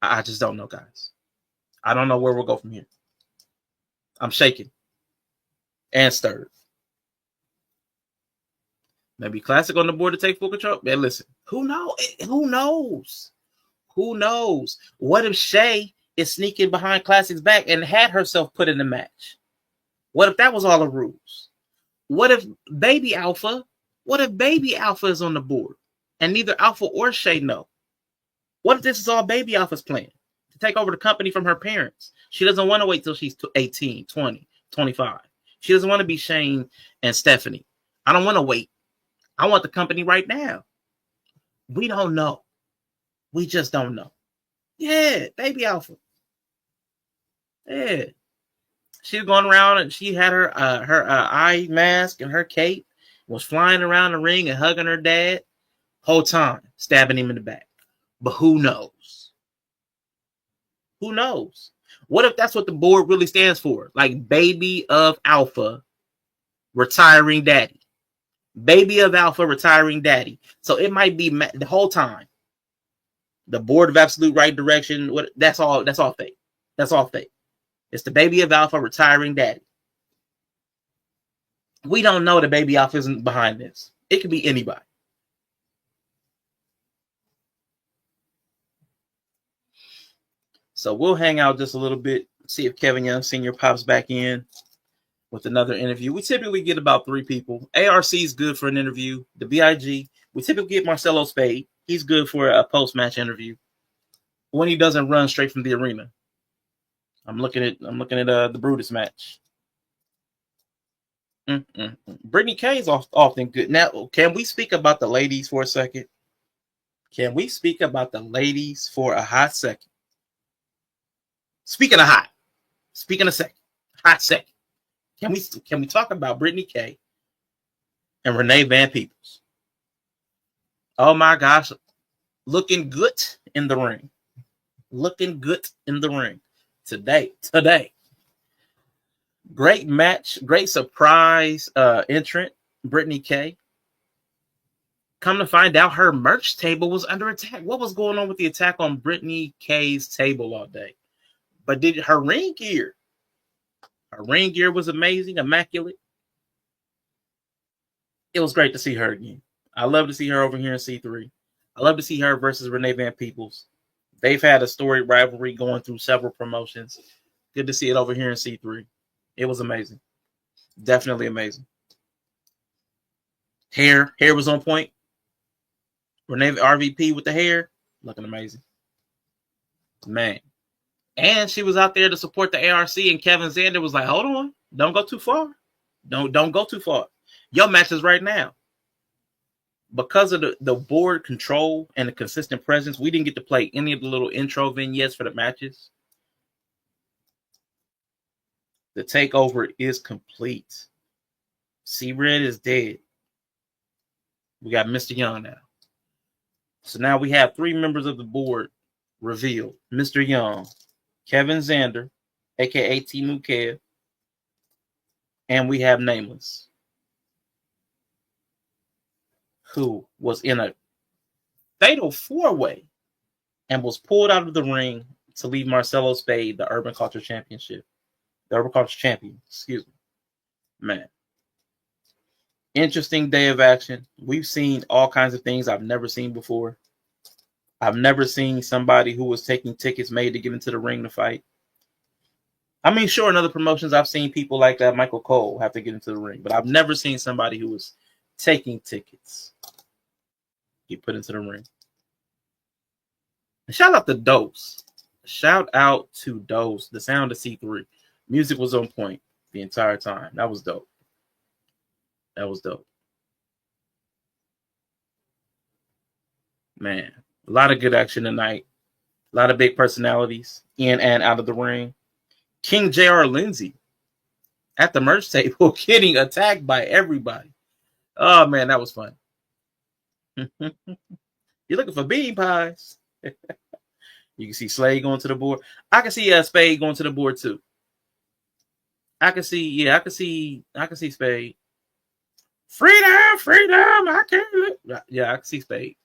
I just don't know, guys. I don't know where we'll go from here. I'm shaking and stirred. Maybe Classic on the board to take full control. Man, listen, who knows? Who knows? Who knows? What if Shay is sneaking behind Classic's back and had herself put in the match? What if that was all the rules? What if Baby Alpha is on the board and neither Alpha or Shay know? What if this is all Baby Alpha's plan to take over the company from her parents? She doesn't want to wait till she's 18, 20, 25. She doesn't want to be Shane and Stephanie. I don't want to wait. I want the company right now. We don't know. We just don't know. Yeah, Baby Alpha. Yeah. She was going around and she had her eye mask and her cape, was flying around the ring and hugging her dad whole time, stabbing him in the back. But who knows? Who knows? What if that's what the board really stands for? Like Baby of Alpha, retiring daddy. Baby of Alpha, retiring daddy. So it might be the whole time. The board of Absolute Right Direction. That's all fake. That's all fake. It's the Baby of Alpha, retiring daddy. We don't know the baby off isn't behind this. It could be anybody. So we'll hang out just a little bit, see if Kevin Young Sr. pops back in with another interview. We typically get about 3 people. ARC is good for an interview. The BIG, we typically get Marcelo Spade. He's good for a post-match interview when he doesn't run straight from the arena. I'm looking at the Brutus match. Brittany K is often good. Now, can we speak about the ladies for a second? Can we speak about the ladies for a hot second? Speaking of second, hot second. Can we talk about Brittany K and Renee Van Peebles? Oh my gosh, looking good in the ring. Looking good in the ring today. Great match, great surprise entrant, Brittany K. Come to find out, her merch table was under attack. What was going on with the attack on Brittany K's table all day? But did her ring gear? Her ring gear was amazing, immaculate. It was great to see her again. I love to see her over here in C3. I love to see her versus Renee Van Peebles. They've had a storied rivalry going through several promotions. Good to see it over here in C3. It was amazing. Definitely amazing. Hair was on point. Renee RVP with the hair, looking amazing. Man. And she was out there to support the ARC, and Kevin Zander was like, hold on, don't go too far. Don't go too far. Your match is right now. Because of the board control and the consistent presence, we didn't get to play any of the little intro vignettes for the matches. The takeover is complete. C-Red is dead. We got Mr. Young now. So now we have 3 members of the board revealed. Mr. Young, Kevin Zander, a.k.a. Timu Kev, and we have Nameless, who was in a fatal 4-way and was pulled out of the ring to leave Marcelo Spade the Urban Culture Champion, excuse me. Man. Interesting day of action. We've seen all kinds of things I've never seen before. I've never seen somebody who was taking tickets made to get into the ring to fight. I mean, sure, in other promotions, I've seen people like that, Michael Cole, have to get into the ring, but I've never seen somebody who was taking tickets get put into the ring. And shout out to Dose. Shout out to Dose. The sound of C3. Music was on point the entire time. That was dope. Man, a lot of good action tonight. A lot of big personalities in and out of the ring. King J.R. Lindsay at the merch table getting attacked by everybody. Oh, man, that was fun. You're looking for bean pies. You can see Slade going to the board. I can see Spade going to the board too. I can see Spade. Freedom, I can't live. Yeah, I can see Spade.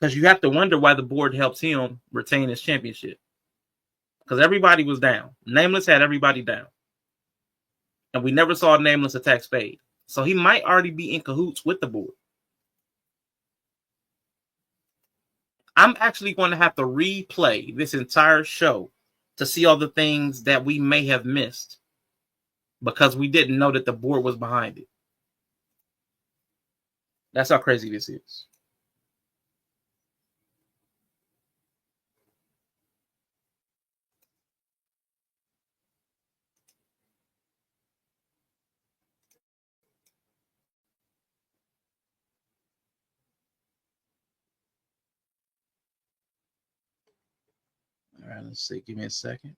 Because you have to wonder why the board helps him retain his championship. Because everybody was down. Nameless had everybody down. And we never saw Nameless attack Spade. So he might already be in cahoots with the board. I'm actually going to have to replay this entire show to see all the things that we may have missed because we didn't know that the board was behind it. That's how crazy this is. All right, let's see. Give me a second.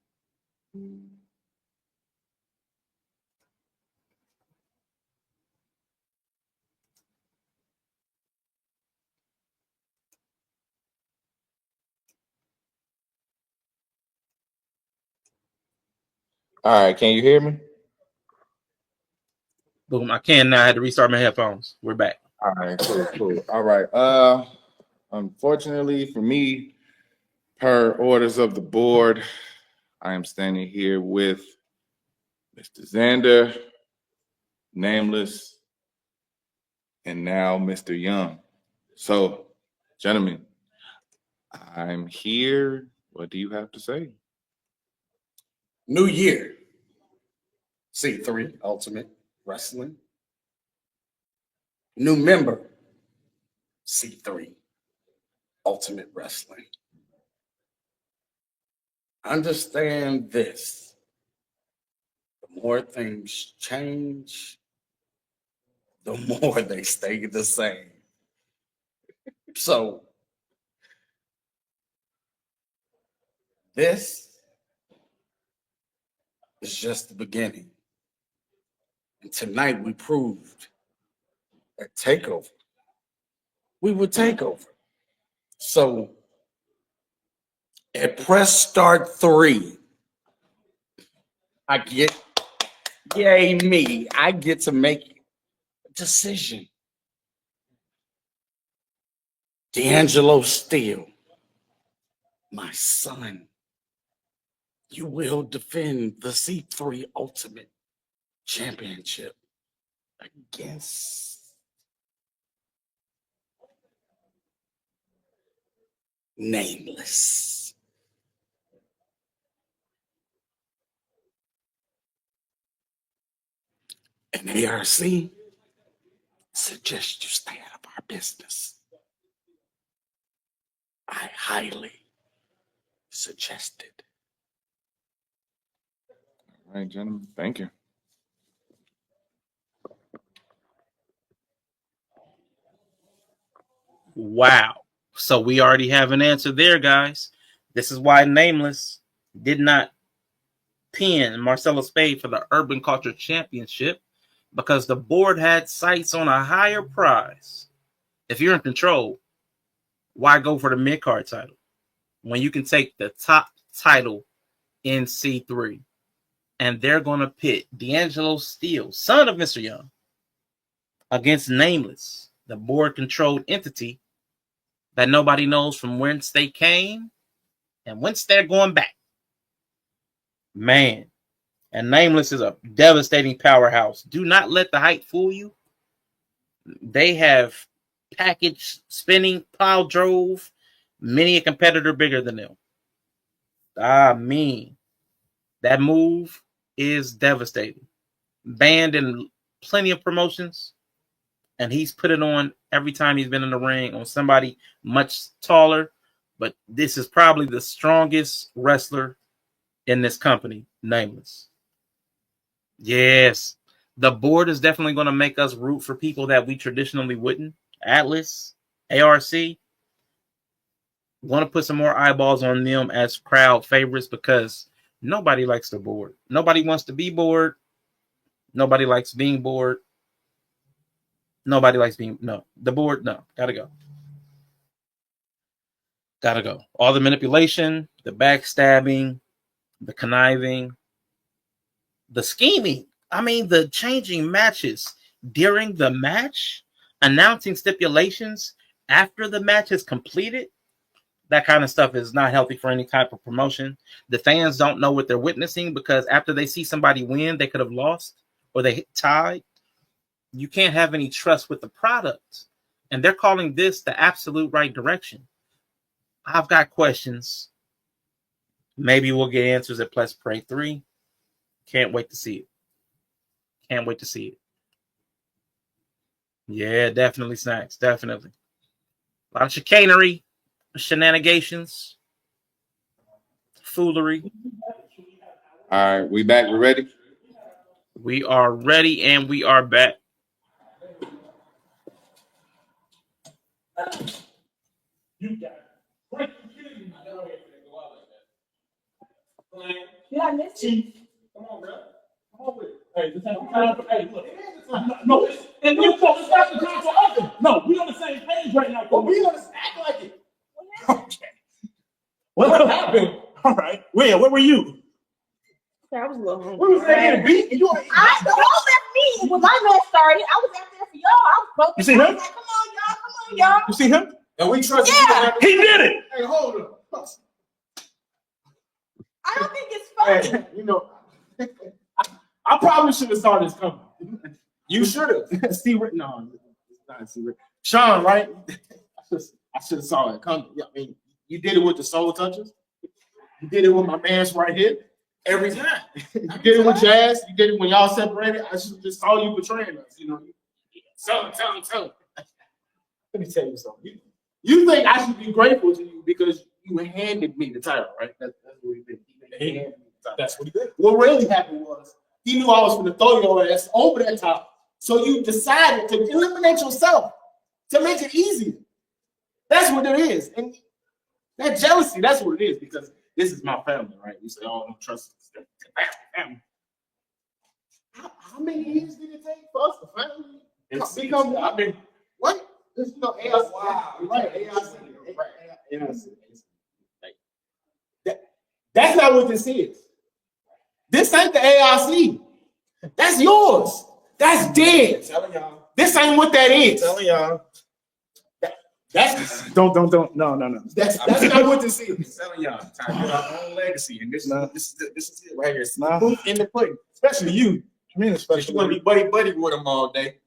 All right, can you hear me? Boom, I can now. I had to restart my headphones. We're back. All right, cool. All right. Unfortunately for me, per orders of the board, I am standing here with Mr. Zander, Nameless, and now Mr. Young. So, gentlemen, I'm here. What do you have to say? New year. C3 Ultimate Wrestling. New member. C3 Ultimate Wrestling. Understand this. The more things change, the more they stay the same. So, this is just the beginning. And tonight we proved at Takeover, we would take over. So, at press start 3, I get to make a decision. D'Angelo Steele, my son, you will defend the C3 Ultimate Championship against Nameless. And ARC suggest you stay out of our business. I highly suggest it. All right, gentlemen. Thank you. Wow. So we already have an answer there, guys. This is why Nameless did not pin Marcelo Spade for the Urban Culture Championship, because the board had sights on a higher prize. If you're in control, why go for the mid-card title when you can take the top title in C3? And they're going to pit D'Angelo Steele, son of Mr. Young, against Nameless, the board-controlled entity that nobody knows from whence they came and whence they're going back. Man, and Nameless is a devastating powerhouse. Do not let the hype fool you. They have package spinning, pile drove many a competitor bigger than them. I mean, that move is devastating. Banned in plenty of promotions, and he's put it on every time he's been in the ring on somebody much taller. But this is probably the strongest wrestler in this company, Nameless. Yes, the board is definitely going to make us root for people that we traditionally wouldn't. Atlas, ARC, want to put some more eyeballs on them as crowd favorites, because nobody likes the board. Nobody wants to be bored. Nobody likes being bored. Nobody likes being, no, the board, no, gotta go. Gotta go. All the manipulation, the backstabbing, the conniving, the scheming. I mean, the changing matches during the match, announcing stipulations after the match is completed. That kind of stuff is not healthy for any type of promotion. The fans don't know what they're witnessing, because after they see somebody win, they could have lost or they tied. You can't have any trust with the product. And they're calling this the absolute right direction. I've got questions. Maybe we'll get answers at Plus Pray 3. Can't wait to see it. Can't wait to see it. Yeah, definitely snacks. Definitely. A lot of chicanery, shenanigans, foolery. All right, we back. We ready? We are ready and we are back. You got it. Yeah, I missed you. Come on, bro. Come on with it. Hey, this ain't time for, hey, look. No, and you folks, it's not the time for other. No, we on the same page right now. Well, we on this act like it. Okay. What happened? All right. Where were you? I was a little hungry. We was there getting beat, and you I the whole left me when my match started. I was out there for y'all. I was broke. You see him? Like, come on, y'all. You see him? And we trust Yeah. you. He did it. Hey, hold up. I don't think it's funny. Hey, you know, I probably should have saw this coming. You should have. See, no, it's not see. Sean, right? I should have saw it coming. I mean, you did it with the soul touches. You did it with my man's right here. Every time. You did it with Jazz. You did it when y'all separated. I should just saw you betraying us. You know. Tell him. Let me tell you something. You think I should be grateful to you because you handed me the title, right? That's what he did. He handed me the title. That's what he did. What really happened was he knew I was going to throw your ass over that top. So you decided to eliminate yourself to make it easier. That's what it is. And that jealousy, that's what it is, because this is my family, right? You say, oh, don't trust us. Family. How many years did it take for us to finally become? I mean, what? This, you know, AIC, wow. Right? AIC. That's not what this is. This ain't the AIC. That's yours. That's dead. I'm telling y'all. This ain't what that is. I'm telling y'all. That's don't. No. That's not what this is. I'm telling y'all. Time to build our own legacy, and this is it right here. It's proof in the pudding, especially you. I mean, especially you want to be buddy with them all day.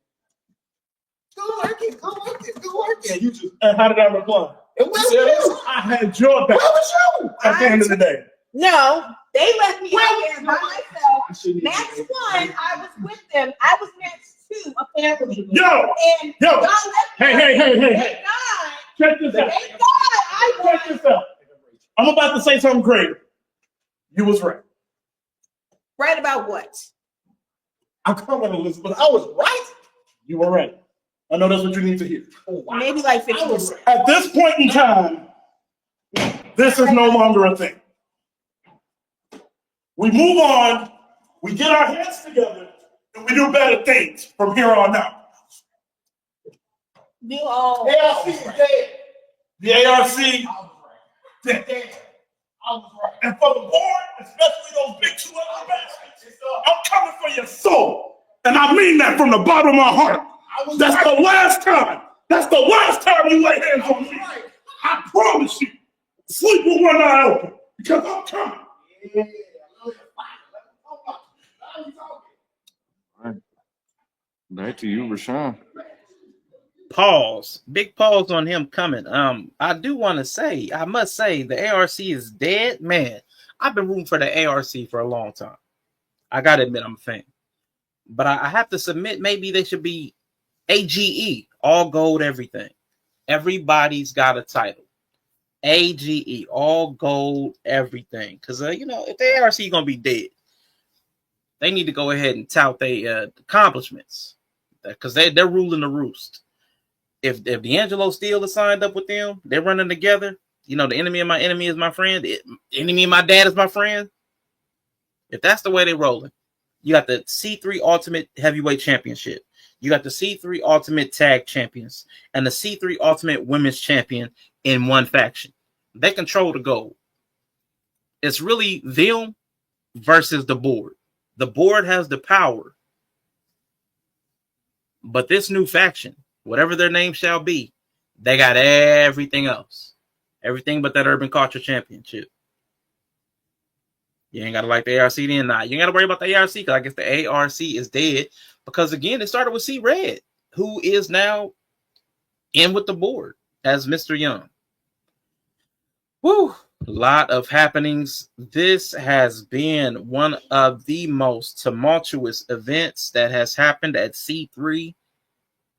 Go work it. You just. And how did I reply? I had your back. Where was you? At the end of the day. No, they left me out there by myself. Match 1, I was with them. I was match 2, apparently. Yo! Hey. Check this out. Check this out. I'm about to say something great. You was right. Right about what? I'm coming, Elizabeth. I was right. You were right. I know that's what you need to hear. Maybe like 50%. At this point in time, this is no longer a thing. We move on, we get our heads together, and we do better things from here on out. You all. ARC is dead. The ARC dead. And for the board, especially those big 2 other bastards, I'm coming for your soul. And I mean that from the bottom of my heart. That's the last time. That's the last time you lay hands on me. I promise you. Sleep with one eye open because I'm coming. Back to you, Rashawn. Pause. Big pause on him coming. I do want to say, I must say, the ARC is dead. Man, I've been rooting for the ARC for a long time. I gotta admit, I'm a fan. But I have to submit, maybe they should be AGE, all gold, everything. Everybody's got a title. AGE, all gold, everything. Because, if the ARC is going to be dead, they need to go ahead and tout their accomplishments. Because they're ruling the roost. If D'Angelo Steele is signed up with them, they're running together. The enemy of my enemy is my friend. The enemy of my dad is my friend. If that's the way they're rolling, you got the C3 Ultimate Heavyweight Championship. You got the C3 Ultimate Tag Champions and the C3 Ultimate Women's Champion in one faction. They control the gold. It's really them versus the board. The board has the power. But this new faction, whatever their name shall be, they got everything else. Everything but that Urban Culture Championship. You ain't got to like the ARC then. Nah, you ain't got to worry about the ARC because I guess the ARC is dead. Because, again, it started with C. Red, who is now in with the board as Mr. Young. Woo! A lot of happenings. This has been one of the most tumultuous events that has happened at C3.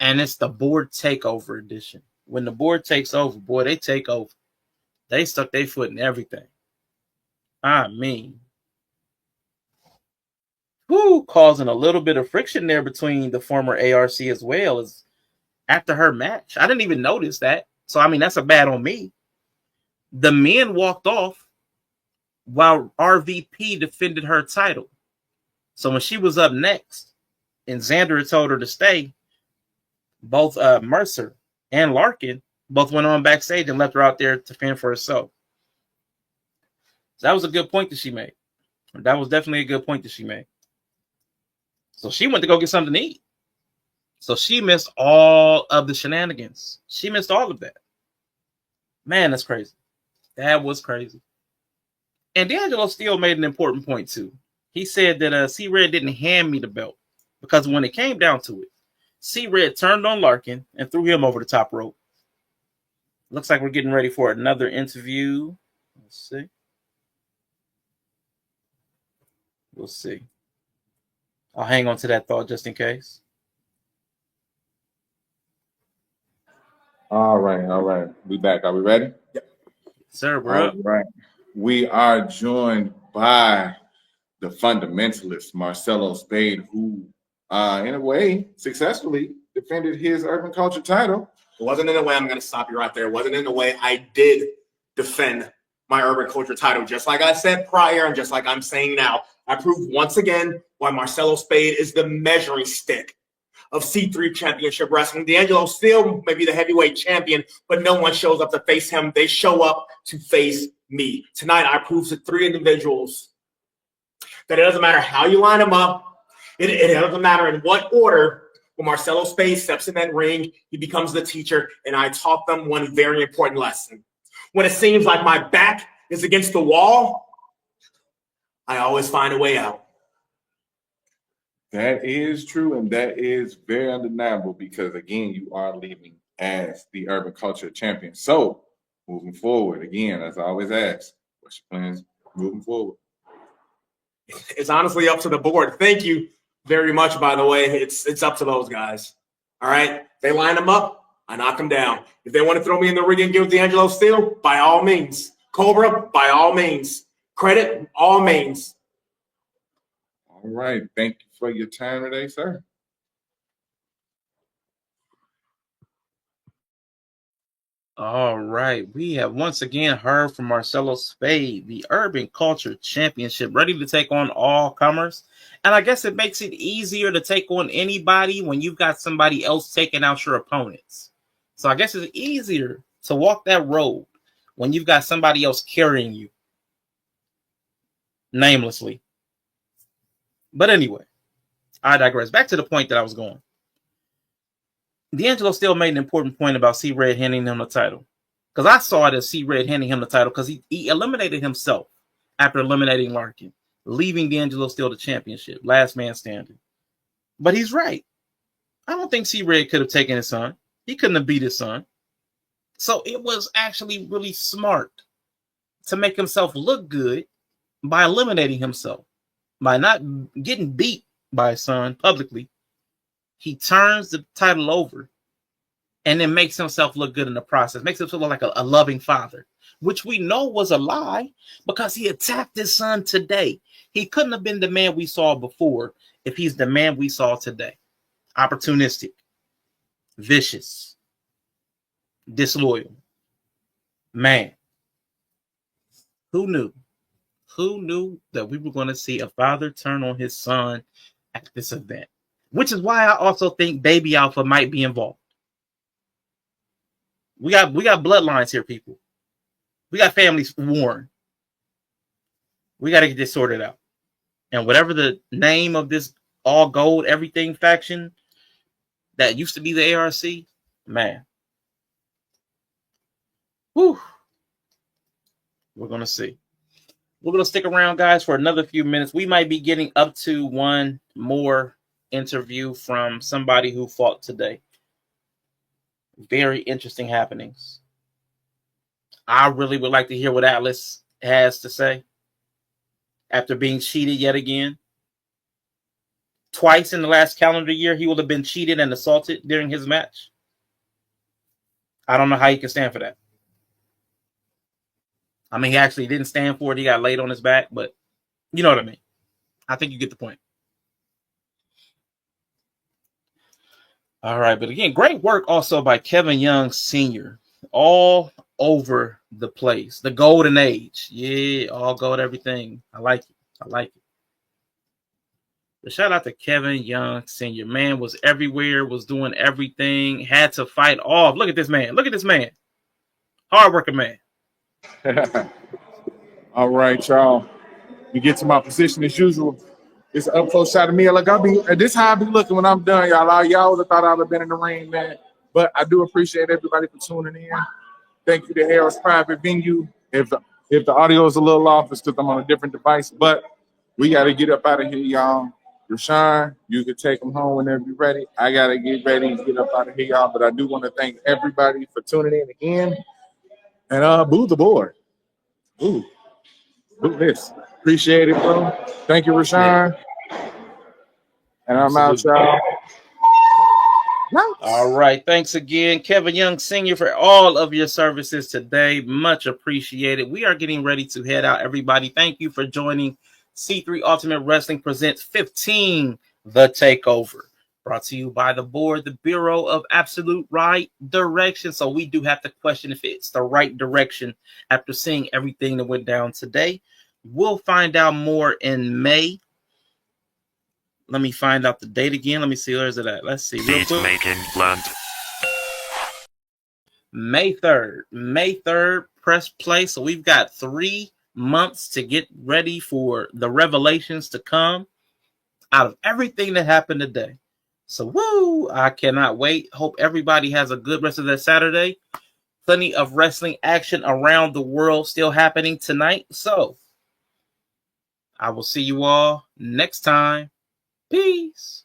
And it's the board takeover edition. When the board takes over, boy, they take over. They stuck their foot in everything. I mean, causing a little bit of friction there between the former ARC as well as after her match. I didn't even notice that. So, I mean, that's a bad on me. The men walked off while RVP defended her title. So when she was up next and Xander had told her to stay, both Mercer and Larkin both went on backstage and left her out there to fend for herself. So that was a good point that she made. That was definitely a good point that she made. So she went to go get something to eat. So she missed all of the shenanigans. She missed all of that. Man, that's crazy. That was crazy. And D'Angelo Steele made an important point, too. He said that C-Red didn't hand me the belt. Because when it came down to it, C-Red turned on Larkin and threw him over the top rope. Looks like we're getting ready for another interview. Let's see. We'll see. I'll hang on to that thought just in case. All right. We back. Are we ready? Yep. Sir, we're up. All right. We are joined by the fundamentalist, Marcelo Spade, who, in a way, successfully defended his urban culture title. It wasn't in a way, I'm going to stop you right there. It wasn't in a way I did defend my urban culture title. Just like I said prior and just like I'm saying now, I proved once again why Marcelo Spade is the measuring stick of C3 Championship Wrestling. D'Angelo still may be the heavyweight champion, but no one shows up to face him. They show up to face me. Tonight, I proved to 3 individuals that it doesn't matter how you line them up. It doesn't matter in what order. When Marcelo Spade steps in that ring, he becomes the teacher, and I taught them one very important lesson. When it seems like my back is against the wall, I always find a way out. That is true, and that is very undeniable because, again, you are leaving as the urban culture champion. So, moving forward, again, as I always ask, what's your plans moving forward? It's honestly up to the board. Thank you very much, by the way. It's up to those guys. All right? They line them up, I knock them down. If they want to throw me in the ring and give D'Angelo steel, by all means. Cobra, by all means. Credit, all means. All right. Thank you for your time today, sir. All right. We have once again heard from Marcelo Spade, the Urban Culture Championship, ready to take on all comers. And I guess it makes it easier to take on anybody when you've got somebody else taking out your opponents. So I guess it's easier to walk that road when you've got somebody else carrying you, namelessly. But anyway, I digress. Back to the point that I was going. D'Angelo still made an important point about C-Red handing him the title. Because I saw it as C-Red handing him the title because he eliminated himself after eliminating Larkin, leaving D'Angelo still the championship, last man standing. But he's right. I don't think C-Red could have taken his son. He couldn't have beat his son. So it was actually really smart to make himself look good by eliminating himself, by not getting beat by his son publicly. He turns the title over and then makes himself look good in the process, makes himself look like a loving father, which we know was a lie because he attacked his son today. He couldn't have been the man we saw before if he's the man we saw today. Opportunistic, vicious, disloyal. Man, who knew? Who knew that we were going to see a father turn on his son at this event? Which is why I also think Baby Alpha might be involved. We got bloodlines here, people. We got families warned. We got to get this sorted out. And whatever the name of this all gold everything faction that used to be the ARC, man. Whew. We're going to see. We're going to stick around, guys, for another few minutes. We might be getting up to one more interview from somebody who fought today. Very interesting happenings. I really would like to hear what Atlas has to say after being cheated yet again. Twice in the last calendar year, he will have been cheated and assaulted during his match. I don't know how he can stand for that. I mean, he actually didn't stand for it. He got laid on his back, but you know what I mean. I think you get the point. All right, but again, great work also by Kevin Young Sr. All over the place. The golden age. Yeah, all gold, everything. I like it. I like it. But shout out to Kevin Young Sr. Man was everywhere, was doing everything, had to fight off. Look at this man. Look at this man. Hardworking man. All right, y'all. We get to my position as usual. It's an up close shot of me. Like this how I be looking when I'm done, y'all. Y'all would have thought I would have been in the ring, man. But I do appreciate everybody for tuning in. Thank you to Harold's Private Venue. If the audio is a little off, it's because I'm on a different device. But we got to get up out of here, y'all. Rashawn, you can take them home whenever you're ready. I got to get ready and get up out of here, y'all. But I do want to thank everybody for tuning in again. And boo the board. Ooh, boo this. Appreciate it, bro. Thank you, Rashawn. And I'm out, Absolutely. y'all. All right. Thanks again, Kevin Young Sr., for all of your services today. Much appreciated. We are getting ready to head out, everybody. Thank you for joining C3 Ultimate Wrestling Presents 15, The Takeover. Brought to you by the board, the Bureau of Absolute Right Direction. So we do have to question if it's the right direction after seeing everything that went down today. We'll find out more in May. Let me find out the date again. Let me see. Where is it at? Let's see. Real quick. Making land. May 3rd. May 3rd, press play. So we've got 3 months to get ready for the revelations to come out of everything that happened today. So, woo! I cannot wait. Hope everybody has a good rest of their Saturday. Plenty of wrestling action around the world still happening tonight. So, I will see you all next time. Peace.